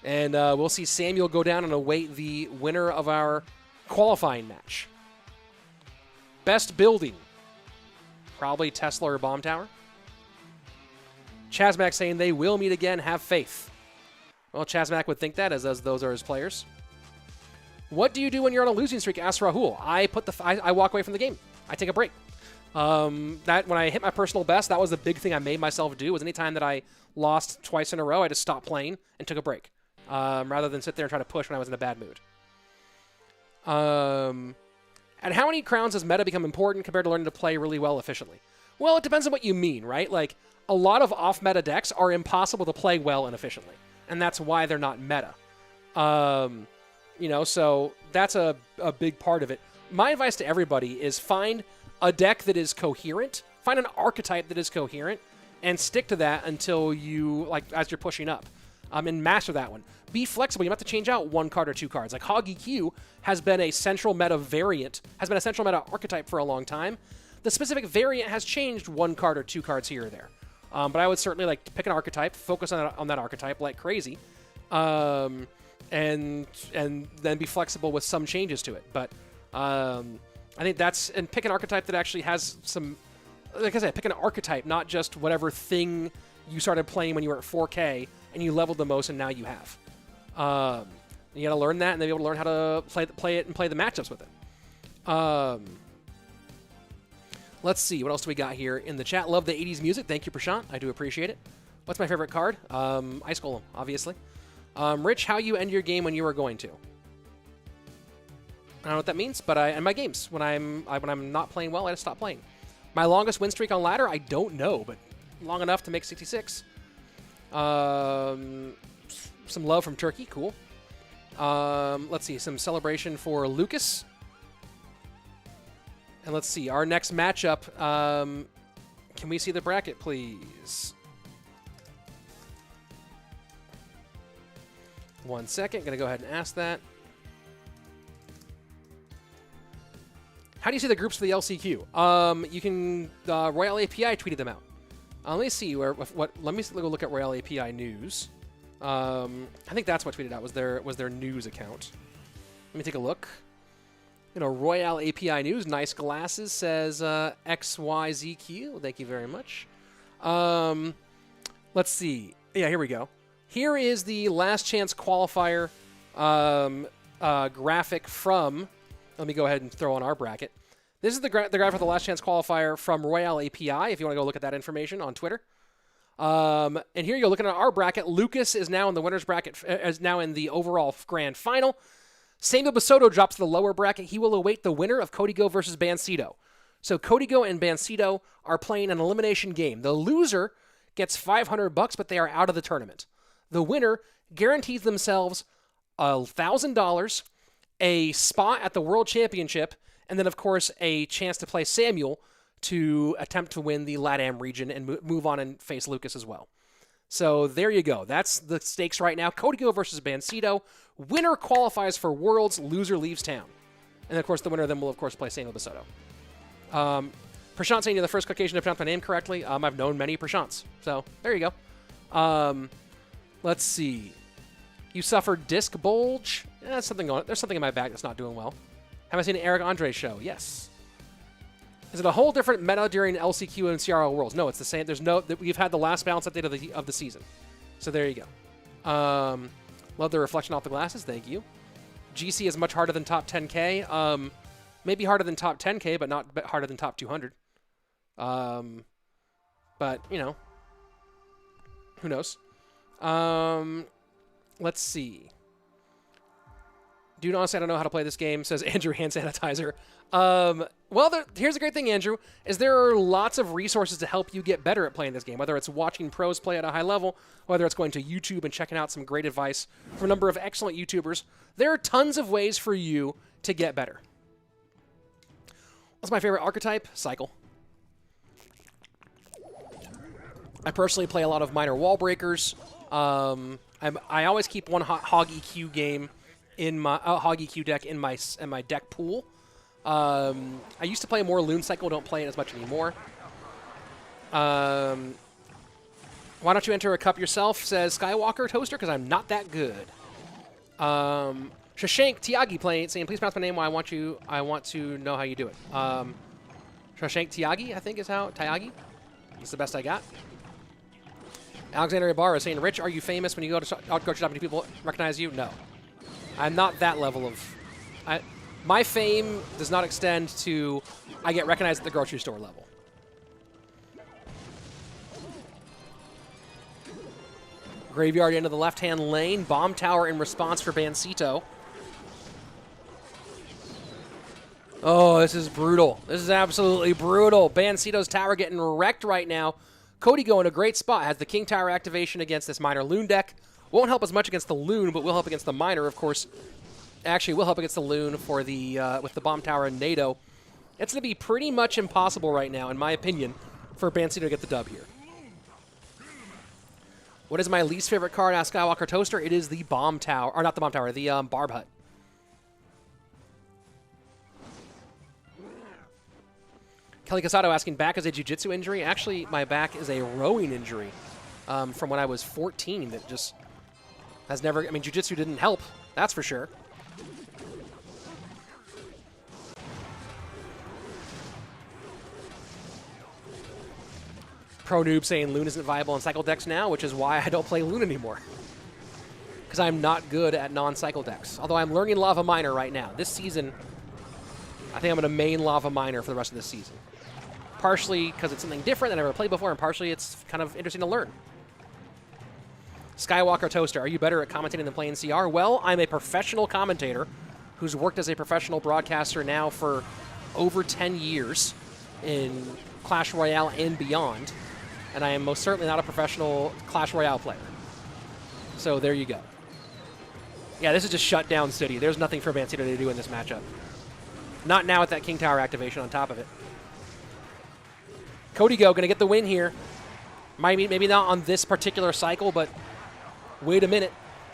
And we'll see Samuel go down and await the winner of our qualifying match. Best building. Probably Tesla or Bomb Tower. Chazmac saying they will meet again. Have faith. Well, Chazmac would think that, as those are his players. What do you do when you're on a losing streak? Asked Rahul. I walk away from the game. I take a break. That when I hit my personal best, that was the big thing I made myself do. Was anytime that I lost twice in a row, I just stopped playing and took a break, rather than sit there and try to push when I was in a bad mood. At how many crowns does meta become important compared to learning to play really well efficiently? Well, it depends on what you mean, right? Like, a lot of off-meta decks are impossible to play well and efficiently. And that's why they're not meta. So that's a big part of it. My advice to everybody is find a deck that is coherent, find an archetype that is coherent, and stick to that until you, as you're pushing up, and master that one. Be flexible. You don't have to change out 1 card or 2 cards. Like Hog EQ has been a central meta variant, has been a central meta archetype for a long time. The specific variant has changed 1 card or 2 cards here or there. But I would certainly pick an archetype, focus on that archetype like crazy, and then be flexible with some changes to it. But I think and pick an archetype that actually has some, like I said, pick an archetype, not just whatever thing you started playing when you were at 4K and you leveled the most and now you have. You got to learn that and then be able to learn how to play it and play the matchups with it. Let's see, what else do we got here in the chat? Love the 80s music. Thank you, Prashant. I do appreciate it. What's my favorite card? Ice Golem, obviously. Rich, how you end your game when you are going to? I don't know what that means, but I end my games. When I'm not playing well, I just stop playing. My longest win streak on ladder, I don't know, but long enough to make 66. Some love from Turkey, cool. Let's see, some celebration for Lucas. And let's see, our next matchup, can we see the bracket, please? 1 second, gonna go ahead and ask that. How do you see the groups for the LCQ? You can, Royale API tweeted them out. Let me see let me go look at Royale API news. I think that's what tweeted out was their news account. Let me take a look. Royale API news, nice glasses, says XYZQ. Thank you very much. Let's see. Yeah, here we go. Here is the last chance qualifier graphic from. Let me go ahead and throw on our bracket. This is the graphic of the last chance qualifier from Royale API, if you want to go look at that information on Twitter. And here you go, looking at our bracket. Lucas is now in the winner's bracket, is now in the overall grand final. Samuel Bassotto drops to the lower bracket. He will await the winner of Cody Go versus Bansito. So Cody Go and Bansito are playing an elimination game. The loser gets $500, but they are out of the tournament. The winner guarantees themselves $1,000, a spot at the World Championship, and then, of course, a chance to play Samuel to attempt to win the LATAM region and move on and face Lucas as well. So there you go. That's the stakes right now. Cody Go versus Bansito. Winner qualifies for Worlds. Loser leaves town. And, of course, the winner then will, of course, play Samuel Bassotto. Prashant saying you're the first Caucasian to pronounce my name correctly. I've known many Prashants. So there you go. Let's see. You suffered disc bulge. That's something going. There's something in my back that's not doing well. Have I seen an Eric Andre show? Yes. Is it a whole different meta during LCQ and CRL Worlds? No, it's the same. We've had the last balance update of the season. So there you go. Love the reflection off the glasses. Thank you. GC is much harder than top 10K. Maybe harder than top 10K, but not harder than top 200. But, who knows? Let's see. Dude, honestly, I don't know how to play this game, says Andrew Hand Sanitizer. Well, here's the great thing, Andrew, is there are lots of resources to help you get better at playing this game, whether it's watching pros play at a high level, whether it's going to YouTube and checking out some great advice from a number of excellent YouTubers. There are tons of ways for you to get better. What's my favorite archetype? Cycle. I personally play a lot of minor wall breakers. I always keep one Hog EQ game in my Hog EQ deck in my deck pool. I used to play more Loon Cycle. Don't play it as much anymore. Why don't you enter a cup yourself? Says Skywalker Toaster, because I'm not that good. Shashank Tiagi saying, please pronounce my name. I want to know how you do it. Shashank Tiagi, I think is how Tiagi. That's the best I got. Alexander Ibarra saying, Rich, are you famous when you go to grocery shopping? Do people recognize you? No. I'm not that level of... my fame does not extend to I get recognized at the grocery store level. Graveyard into the left-hand lane. Bomb tower in response for Bansito. Oh, this is brutal. This is absolutely brutal. Bansito's tower getting wrecked right now. Cody Go in a great spot. Has the King Tower activation against this Minor Loon deck. Won't help as much against the Loon, but will help against the Minor, of course. Actually, will help against the Loon for the with the Bomb Tower and NATO. It's going to be pretty much impossible right now, in my opinion, for Bansito to get the dub here. What is my least favorite card out of Skywalker Toaster? It is the Bomb Tower. Or not the Bomb Tower, the Barb Hut. Kelly Casado asking, back is a jiu-jitsu injury? Actually, my back is a rowing injury from when I was 14 that just has never... I mean, jiu-jitsu didn't help, that's for sure. Pro Noob saying Loon isn't viable in cycle decks now, which is why I don't play Loon anymore. Because I'm not good at non-cycle decks. Although I'm learning Lava Minor right now. This season, I think I'm going to main Lava Minor for the rest of this season. Partially because it's something different that I've never played before, and partially it's kind of interesting to learn. Skywalker Toaster, are you better at commentating than playing CR? Well, I'm a professional commentator who's worked as a professional broadcaster now for over 10 years in Clash Royale and beyond, and I am most certainly not a professional Clash Royale player. So there you go. Yeah, this is just shut down city. There's nothing for Bansito to do in this matchup. Not now with that King Tower activation on top of it. Cody Go going to get the win here. Maybe not on this particular cycle, but wait a minute.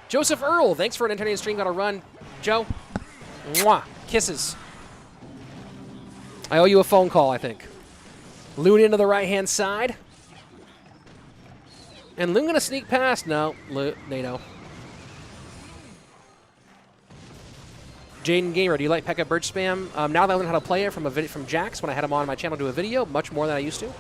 Joseph Earl, thanks for an entertaining stream. Got to run. Joe, mwah, kisses. I owe you a phone call, I think. Loon into the right-hand side. And Loon going to sneak past. No, NATO. Jaden Gamer, do you like P.E.K.K.A. Birch Spam? Now that I learned how to play it from Jax when I had him on my channel to do a video, much more than I used to.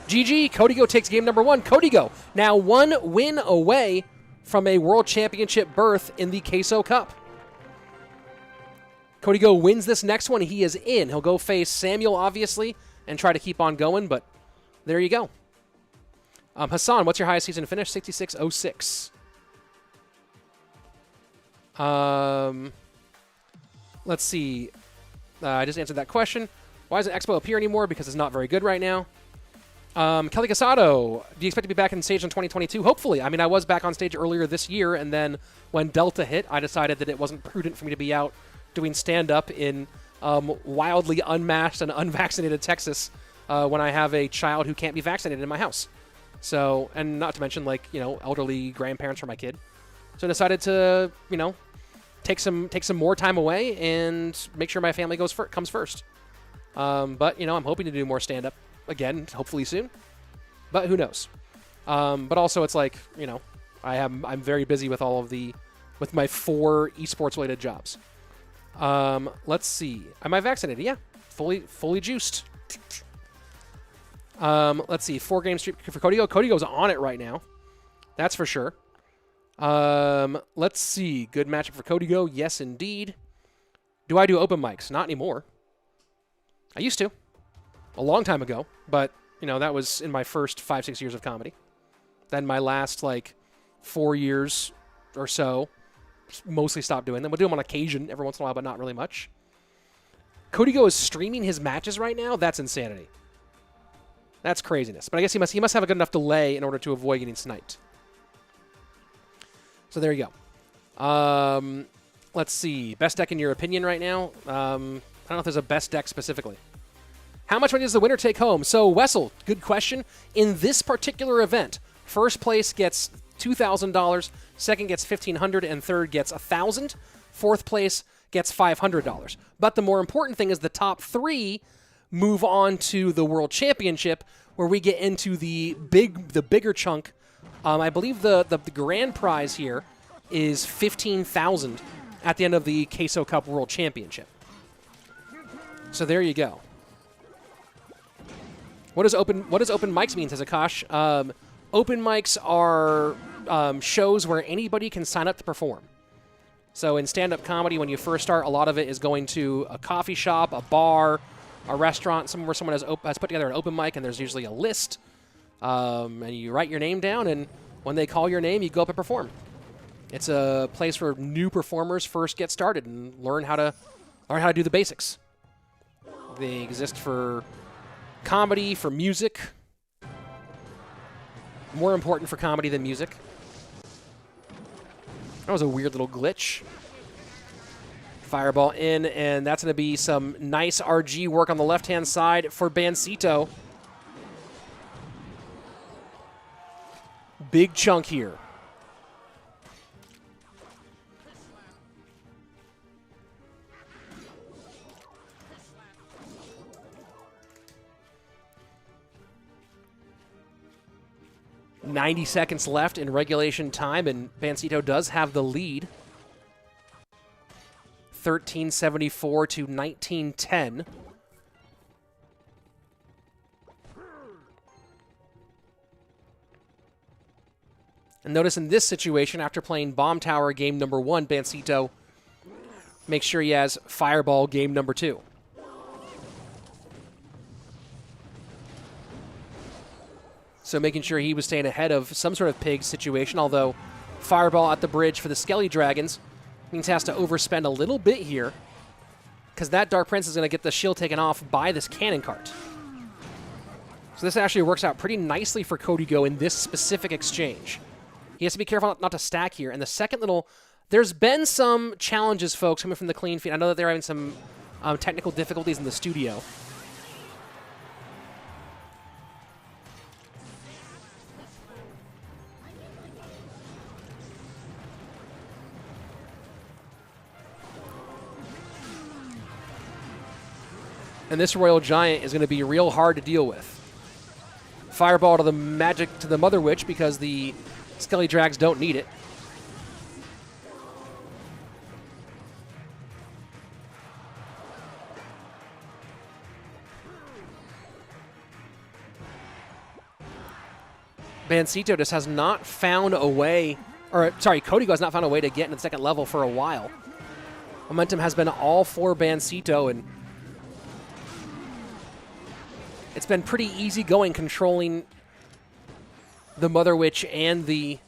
GG, Kodigo takes game number 1. Kodigo now 1 win away from a World Championship berth in the Queso Cup. Kodigo wins this next one. He is in. He'll go face Samuel, obviously, and try to keep on going, but there you go. Hassan, what's your highest season finish? 66.06. Let's see. I just answered that question. Why doesn't Expo appear anymore? Because it's not very good right now. Kelly Casado, do you expect to be back on stage in 2022? Hopefully. I mean, I was back on stage earlier this year, and then when Delta hit, I decided that it wasn't prudent for me to be out doing stand-up in wildly unmasked and unvaccinated Texas when I have a child who can't be vaccinated in my house. So, and not to mention, like, you know, elderly grandparents for my kid. So I decided to, you know, take some more time away and make sure my family comes first. But, you know, I'm hoping to do more stand-up again, hopefully soon. But who knows? But also, it's like, you know, I'm very busy with with my 4 esports related jobs. Let's see. Am I vaccinated? Yeah, fully juiced. Let's see. 4-game streak for Kodigo. Kodigo's on it right now. That's for sure. Let's see. Good matchup for Kodigo. Yes, indeed. Do I do open mics? Not anymore. I used to. A long time ago. But, you know, that was in my first 5-6 years of comedy. Then my last, like, 4 years or so, mostly stopped doing them. We'll do them on occasion every once in a while, but not really much. Kodigo is streaming his matches right now? That's insanity. That's craziness. But I guess he must have a good enough delay in order to avoid getting sniped. So there you go. Let's see. Best deck in your opinion right now? I don't know if there's a best deck specifically. How much money does the winner take home? So, Wessel, good question. In this particular event, first place gets $2,000, second gets $1,500, and third gets $1,000. Fourth place gets $500. But the more important thing is the top 3 move on to the World Championship, where we get into the bigger chunk. I believe the grand prize here is $15,000 at the end of the Queso Cup World Championship. So there you go. What does open mics mean, says Akash? Open mics are shows where anybody can sign up to perform. So in stand-up comedy, when you first start, a lot of it is going to a coffee shop, a bar, a restaurant, somewhere where someone has put together an open mic, and there's usually a list. And you write your name down, and when they call your name, you go up and perform. It's a place where new performers first get started and learn how to do the basics. They exist for comedy, for music. More important for comedy than music. That was a weird little glitch. Fireball in, and that's going to be some nice RG work on the left-hand side for Bansito. Big chunk here. .90 seconds left in regulation time, and Bansito does have the lead. 1374 to 1910. And notice in this situation, after playing Bomb Tower game number 1, Bansito makes sure he has Fireball game number 2. So making sure he was staying ahead of some sort of pig situation, although Fireball at the bridge for the Skelly Dragons means he has to overspend a little bit here, because that Dark Prince is going to get the shield taken off by this cannon cart. So this actually works out pretty nicely for Cody Go in this specific exchange. He has to be careful not to stack here. And the second little... There's been some challenges, folks, coming from the clean feed. I know that they're having some technical difficulties in the studio. And this Royal Giant is going to be real hard to deal with. Fireball to the magic to the Mother Witch because the Skelly Drags don't need it. Bansito just has not found a way, or sorry, Kodigo has not found a way to get into the second level for a while. Momentum has been all for Bansito, and it's been pretty easy going controlling the Mother Witch and the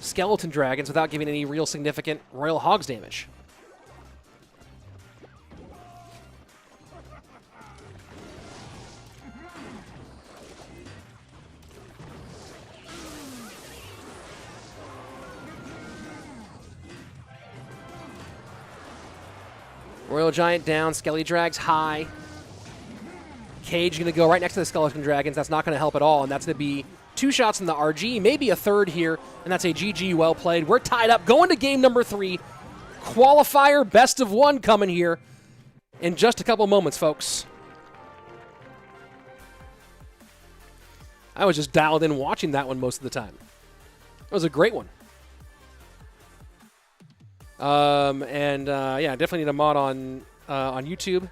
Skeleton Dragons without giving any real significant Royal Hogs damage. Royal Giant down, Skelly Drags high. Cage going to go right next to the Skeleton Dragons. That's not going to help at all, and that's going to be 2 shots in the RG, maybe a third here, and that's a GG well played. We're tied up, going to game number 3. Qualifier best of 1 coming here in just a couple moments, folks. I was just dialed in watching that one most of the time. It was a great one. Yeah, definitely need a mod on YouTube.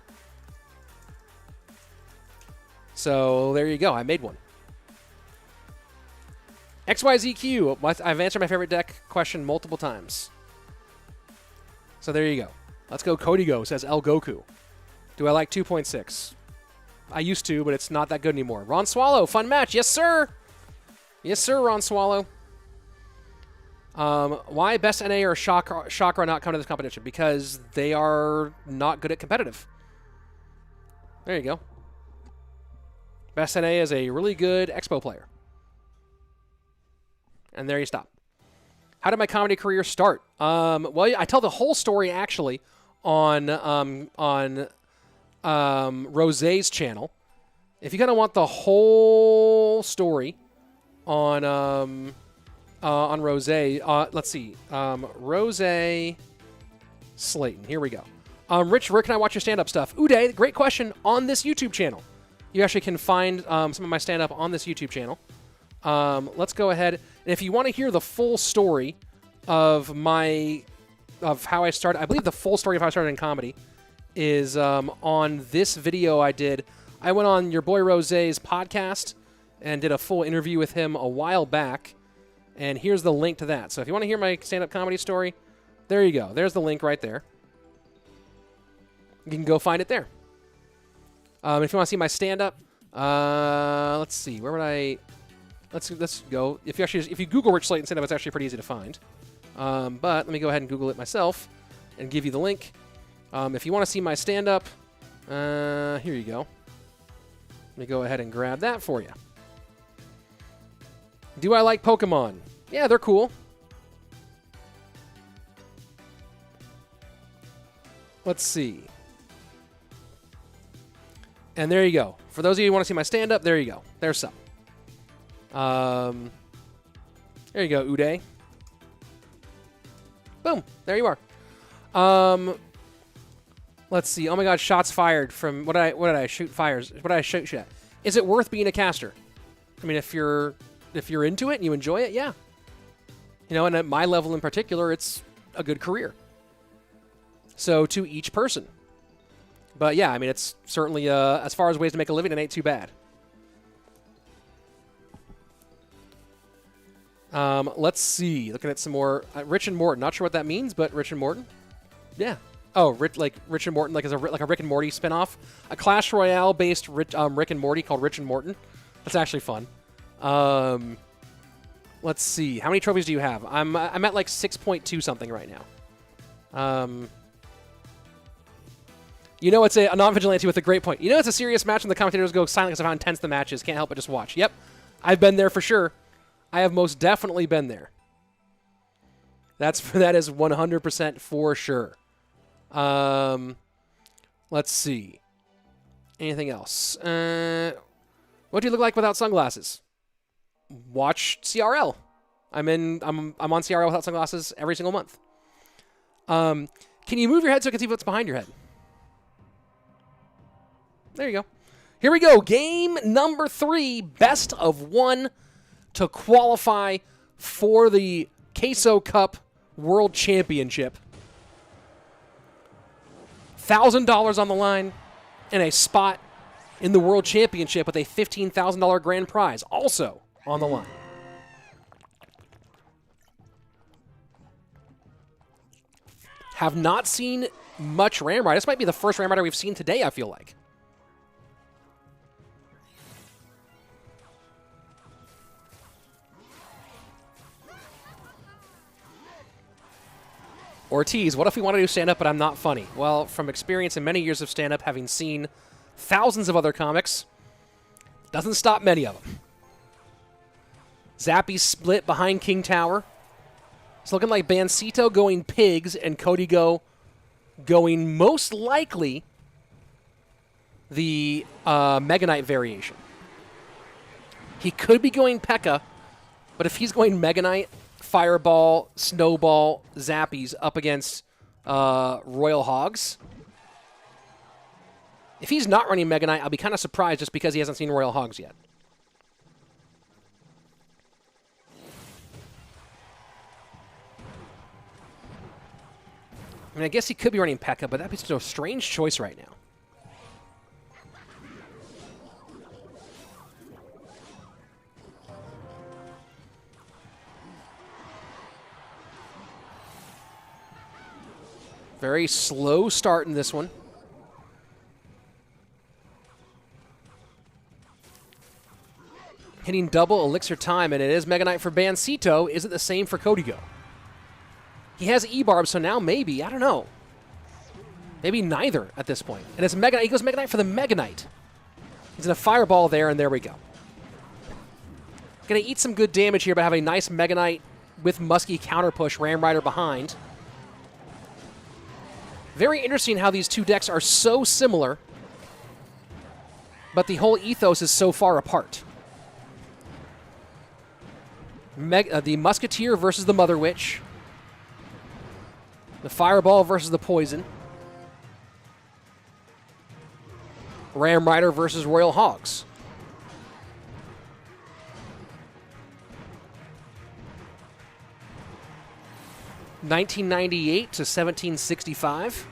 So there you go. I made one. XYZQ. I've answered my favorite deck question multiple times. So there you go. Let's go Cody Go, says El Goku. Do I like 2.6? I used to, but it's not that good anymore. Ron Swallow, fun match. Yes, sir. Yes, sir, Ron Swallow. Why Best NA or Chakra not come to this competition? Because they are not good at competitive. There you go. Best NA is a really good Expo player. And there you stop. How did my comedy career start? Well, I tell the whole story actually on Rosé's channel. If you kind of want the whole story on Rosé, let's see, Rosé Slayton. Here we go. Rich, where can I watch your stand-up stuff? Uday, great question. On this YouTube channel, you actually can find some of my stand-up on this YouTube channel. Let's go ahead, and if you want to hear the full story of how I started, I believe the full story of how I started in comedy is on this video I did. I went on your boy Rosé's podcast and did a full interview with him a while back, and here's the link to that. So if you want to hear my stand-up comedy story, there you go. There's the link right there. You can go find it there. If you want to see my stand-up, let's see, where would I? Let's go. If you Google Rich Slayton stand-up, it's actually pretty easy to find. But let me go ahead and Google it myself and give you the link. If you want to see my stand-up, here you go. Let me go ahead and grab that for you. Do I like Pokemon? Yeah, they're cool. Let's see. And there you go. For those of you who want to see my stand-up, there you go. There's some. There you go, Uday. Boom. There you are. Let's see. Oh my God, shots fired from what did I shoot fires? What did I shoot at? Is it worth being a caster? I mean, if you're into it and you enjoy it, yeah. You know, and at my level in particular, it's a good career. So to each person. But yeah, I mean, it's certainly as far as ways to make a living, it ain't too bad. Let's see. Looking at some more Rich and Morton. Not sure what that means, but Rich and Morton. Yeah. Oh, Rich and Morton, like a Rick and Morty spinoff. A Clash Royale based Rick and Morty called Rich and Morton. That's actually fun. Let's see. How many trophies do you have? I'm at like 6.2 something right now. You know it's a non-vigilante with a great point. You know it's a serious match when the commentators go silent because of how intense the match is. Can't help but just watch. Yep. I've been there for sure. I have most definitely been there. That is 100% for sure. Let's see. Anything else? What do you look like without sunglasses? Watch CRL. I'm on CRL without sunglasses every single month. Can you move your head so I can see what's behind your head? There you go. Here we go. Game number 3, best of 1 to qualify for the Queso Cup World Championship. $1,000 on the line and a spot in the World Championship with a $15,000 grand prize also on the line. Have not seen much Ram Rider. This might be the first Ram Rider we've seen today, I feel like. Ortiz, what if we want to do stand-up but I'm not funny? Well, from experience in many years of stand-up, having seen thousands of other comics, doesn't stop many of them. Zappy split behind King Tower. It's looking like Bansito going pigs and Cody Go going most likely the Mega Knight variation. He could be going P.E.K.K.A., but if he's going Mega Knight, Fireball, Snowball, Zappies up against Royal Hogs. If he's not running Mega Knight, I'll be kind of surprised just because he hasn't seen Royal Hogs yet. I mean, I guess he could be running P.E.K.K.A., but that'd be such a strange choice right now. Very slow start in this one. Hitting double elixir time, and it is Mega Knight for Bansito. Is it the same for Cody Go? He has E-Barb, so now maybe, I don't know. Maybe neither at this point. And it's Mega Knight. He goes Mega Knight for the Mega Knight. He's in a Fireball there, and there we go. Gonna eat some good damage here by having a nice Mega Knight with Muskie counter push, Ram Rider behind. Very interesting how these two decks are so similar, but the whole ethos is so far apart. The Musketeer versus the Mother Witch. The Fireball versus the Poison. Ram Rider versus Royal Hogs. (1998 to 1765).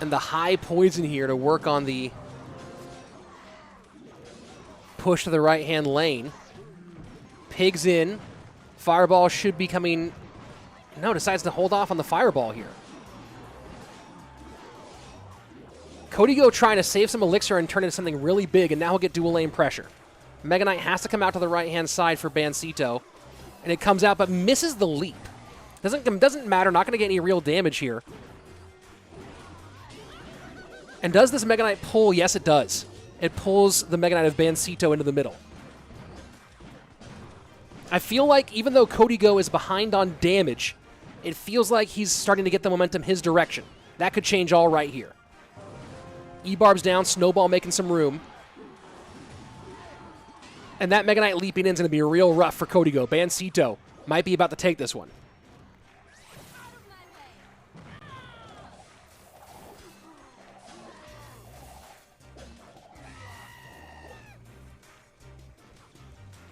And the high poison here to work on the push to the right-hand lane. Pigs in. Fireball should be coming. No, decides to hold off on the Fireball here. Cody Go trying to save some elixir and turn into something really big, and now he'll get dual lane pressure. Mega Knight has to come out to the right-hand side for Bansito, and it comes out but misses the leap. Doesn't matter, not going to get any real damage here. And does this Mega Knight pull? Yes, it does. It pulls the Mega Knight of Bansito into the middle. I feel like even though Cody Go is behind on damage, it feels like he's starting to get the momentum his direction. That could change all right here. E-Barb's down, Snowball making some room. And that Mega Knight leaping in is going to be real rough for Cody Go. Bansito might be about to take this one.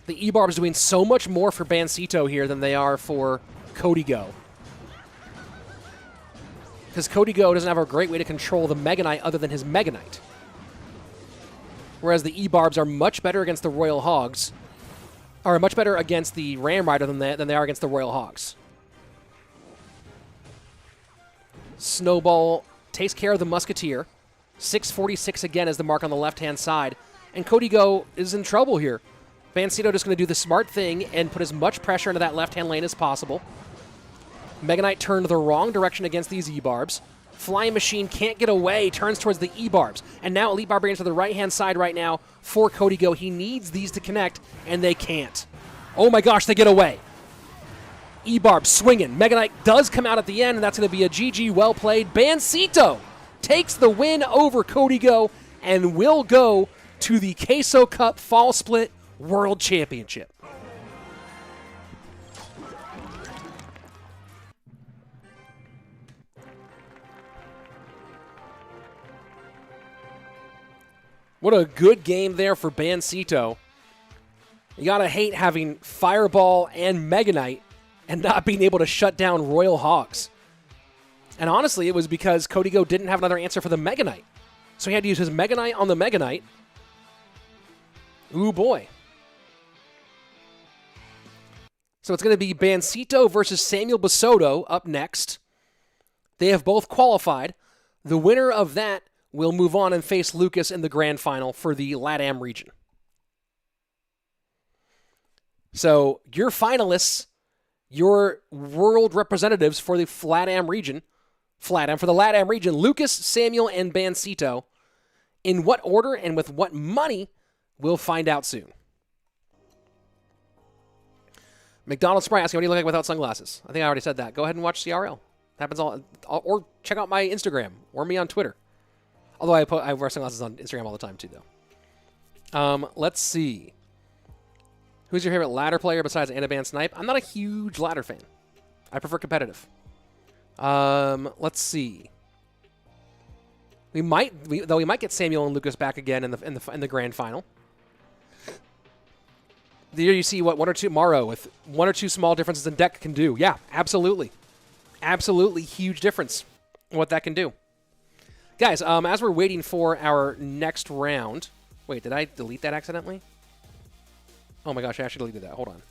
The E-Barb's doing so much more for Bansito here than they are for Cody Go. Because Cody Go doesn't have a great way to control the Mega Knight other than his Mega Knight. Whereas the E-Barbs are much better against the Royal Hogs, are much better against the Ram Rider than they are against the Royal Hogs. Snowball takes care of the Musketeer. 646 again is the mark on the left-hand side. And Cody Go is in trouble here. Bansito just going to do the smart thing and put as much pressure into that left-hand lane as possible. Mega Knight turned the wrong direction against these E-Barbs. Flying Machine can't get away, turns towards the E-Barbs. And now Elite Barbarians to the right-hand side right now for Cody Go. He needs these to connect, and they can't. Oh my gosh, they get away. E-Barb swinging. Mega Knight does come out at the end, and that's going to be a GG well played. Bansito takes the win over Cody Go and will go to the Queso Cup Fall Split World Championship. What a good game there for Bansito. You gotta hate having Fireball and Mega Knight and not being able to shut down Royal Hogs. And honestly, it was because Cody Go didn't have another answer for the Mega Knight. So he had to use his Mega Knight on the Mega Knight. Ooh, boy. So it's going to be Bansito versus Samuel Bassotto up next. They have both qualified. The winner of that will move on and face Lucas in the grand final for the LATAM region. So your finalists, your world representatives for the LATAM region, for the LATAM region, Lucas, Samuel, and Bansito. In what order and with what money, we'll find out soon. McDonald's Sprite asking, what do you look like without sunglasses? I think I already said that. Go ahead and watch CRL. Happens all, or check out my Instagram or me on Twitter. Although I wear sunglasses on Instagram all the time too, though. Let's see. Who's your favorite ladder player besides Anaban Snipe? I'm not a huge ladder fan. I prefer competitive. Let's see. We might get Samuel and Lucas back again in the grand final. There you see what one or two Morrow with one or two small differences in deck can do. Yeah, absolutely, absolutely huge difference in what that can do. Guys, as we're waiting for our next round, wait, did I delete that accidentally? Oh my gosh, I actually deleted that. Hold on.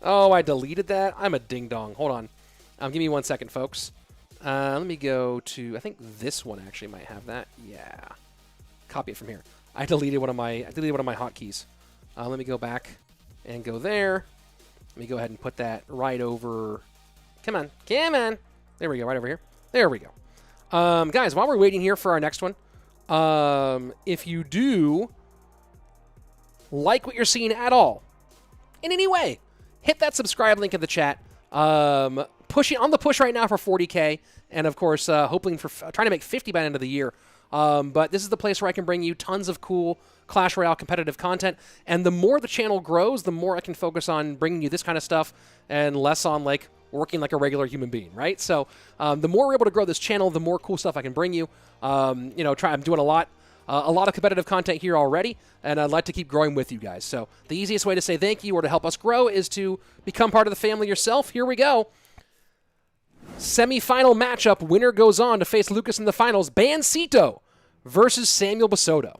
Oh, I deleted that. I'm a ding dong. Hold on. Give me 1 second, folks. Let me go to, I think this one actually might have that. Yeah. Copy it from here. I deleted one of my hotkeys. Let me go back and go there. Let me go ahead and put that right over. Come on. Come on. There we go. Right over here. There we go. Guys, while we're waiting here for our next one, if you do like what you're seeing at all, in any way, hit that subscribe link in the chat. Pushing on the push right now for 40K, and of course, hoping for trying to make 50 by the end of the year. But this is the place where I can bring you tons of cool Clash Royale competitive content. And the more the channel grows, the more I can focus on bringing you this kind of stuff and less on like working like a regular human being, right? So the more we're able to grow this channel, the more cool stuff I can bring you. I'm doing a lot of competitive content here already, and I'd like to keep growing with you guys. So the easiest way to say thank you or to help us grow is to become part of the family yourself. Here we go. Semi-final matchup. Winner goes on to face Lucas in the finals. Bansito versus Samuel Bassotto.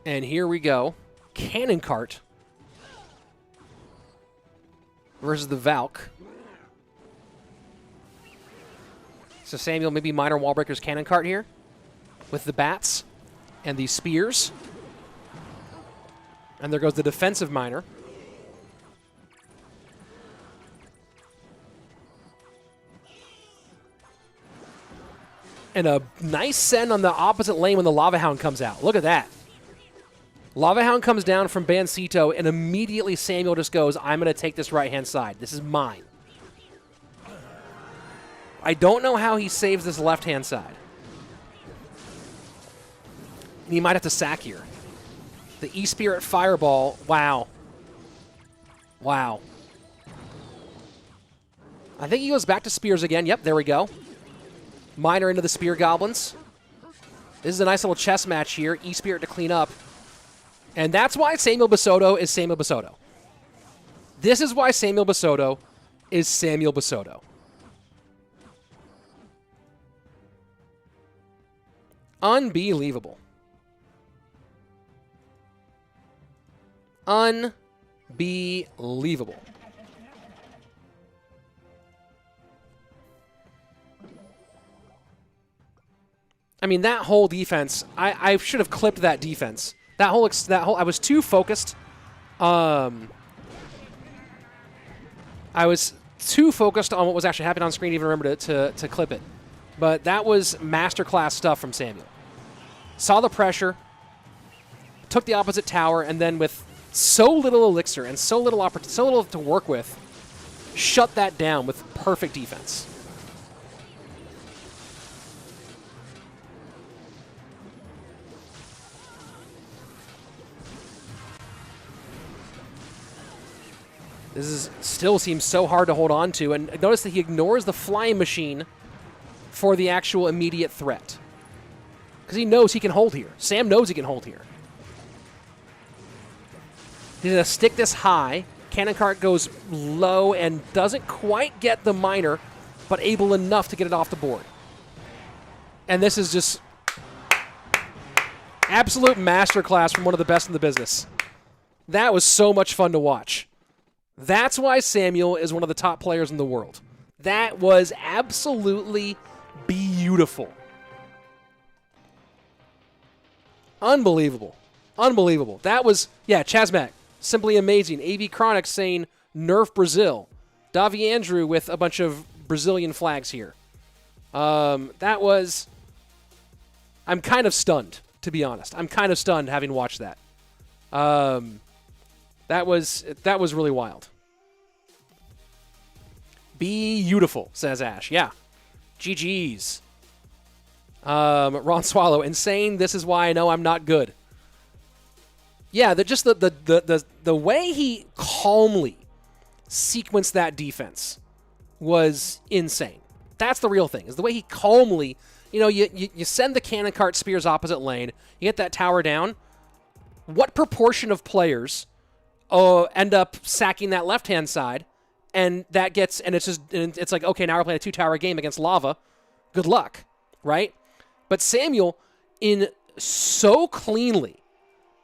And here we go. Cannon Cart versus the Valk. So Samuel, maybe minor wall breakers Cannon Cart here with the bats and the spears. And there goes the defensive miner. And a nice send on the opposite lane when the Lava Hound comes out. Look at that. Lava Hound comes down from Bansito, and immediately Samuel just goes, I'm going to take this right-hand side. This is mine. I don't know how he saves this left-hand side. And he might have to sack here. The E-Spirit Fireball, wow. Wow. I think he goes back to Spears again. Yep, there we go. Miner into the Spear Goblins. This is a nice little chess match here. E-Spirit to clean up. And that's why Samuel Bassotto is Samuel Bassotto. This is why Samuel Bassotto is Samuel Bassotto. Unbelievable. Unbelievable. Unbelievable. I mean, that whole defense, I should have clipped that defense. That whole I was too focused. I was too focused on what was actually happening on screen to even remember to clip it. But that was masterclass stuff from Samuel. Saw the pressure, took the opposite tower, and then with so little elixir and so little to work with, shut that down with perfect defense. Still seems so hard to hold on to, and notice that he ignores the flying machine for the actual immediate threat. Because he knows he can hold here. Sam knows he can hold here. He's going to stick this high. Cannon cart goes low and doesn't quite get the miner, but able enough to get it off the board. And this is just absolute masterclass from one of the best in the business. That was so much fun to watch. That's why Samuel is one of the top players in the world. That was absolutely beautiful. Unbelievable. Unbelievable. That was, yeah, Chazmac, simply amazing. AV Chronic saying nerf Brazil. Davi Andrew with a bunch of Brazilian flags here. That was, I'm kind of stunned, to be honest. I'm kind of stunned having watched that. That was really wild. Beautiful, says Ash. Yeah. GG's. Ron Swallow, insane. This is why I know I'm not good. Yeah, just the way he calmly sequenced that defense was insane. That's the real thing, is the way he calmly, you send the cannon cart spears opposite lane, you get that tower down. What proportion of players end up sacking that left-hand side, and that gets, and it's like, okay, now we're playing a 2-tower game against lava. Good luck, right? But Samuel, so cleanly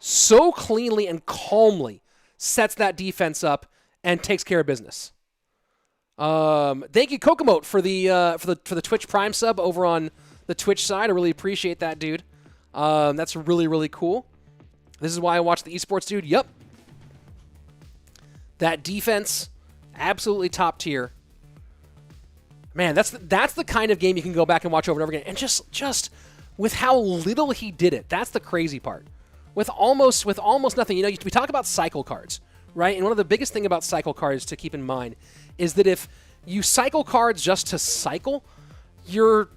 and calmly sets that defense up and takes care of business. Thank you, Kokomote, for the Twitch Prime sub over on the Twitch side. I really appreciate that, dude. That's really, really cool. This is why I watch the esports, dude. Yep. That defense, absolutely top tier. Man, that's the kind of game you can go back and watch over and over again. And just with how little he did it, that's the crazy part. With almost nothing. We talk about cycle cards, right? And one of the biggest thing about cycle cards to keep in mind is that if you cycle cards just to cycle, you're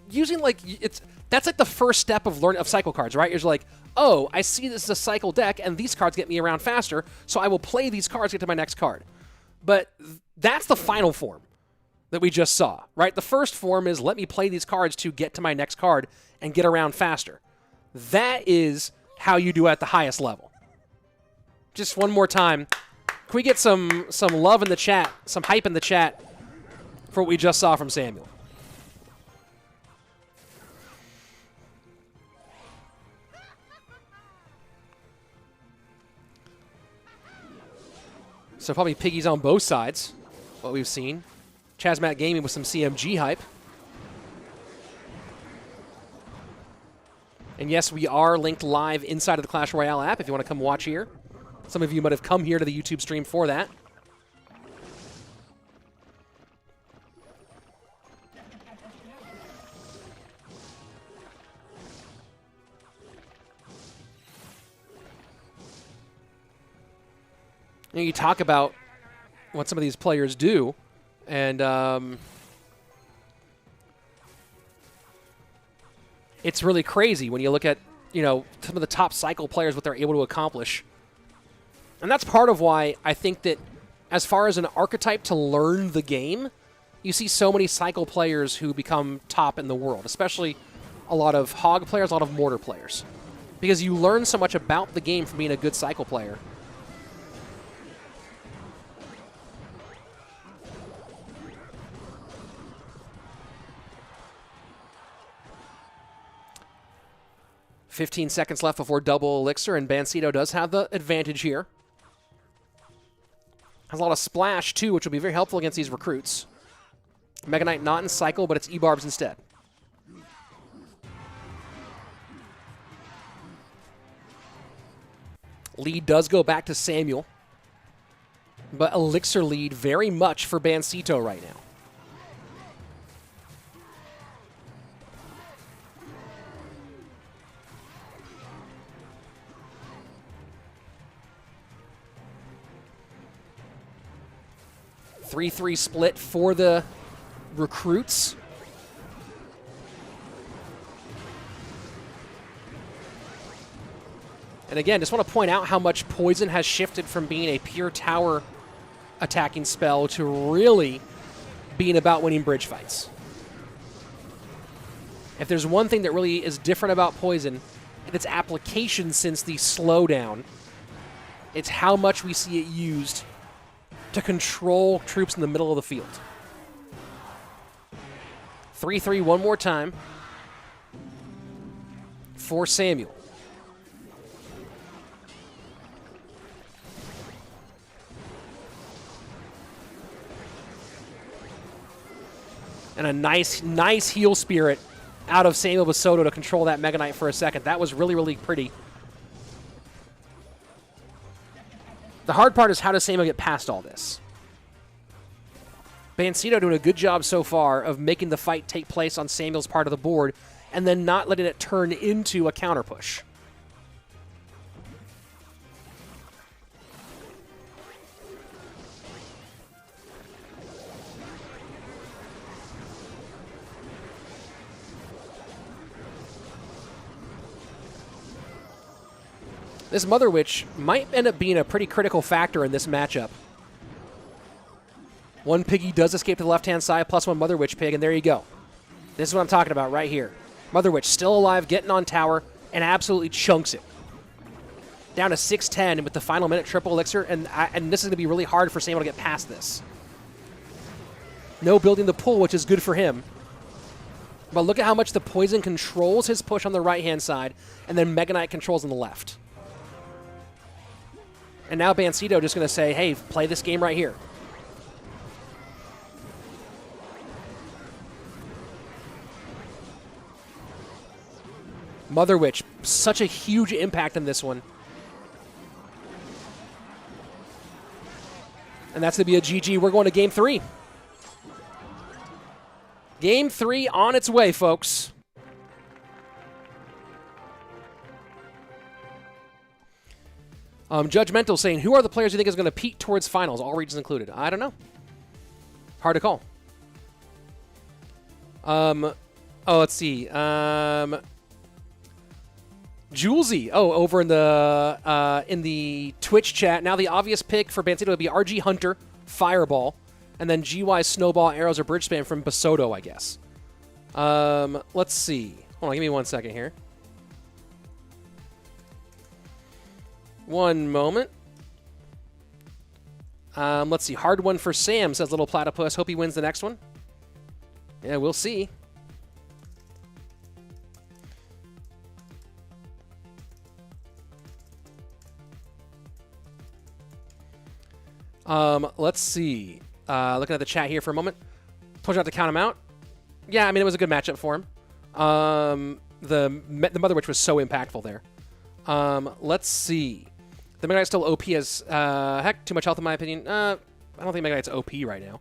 using that's like the first step of learning of cycle cards, right? You're just like, oh, I see this is a cycle deck, and these cards get me around faster, so I will play these cards to get to my next card. But that's the final form that we just saw, right? The first form is let me play these cards to get to my next card and get around faster. That is how you do at the highest level. Just one more time. Can we get some love in the chat, some hype in the chat for what we just saw from Samuel? So probably piggies on both sides, what we've seen. Chazmat Gaming with some CMG hype. And yes, we are linked live inside of the Clash Royale app if you want to come watch here. Some of you might have come here to the YouTube stream for that. You talk about what some of these players do, and it's really crazy when you look at, some of the top cycle players, what they're able to accomplish. And that's part of why I think that as far as an archetype to learn the game, you see so many cycle players who become top in the world, especially a lot of hog players, a lot of mortar players. Because you learn so much about the game from being a good cycle player. .15 seconds left before double elixir, and Bansito does have the advantage here. Has a lot of splash, too, which will be very helpful against these recruits. Mega Knight not in cycle, but it's E-Barbs instead. Lead does go back to Samuel. But Elixir lead very much for Bansito right now. Three split for the recruits. And again, just want to point out how much Poison has shifted from being a pure tower attacking spell to really being about winning bridge fights. If there's one thing that really is different about Poison and its application since the slowdown, it's how much we see it used to control troops in the middle of the field. 3-3 one more time for Samuel. And a nice heal spirit out of Samuel Bassotto to control that Mega Knight for a second. That was really, really pretty. The hard part is how does Samuel get past all this? Bansito doing a good job so far of making the fight take place on Samuel's part of the board and then not letting it turn into a counter push. This Mother Witch might end up being a pretty critical factor in this matchup. One piggy does escape to the left-hand side, plus one Mother Witch pig, and there you go. This is what I'm talking about right here. Mother Witch still alive, getting on tower, and absolutely chunks it. Down to 6-10 with the final minute triple elixir, and this is going to be really hard for Samuel to get past this. No building the pull, which is good for him. But look at how much the Poison controls his push on the right-hand side, and then Mega Knight controls on the left. And now Bansito just going to say, hey, play this game right here. Mother Witch, such a huge impact in this one. And that's going to be a GG. We're going to Game 3. Game 3 on its way, folks. Judgmental saying, who are the players you think is going to peak towards finals, all regions included? I don't know. Hard to call. Let's see. Julesy. Over in the Twitch chat. Now the obvious pick for Bansito would be RG Hunter, Fireball, and then GY Snowball, Arrows, or Bridge Spam from Bassotto, I guess. Let's see. Hold on, give me 1 second here. One moment. Let's see. Hard one for Sam, says Little Platypus. Hope he wins the next one. Yeah, we'll see. Let's see. Looking at the chat here for a moment. Told you not to count him out. Yeah, I mean, it was a good matchup for him. The Mother Witch was so impactful there. Let's see. The Mega Knight's still OP as heck. Too much health in my opinion. I don't think Mega Knight's OP right now.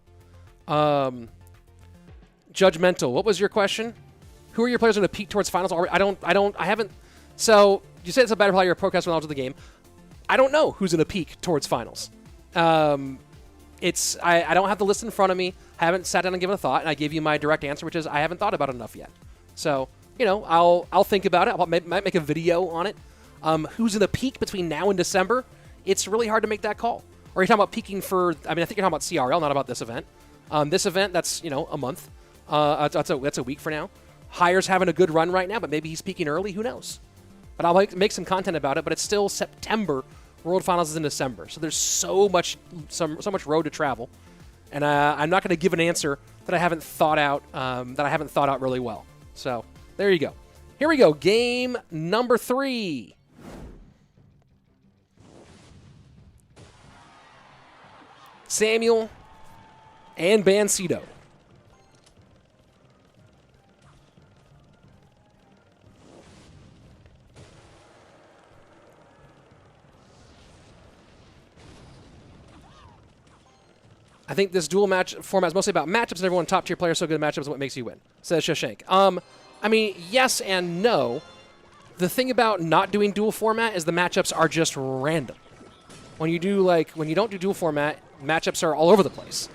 Judgmental. What was your question? Who are your players going to peak towards finals? I haven't. So you said it's a better player podcast knowledge of the game. I don't know who's going to peak towards finals. I don't have the list in front of me. I haven't sat down and given a thought, and I gave you my direct answer, which is I haven't thought about it enough yet. So, you know, I'll think about it. I might make a video on it. Who's in the peak between now and December? It's really hard to make that call. Or are you talking about peaking for? I mean, I think you're talking about CRL, not about this event. This event, that's a month. That's a week for now. Hire's having a good run right now, but maybe he's peaking early. Who knows? But I'll make some content about it. But it's still September. World Finals is in December, so there's so much road to travel, and I'm not going to give an answer that I haven't thought out. Really well. So there you go. Here we go. Game number 3. Samuel and Bansito. I think this dual match format is mostly about matchups, and everyone top tier players so good at matchups is what makes you win, says Shashank. I mean, yes and no. The thing about not doing dual format is the matchups are just random. When you don't do dual format, matchups are all over the place,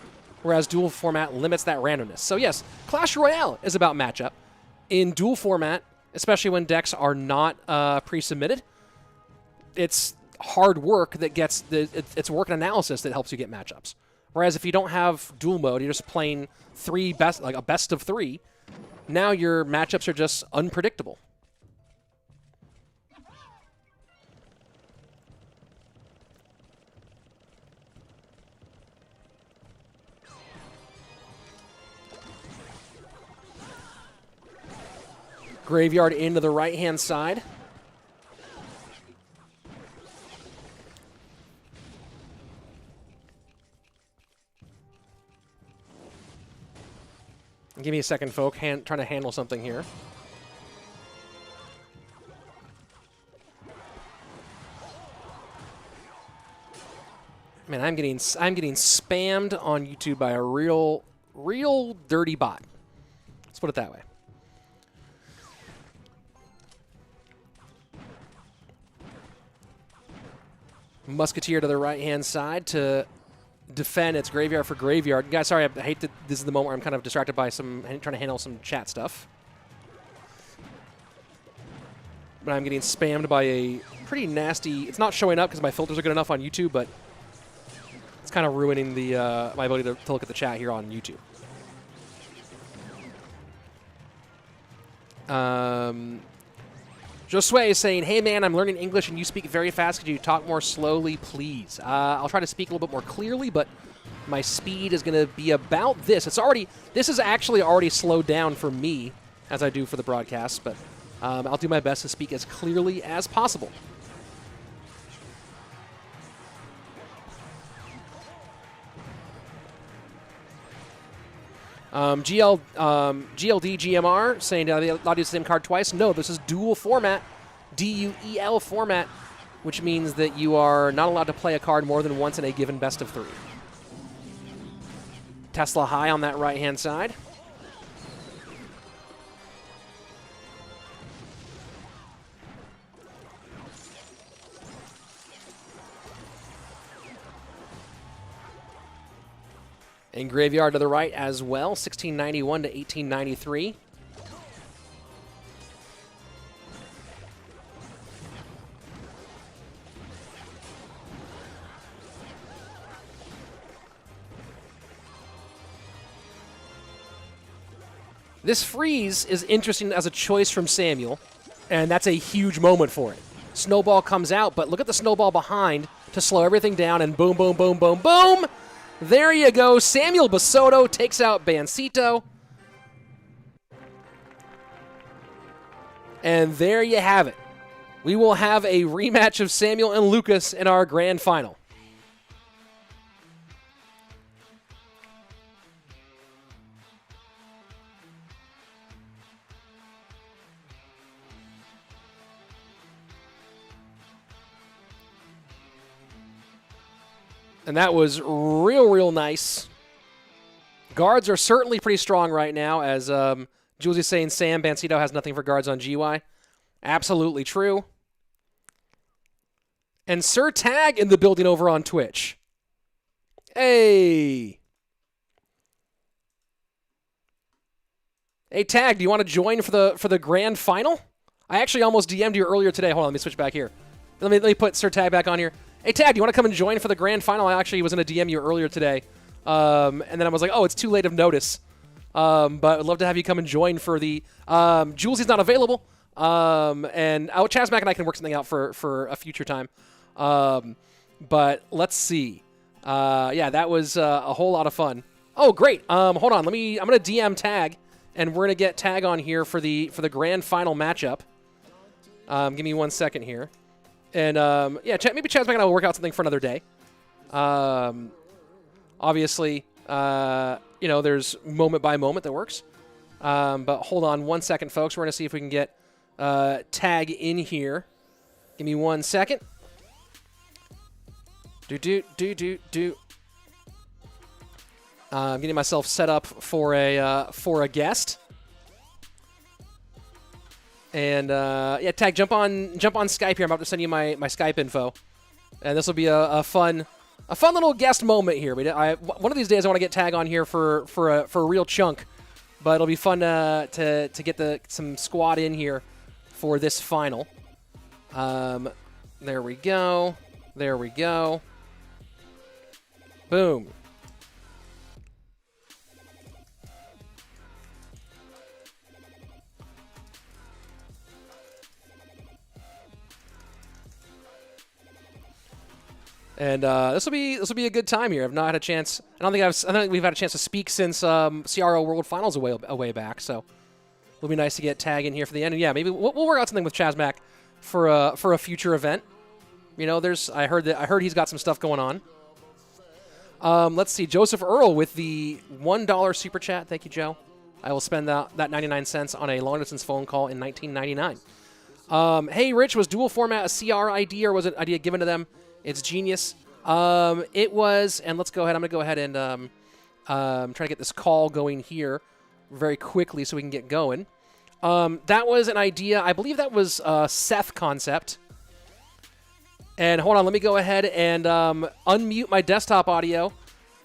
whereas dual format limits that randomness. So yes, Clash Royale is about matchup. In dual format, especially when decks are not pre-submitted, it's hard work that gets it's work and analysis that helps you get matchups. Whereas if you don't have dual mode, you're just playing a best of 3. Now your matchups are just unpredictable. Graveyard into the right-hand side. Give me a second, folk. Trying to handle something here. Man, I'm getting spammed on YouTube by a real dirty bot. Let's put it that way. Musketeer to the right-hand side to defend its graveyard for graveyard. Guys, sorry, I hate that this is the moment where I'm kind of distracted by trying to handle some chat stuff. But I'm getting spammed by a pretty nasty... It's not showing up because my filters are good enough on YouTube, but it's kind of ruining my ability to look at the chat here on YouTube. Josue is saying, hey man, I'm learning English and you speak very fast. Could you talk more slowly, please? I'll try to speak a little bit more clearly, but my speed is going to be about this. This is actually already slowed down for me as I do for the broadcast, but I'll do my best to speak as clearly as possible. GLD GMR saying, they allowed to use the same card twice? No, this is dual format, DUEL format, which means that you are not allowed to play a card more than once in a given best of 3. Tesla high on that right-hand side. And graveyard to the right as well, 1691 to 1893. This freeze is interesting as a choice from Samuel, and that's a huge moment for it. Snowball comes out, but look at the snowball behind to slow everything down, and boom, boom, boom, boom, boom! There you go. Samuel Bassotto takes out Bansito. And there you have it. We will have a rematch of Samuel and Lucas in our grand final. And that was real nice. Guards are certainly pretty strong right now, as Jules is saying Sam Bansito has nothing for guards on GY. Absolutely true. And Sir Tag in the building over on Twitch. Hey. Hey, Tag, do you want to join for the grand final? I actually almost DM'd you earlier today. Hold on, let me switch back here. Let me put Sir Tag back on here. Hey, Tag, do you want to come and join for the grand final? I actually was going to DM you earlier today. And then I was like, oh, it's too late of notice. But I'd love to have you come and join for the... Jules is not available. And Chazmac and I can work something out for a future time. But let's see. Yeah, that was a whole lot of fun. Oh, great. Hold on. I'm going to DM Tag, and we're going to get Tag on here for the grand final matchup. Give me 1 second here. And, yeah, maybe Chazmac and I will work out something for another day. Obviously, there's moment by moment that works. But hold on 1 second, folks. We're going to see if we can get Tag in here. Give me 1 second. I'm getting myself set up for a guest. And Tag, jump on Skype here. I'm about to send you my Skype info, and this will be a fun little guest moment here. One of these days I want to get Tag on here for a real chunk, but it'll be fun to get some squad in here for this final. There we go. Boom. And this will be a good time here. I've not had a chance. I don't think we've had a chance to speak since CRO World Finals a way back. So it'll be nice to get Tag in here for the end. And yeah, maybe we'll work out something with Chazmac for a future event. I heard he's got some stuff going on. Let's see, Joseph Earl with the $1 super chat. Thank you, Joe. I will spend that 99 cents on a long distance phone call in 1999. Hey, Rich, was dual format a CR idea or was it an idea given to them? It's genius. It was, and let's go ahead. I'm going to go ahead and try to get this call going here very quickly so we can get going. That was an idea. I believe that was Seth concept. And hold on, let me go ahead and unmute my desktop audio.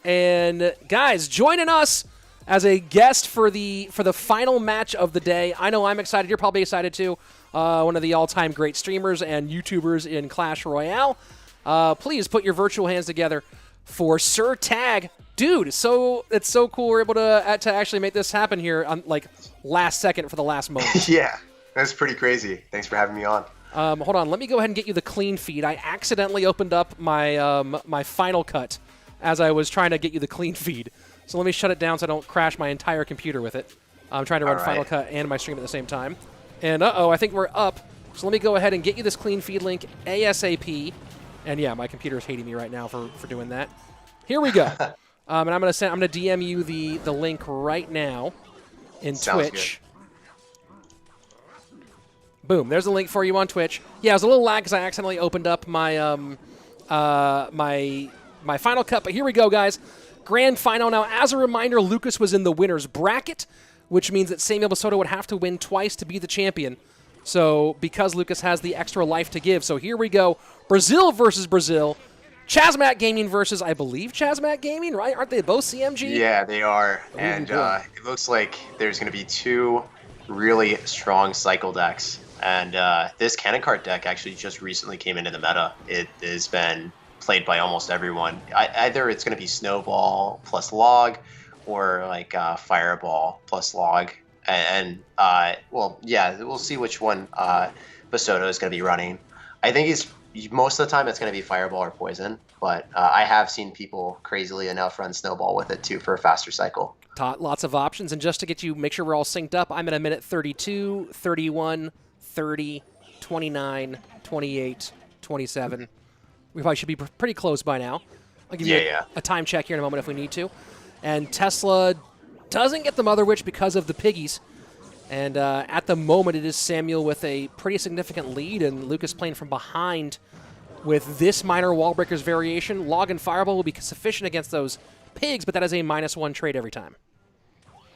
And guys, joining us as a guest for the final match of the day. I know I'm excited. You're probably excited too. One of the all-time great streamers and YouTubers in Clash Royale. Please put your virtual hands together for Sir Tag. Dude, so it's so cool we're able to actually make this happen here on last second for the last moment. Yeah, that's pretty crazy. Thanks for having me on. Hold on, let me go ahead and get you the clean feed. I accidentally opened up my my Final Cut as I was trying to get you the clean feed. So let me shut it down so I don't crash my entire computer with it. I'm trying to run Final Cut and my stream at the same time. And I think we're up. So let me go ahead and get you this clean feed link ASAP. And yeah, my computer is hating me right now for doing that. Here we go. And I'm gonna DM you the link right now in Sounds Twitch. Good. Boom, there's a link for you on Twitch. Yeah, it was a little lag because I accidentally opened up my my Final Cut, but here we go, guys. Grand final. Now, as a reminder, Lucas was in the winner's bracket, which means that Samuel Bassotto would have to win twice to be the champion. So, because Lucas has the extra life to give. So here we go. Brazil versus Brazil. Chazmac Gaming versus, I believe, Chazmac Gaming, right? Aren't they both CMG? Yeah, they are. Ooh, and it looks like there's going to be two really strong cycle decks. And this cannon cart deck actually just recently came into the meta. It has been played by almost everyone. Either it's going to be Snowball plus Log or Fireball plus Log. And well, yeah, we'll see which one Bassotto is going to be running. I think most of the time it's going to be Fireball or Poison, but I have seen people crazily enough run Snowball with it too for a faster cycle. Lots of options, and just to make sure we're all synced up, I'm at a minute 32, 31, 30, 29, 28, 27. We probably should be pretty close by now. I'll give you a time check here in a moment if we need to. And Tesla doesn't get the Mother Witch because of the piggies. And at the moment, it is Samuel with a pretty significant lead, and Lucas playing from behind with this minor wall breakers variation. Log and Fireball will be sufficient against those pigs, but that is a -1 trade every time.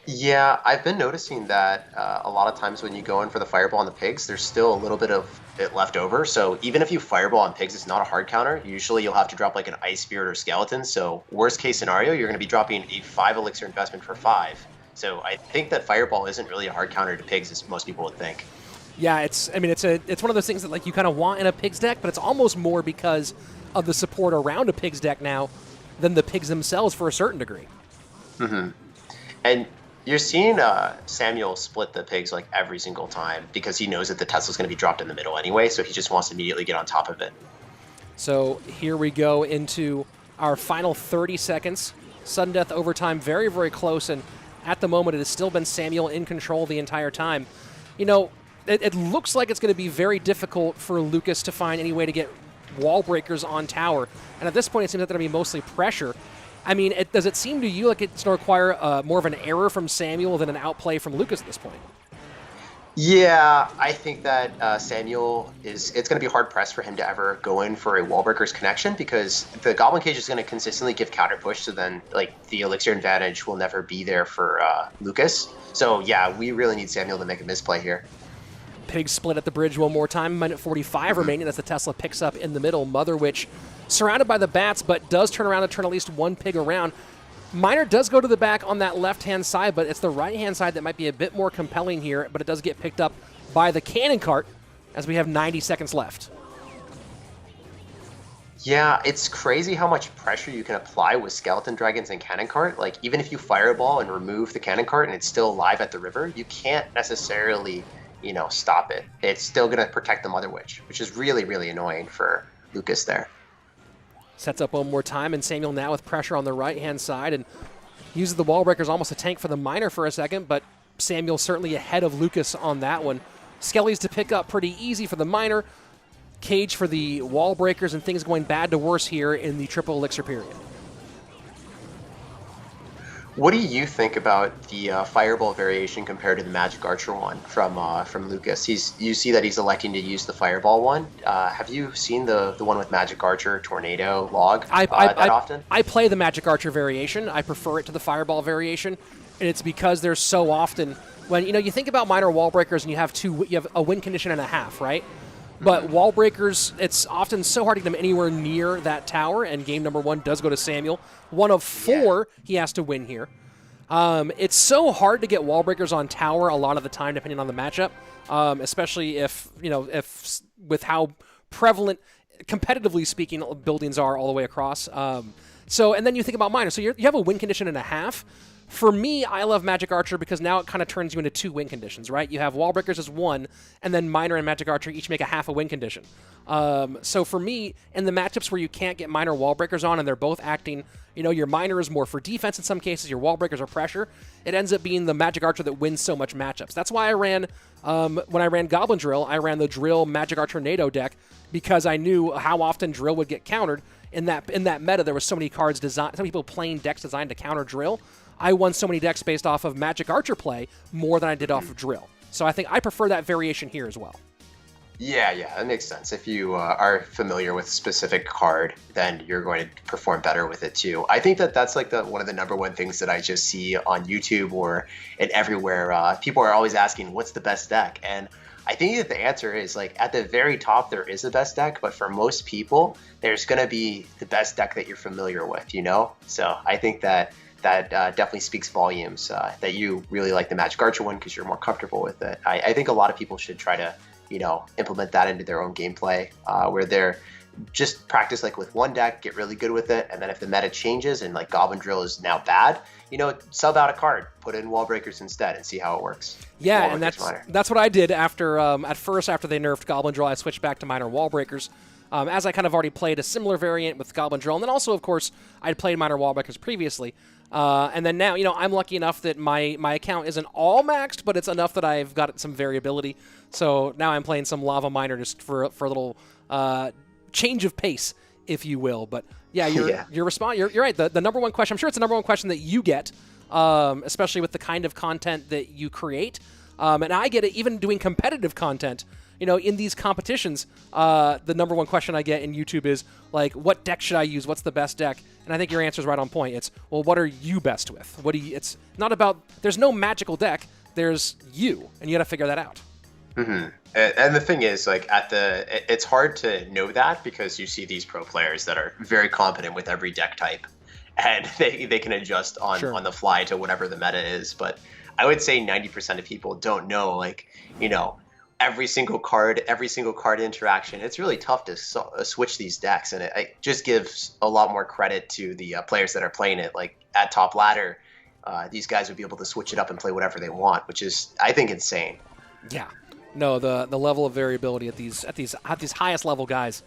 Yeah, I've been noticing that a lot of times when you go in for the Fireball on the pigs, there's still a little bit of it left over. So even if you Fireball on pigs, it's not a hard counter. Usually you'll have to drop like an Ice Spirit or Skeleton. So worst case scenario, you're going to be dropping a 5 elixir investment for 5. So I think that Fireball isn't really a hard counter to pigs as most people would think. Yeah, it's one of those things that you kind of want in a pigs deck, but it's almost more because of the support around a pigs deck now than the pigs themselves for a certain degree. Mm-hmm. And you're seeing Samuel split the pigs every single time because he knows that the Tesla's going to be dropped in the middle anyway, so he just wants to immediately get on top of it. So here we go into our final 30 seconds. Sudden death overtime, very, very close, and at the moment it has still been Samuel in control the entire time. It looks like it's going to be very difficult for Lucas to find any way to get wall breakers on tower, and at this point it seems like they're going to be mostly pressure. I mean, does it seem to you like it's going to require more of an error from Samuel than an outplay from Lucas at this point? Yeah, I think that Samuel it's going to be hard pressed for him to ever go in for a wall breaker's connection because the Goblin Cage is going to consistently give counter push. So then, like, the elixir advantage will never be there for Lucas. So yeah, we really need Samuel to make a misplay here. Pig split at the bridge one more time. Minute 45 remaining as the Tesla picks up in the middle. Mother Witch surrounded by the bats, but does turn around and turn at least one pig around. Miner does go to the back on that left-hand side, but it's the right-hand side that might be a bit more compelling here, but it does get picked up by the cannon cart as we have 90 seconds left. Yeah, it's crazy how much pressure you can apply with Skeleton Dragons and Cannon Cart. Like, even if you Fireball and remove the Cannon Cart and it's still alive at the river, you can't necessarily, you know, stop it. It's still going to protect the Mother Witch, which is really, really annoying for Lucas there. Sets up one more time, and Samuel now with pressure on the right-hand side and uses the wall breakers almost a tank for the Miner for a second, but Samuel certainly ahead of Lucas on that one. Skelly's to pick up pretty easy for the Miner. Cage for the wall breakers, and things going bad to worse here in the triple elixir period. What do you think about the Fireball variation compared to the Magic Archer one from Lucas? You see that he's electing to use the Fireball one. Have you seen the one with Magic Archer, Tornado, Log that often? I play the Magic Archer variation. I prefer it to the Fireball variation, and it's because there's so often when you think about minor wall breakers and you have a win condition and a half, right? But wall breakers, it's often so hard to get them anywhere near that tower, and game number one does go to Samuel. 1 of 4 he has to win here. It's so hard to get wall breakers on tower a lot of the time, depending on the matchup, especially if with how prevalent, competitively speaking, buildings are all the way across. And then you think about minor. So you have a win condition and a half. For me, I love Magic Archer because now it kind of turns you into 2 win conditions, right? You have wall breakers as 1, and then Miner and Magic Archer each make a half a win condition. So for me, in the matchups where you can't get Miner wall breakers on and they're both acting, your Miner is more for defense in some cases, your wall breakers are pressure, it ends up being the Magic Archer that wins so much matchups. That's why I ran, when I ran Goblin Drill, I ran the Drill Magic Archer NATO deck because I knew how often Drill would get countered. In that meta, there were so many cards designed, some people playing decks designed to counter Drill. I won so many decks based off of Magic Archer play more than I did off of Drill. So I think I prefer that variation here as well. Yeah, that makes sense. If you are familiar with a specific card, then you're going to perform better with it too. I think that's like one of the number one things that I just see on YouTube or everywhere. People are always asking, what's the best deck? And I think that the answer is, like, at the very top, there is the best deck, but for most people, there's going to be the best deck that you're familiar with, So I think that definitely speaks volumes that you really like the Magic Archer one because you're more comfortable with it. I think a lot of people should try to, implement that into their own gameplay where they're just practice like with one deck, get really good with it, and then if the meta changes and like Goblin Drill is now bad, sub out a card, put in wall breakers instead, and see how it works. Yeah, and that's what I did after at first after they nerfed Goblin Drill. I switched back to minor wall breakers. As I kind of already played a similar variant with Goblin Drill, and then also, of course, I'd played minor wall breakers previously. And then now, I'm lucky enough that my account isn't all maxed, but it's enough that I've got some variability. So now I'm playing some Lava Miner just for a little change of pace, if you will. But yeah, you're right. The number one question, I'm sure it's the number one question that you get, especially with the kind of content that you create. And I get it even doing competitive content. In these competitions, the number one question I get in YouTube is, like, what deck should I use? What's the best deck? And I think your answer is right on point. It's, well, what are you best with? It's not about, there's no magical deck. There's you, and you got to figure that out. Mm-hmm. And the thing is, like, it's hard to know that because you see these pro players that are very competent with every deck type, and they can adjust on the fly to whatever the meta is. But I would say 90% of people don't know, like, every single card interaction. It's really tough to switch these decks, and it just gives a lot more credit to the players that are playing it. Like at top ladder, these guys would be able to switch it up and play whatever they want, which is, I think, insane. Yeah, no, the level of variability at these highest level guys,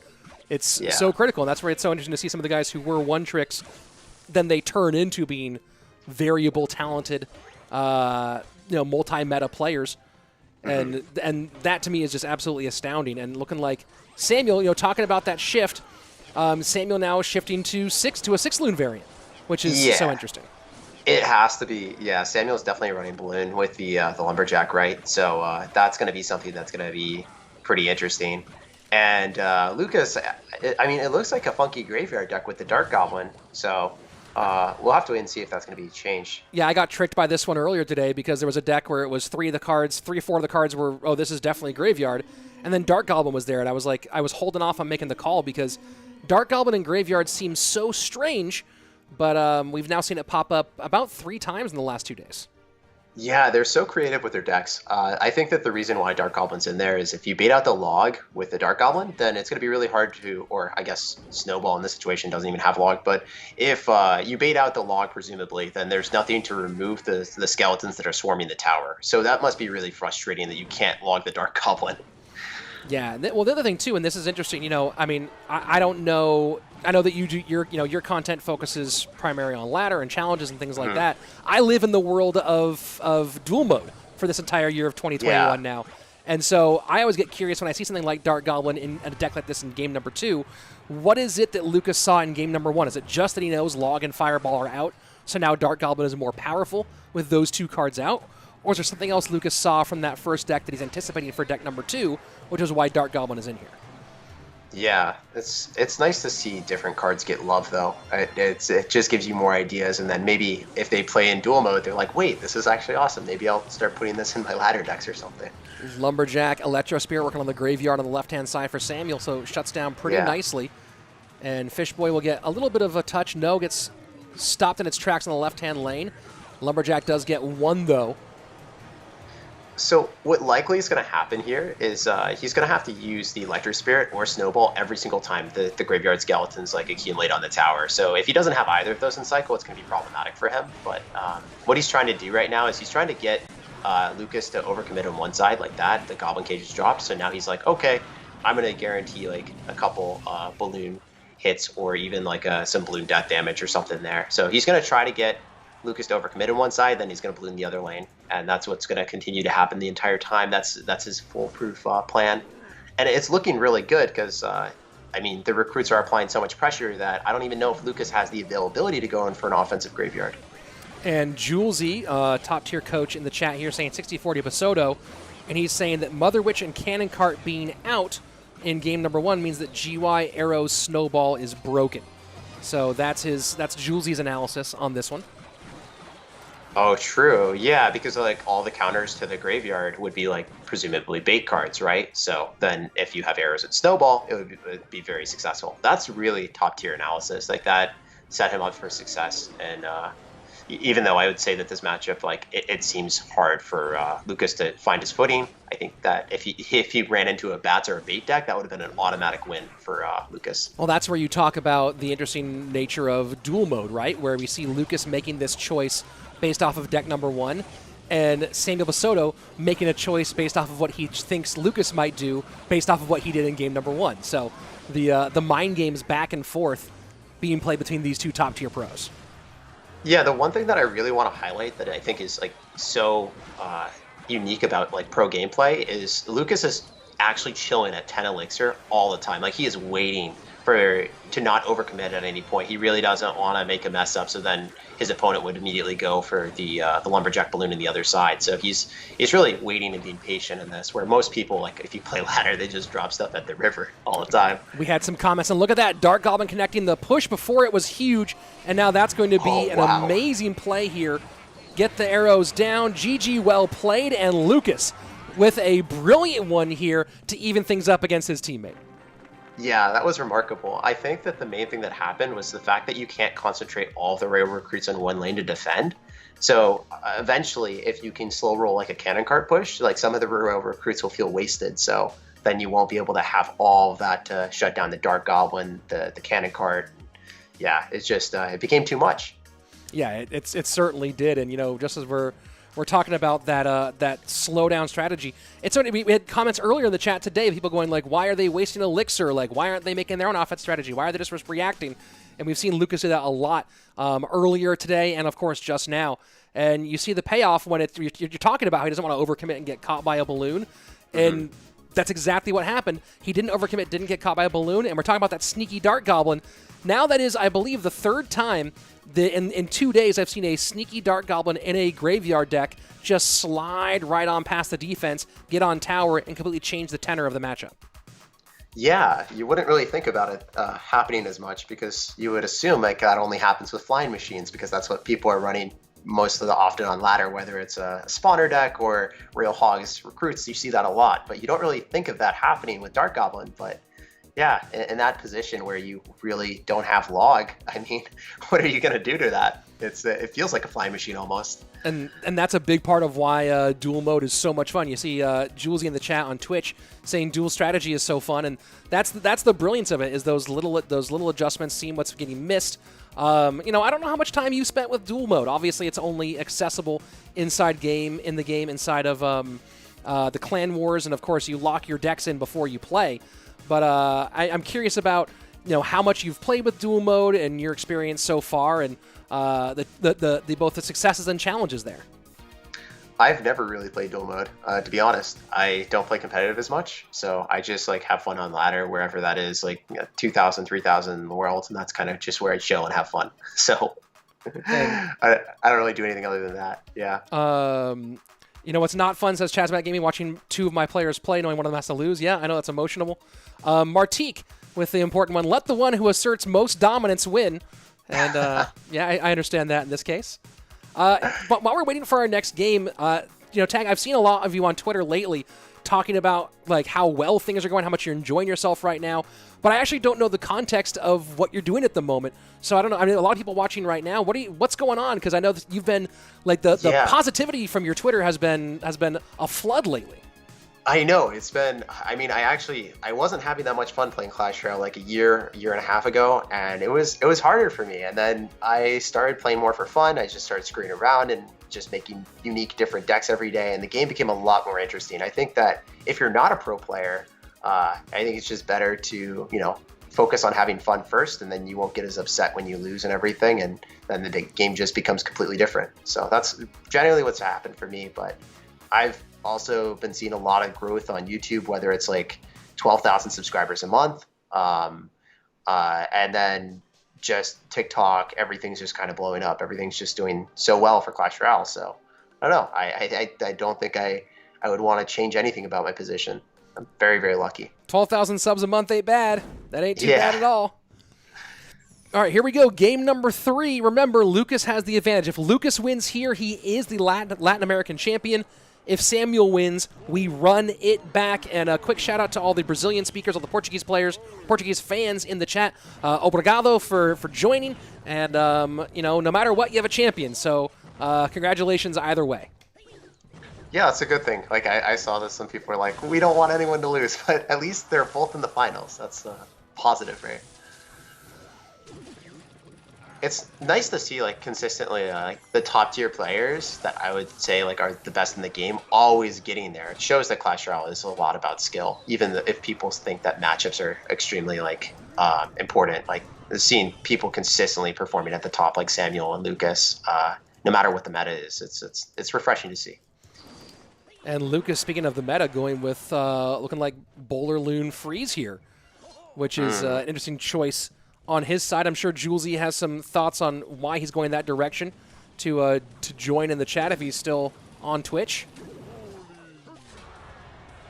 it's so critical, and that's where it's so interesting to see some of the guys who were one tricks, then they turn into being variable, talented, multi-meta players. And that to me is just absolutely astounding. And looking like Samuel, talking about that shift, Samuel now is shifting to a 6 loon variant. which is so interesting. It has to be. Yeah, Samuel's definitely running balloon with the lumberjack, right? So that's going to be something that's going to be pretty interesting. And Lucas, I mean, it looks like a funky graveyard deck with the Dark Goblin. So we'll have to wait and see if that's going to be changed. Yeah, I got tricked by this one earlier today because there was a deck where it was 3 or 4 of the cards were, oh, this is definitely graveyard. And then Dark Goblin was there, and I was like, I was holding off on making the call because Dark Goblin and graveyard seems so strange, but we've now seen it pop up about 3 times in the last 2 days. Yeah, they're so creative with their decks. I think that the reason why Dark Goblin's in there is if you bait out the log with the Dark Goblin, then it's going to be really hard to, or I guess Snowball in this situation doesn't even have log, but if you bait out the log, presumably, then there's nothing to remove the skeletons that are swarming the tower. So that must be really frustrating that you can't log the Dark Goblin. Yeah, well, the other thing, too, and this is interesting, I mean, I don't know... I know that your content focuses primarily on ladder and challenges and things like that. I live in the world of duel mode for this entire year of 2021 now. And so I always get curious when I see something like Dark Goblin in a deck like this in game number 2. What is it that Lucas saw in game number 1? Is it just that he knows Log and Fireball are out, so now Dark Goblin is more powerful with those 2 cards out? Or is there something else Lucas saw from that first deck that he's anticipating for deck number 2, which is why Dark Goblin is in here? Yeah, it's nice to see different cards get love, though. It just gives you more ideas, and then maybe if they play in duel mode, they're like, wait, this is actually awesome. Maybe I'll start putting this in my ladder decks or something. Lumberjack, Electro Spear working on the graveyard on the left-hand side for Samuel, so it shuts down pretty nicely. And Fishboy will get a little bit of a touch. No, gets stopped in its tracks on the left-hand lane. Lumberjack does get 1, though. So what likely is going to happen here is he's going to have to use the Electric Spirit or Snowball every single time the graveyard skeletons accumulate on the tower. So if he doesn't have either of those in cycle, it's going to be problematic for him. But what he's trying to do right now is he's trying to get Lucas to overcommit on one side like that. The Goblin Cage is dropped, so now he's like, okay, I'm going to guarantee a couple balloon hits or even some balloon death damage or something there. So he's going to try to get Lucas to overcommit on one side, then he's going to balloon the other lane, and that's what's going to continue to happen the entire time. That's his foolproof plan, and it's looking really good because I mean the recruits are applying so much pressure that I don't even know if Lucas has the availability to go in for an offensive graveyard. And Julesy, top tier coach in the chat here, saying 60-40 Bassotto, and he's saying that Mother Witch and Cannon Cart being out in game number 1 means that GY Arrow's Snowball is broken. So that's Julesy's analysis on this one. Oh, true. Yeah, because all the counters to the graveyard would be presumably bait cards, right? So then if you have arrows and Snowball, it would be very successful. That's really top tier analysis. That set him up for success. And even though I would say that this matchup, it seems hard for Lucas to find his footing, I think that if he ran into a bats or a bait deck, that would have been an automatic win for Lucas. Well, that's where you talk about the interesting nature of duel mode, right? Where we see Lucas making this choice based off of deck number 1, and Samuel Bassotto making a choice based off of what he thinks Lucas might do based off of what he did in game number 1. So the mind games back and forth being played between these 2 top-tier pros. Yeah, the one thing that I really want to highlight that I think is so unique about pro gameplay is Lucas is actually chilling at 10 elixir all the time. He is waiting to not overcommit at any point. He really doesn't want to make a mess up, so then his opponent would immediately go for the lumberjack balloon on the other side. So he's really waiting and being patient in this, where most people, if you play ladder, they just drop stuff at the river all the time. We had some comments, and look at that, Dark Goblin connecting the push before it was huge, and now that's going to be an amazing play here. Get the arrows down. GG, well played, and Lucas with a brilliant one here to even things up against his teammate. Yeah, that was remarkable. I think that the main thing that happened was the fact that you can't concentrate all the rail recruits on one lane to defend. So eventually, if you can slow roll a cannon cart push, some of the rail recruits will feel wasted. So then you won't be able to have all of that to shut down the Dark Goblin, the cannon cart. Yeah, it's just it became too much. Yeah, it certainly did. And just as we're talking about that slowdown strategy. It's certainly, we had comments earlier in the chat today of people going why are they wasting elixir? Why aren't they making their own offense strategy? Why are they just reacting? And we've seen Lucas do that a lot earlier today and, of course, just now. And you see the payoff when you're talking about how he doesn't want to overcommit and get caught by a balloon. And that's exactly what happened. He didn't overcommit, didn't get caught by a balloon, and we're talking about that sneaky Dark Goblin. Now that is, I believe, the 3rd time In 2 days, I've seen a sneaky Dart Goblin in a Graveyard deck just slide right on past the defense, get on tower, and completely change the tenor of the matchup. Yeah, you wouldn't really think about it happening as much because you would assume like that only happens with flying machines because that's what people are running most of the often on ladder, whether it's a spawner deck or Real Hogs recruits. You see that a lot, but you don't really think of that happening with Dart Goblin. But yeah, in that position where you really don't have log, I mean, what are you going to do to that? It feels like a flying machine almost. And that's a big part of why dual mode is so much fun. You see Julesy in the chat on Twitch saying dual strategy is so fun, and that's the brilliance of it, is those little adjustments, seeing what's getting missed. I don't know how much time you spent with dual mode. Obviously, it's only accessible in the game inside of the Clan Wars, and of course, you lock your decks in before you play. But I'm curious about how much you've played with dual mode and your experience so far, and both the successes and challenges there. I've never really played dual mode, to be honest. I don't play competitive as much, so I just like have fun on ladder wherever that is, like 2,000, 3,000 in the world, and that's kind of just where I chill and have fun. So I don't really do anything other than that. Yeah. What's not fun, says Chazmat Gaming, watching two of my players play, knowing one of them has to lose. Yeah, I know that's emotional. Martique with the important one. Let the one who asserts most dominance win. And I understand that in this case. But while we're waiting for our next game, Tag, I've seen a lot of you on Twitter lately talking about like how well things are going, how much you're enjoying yourself right now. But I actually don't know the context of what you're doing at the moment. So I don't know. I mean, a lot of people watching right now. What's going on? Because I know that you've been like the positivity from your Twitter has been a flood lately. I know, it's been, I mean, I wasn't having that much fun playing Clash Royale like a year and a half ago, and it was harder for me. And then I started playing more for fun. I just started screwing around and just making unique, different decks every day, and the game became a lot more interesting. I think that if you're not a pro player, I think it's just better to, focus on having fun first, and then you won't get as upset when you lose and everything, and then the game just becomes completely different. So that's generally what's happened for me, but I've also been seeing a lot of growth on YouTube, whether it's like 12,000 subscribers a month, and then just TikTok, everything's just kind of blowing up. Everything's just doing so well for Clash Royale. So I don't know. I don't think I would want to change anything about my position. I'm very, very lucky. 12,000 subs a month ain't bad. That ain't too bad at all. All right, here we go. Game number 3. Remember, Lucas has the advantage. If Lucas wins here, he is the Latin American champion. If Samuel wins, we run it back. And a quick shout out to all the Brazilian speakers, all the Portuguese players, Portuguese fans in the chat. Obrigado for joining. And, no matter what, you have a champion. So congratulations either way. Yeah, it's a good thing. Like, I saw this, some people were like, we don't want anyone to lose, but at least they're both in the finals. That's positive, right? It's nice to see, like, consistently, the top-tier players that I would say, like, are the best in the game always getting there. It shows that Clash Royale is a lot about skill, even if people think that matchups are extremely, like, important. Like, seeing people consistently performing at the top, like Samuel and Lucas, no matter what the meta is, it's refreshing to see. And Lucas, speaking of the meta, going with looking like Bowler Loon Freeze here, which is an interesting choice on his side. I'm sure Julesy has some thoughts on why he's going that direction to join in the chat if he's still on Twitch.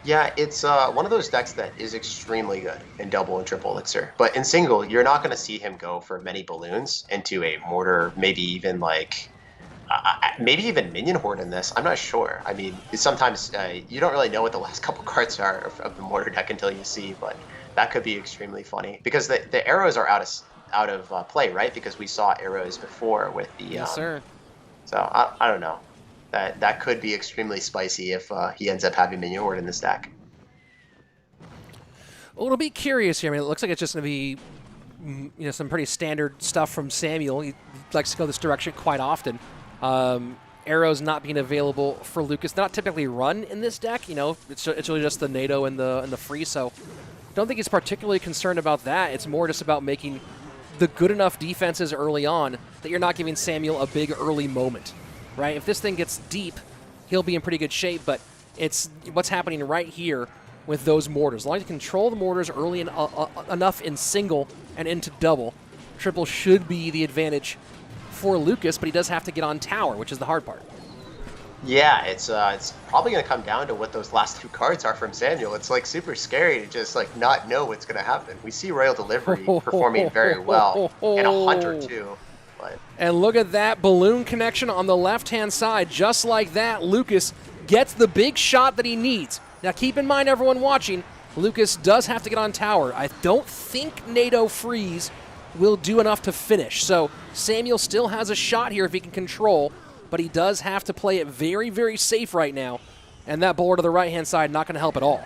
Yeah, it's one of those decks that is extremely good in double and triple elixir. But in single, you're not going to see him go for many balloons into a mortar, maybe even like... maybe even Minion Horde in this. I'm not sure. I mean, sometimes you don't really know what the last couple cards are of the mortar deck until you see, but that could be extremely funny because the arrows are out of play, right? Because we saw arrows before with the. Yes, sir. So I don't know. That could be extremely spicy if he ends up having Minion Horde in this deck. Well, it'll be curious here. I mean, it looks like it's just going to be some pretty standard stuff from Samuel. He likes to go this direction quite often. Arrows not being available for Lucas, not typically run in this deck. It's really just the NATO and the free. So, don't think he's particularly concerned about that. It's more just about making the good enough defenses early on that you're not giving Samuel a big early moment, right? If this thing gets deep, he'll be in pretty good shape. But it's what's happening right here with those mortars. As long as you control the mortars early enough in single and into double, triple should be the advantage for Lucas, but he does have to get on tower, which is the hard part. Yeah, it's probably going to come down to what those last 2 cards are from Samuel. It's like super scary to just like not know what's going to happen. We see Royal Delivery performing very well, and a Hunter too. But. And look at that balloon connection on the left-hand side. Just like that, Lucas gets the big shot that he needs. Now keep in mind, everyone watching, Lucas does have to get on tower. I don't think NATO Freeze will do enough to finish. So Samuel still has a shot here if he can control, but he does have to play it very, very safe right now. And that bowler to the right-hand side not going to help at all.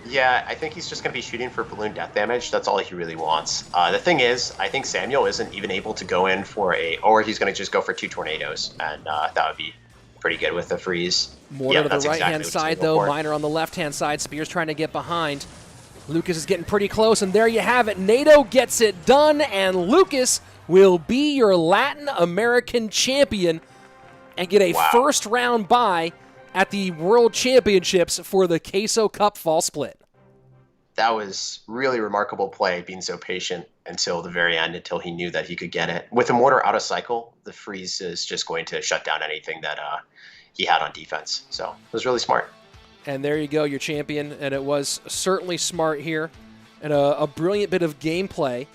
Yeah, I think he's just going to be shooting for balloon death damage. That's all he really wants. The thing is, I think Samuel isn't even able to go in for or he's going to just go for 2 tornadoes, and that would be pretty good with the freeze. Mortar to the right-hand side, though. Miner on the left-hand side. Spears trying to get behind. Lucas is getting pretty close, and there you have it. NATO gets it done, and Lucas will be your Latin American champion and get a first-round bye at the World Championships for the Queso Cup Fall Split. That was really remarkable play, being so patient until the very end, until he knew that he could get it. With the mortar out of cycle, the freeze is just going to shut down anything that he had on defense. So it was really smart. And there you go, your champion. And it was certainly smart here, and a brilliant bit of gameplay.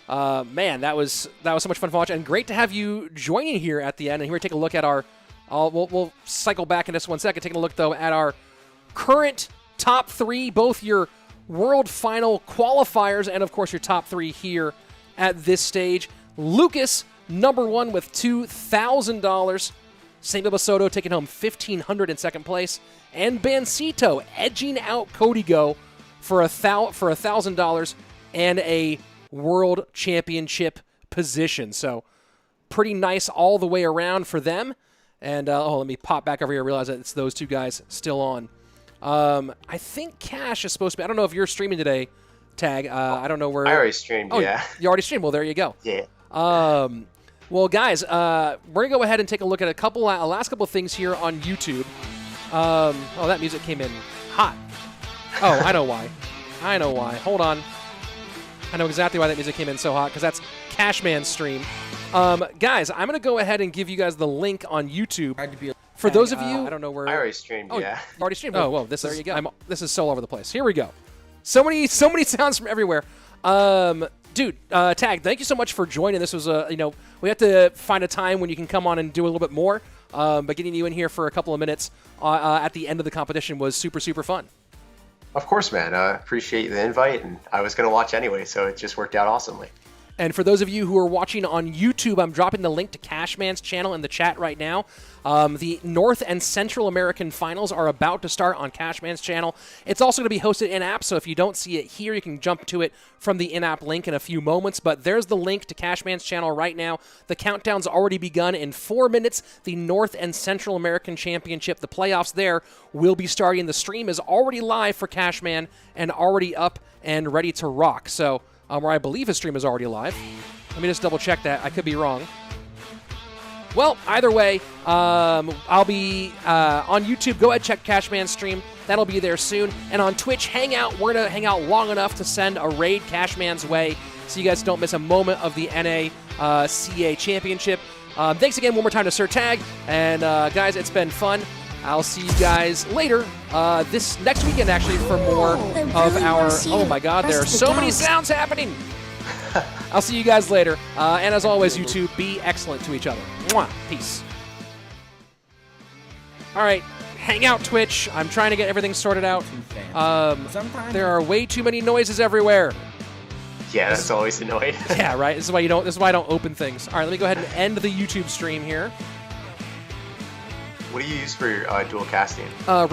Man, that was so much fun to watch, and great to have you joining here at the end. And here we take a look at our. We'll cycle back in just 1 second. Taking a look though at our current top 3, both your World Final qualifiers and of course your top 3 here at this stage. Lucas, number 1 with $2,000. Samuel Bassotto taking home $1,500 in second place, and Bansito edging out Cody Go for $1,000 and a World Championship position. So pretty nice all the way around for them. And let me pop back over here and realize that it's those 2 guys still on. I think Cash is supposed to be. I don't know if you're streaming today, Tag. I don't know where. I already streamed. Yeah. You already streamed. Well, there you go. Yeah. Well, guys, we're gonna go ahead and take a look at a last couple of things here on YouTube. Oh, that music came in hot. Oh, I know why. I know why. Hold on. I know exactly why that music came in so hot, because that's Cashman's stream. Guys, I'm going to go ahead and give you guys the link on YouTube. For those of you, I don't know where. I already streamed, yeah. You already streamed? Oh, well, there you go. This is so all over the place. Here we go. So many sounds from everywhere. Dude, Tag, thank you so much for joining. This was we have to find a time when you can come on and do a little bit more. But getting you in here for a couple of minutes at the end of the competition was super, super fun. Of course, man. I appreciate the invite, and I was going to watch anyway, so it just worked out awesomely. And for those of you who are watching on YouTube, I'm dropping the link to Cashman's channel in the chat right now. The North and Central American Finals are about to start on Cashman's channel. It's also going to be hosted in-app, so if you don't see it here, you can jump to it from the in-app link in a few moments. But there's the link to Cashman's channel right now. The countdown's already begun. In 4 minutes, the North and Central American Championship, the playoffs there, will be starting. The stream is already live for Cashman and already up and ready to rock. So, where I believe his stream is already live. Let me just double check that. I could be wrong. Well, either way, I'll be on YouTube. Go ahead and check Cashman's stream. That'll be there soon. And on Twitch, hang out. We're going to hang out long enough to send a raid Cashman's way so you guys don't miss a moment of the NACA Championship. Thanks again one more time to Sir Tag. And guys, it's been fun. I'll see you guys later this next weekend, actually, for more of our... Oh, my God, there are so many sounds happening. I'll see you guys later. And as always, YouTube, be excellent to each other. Mwah. Peace. All right, hang out, Twitch. I'm trying to get everything sorted out. There are way too many noises everywhere. Yeah, that's always annoying. Yeah, right. This is why you don't. This is why I don't open things. All right, let me go ahead and end the YouTube stream here. What do you use for your dual casting?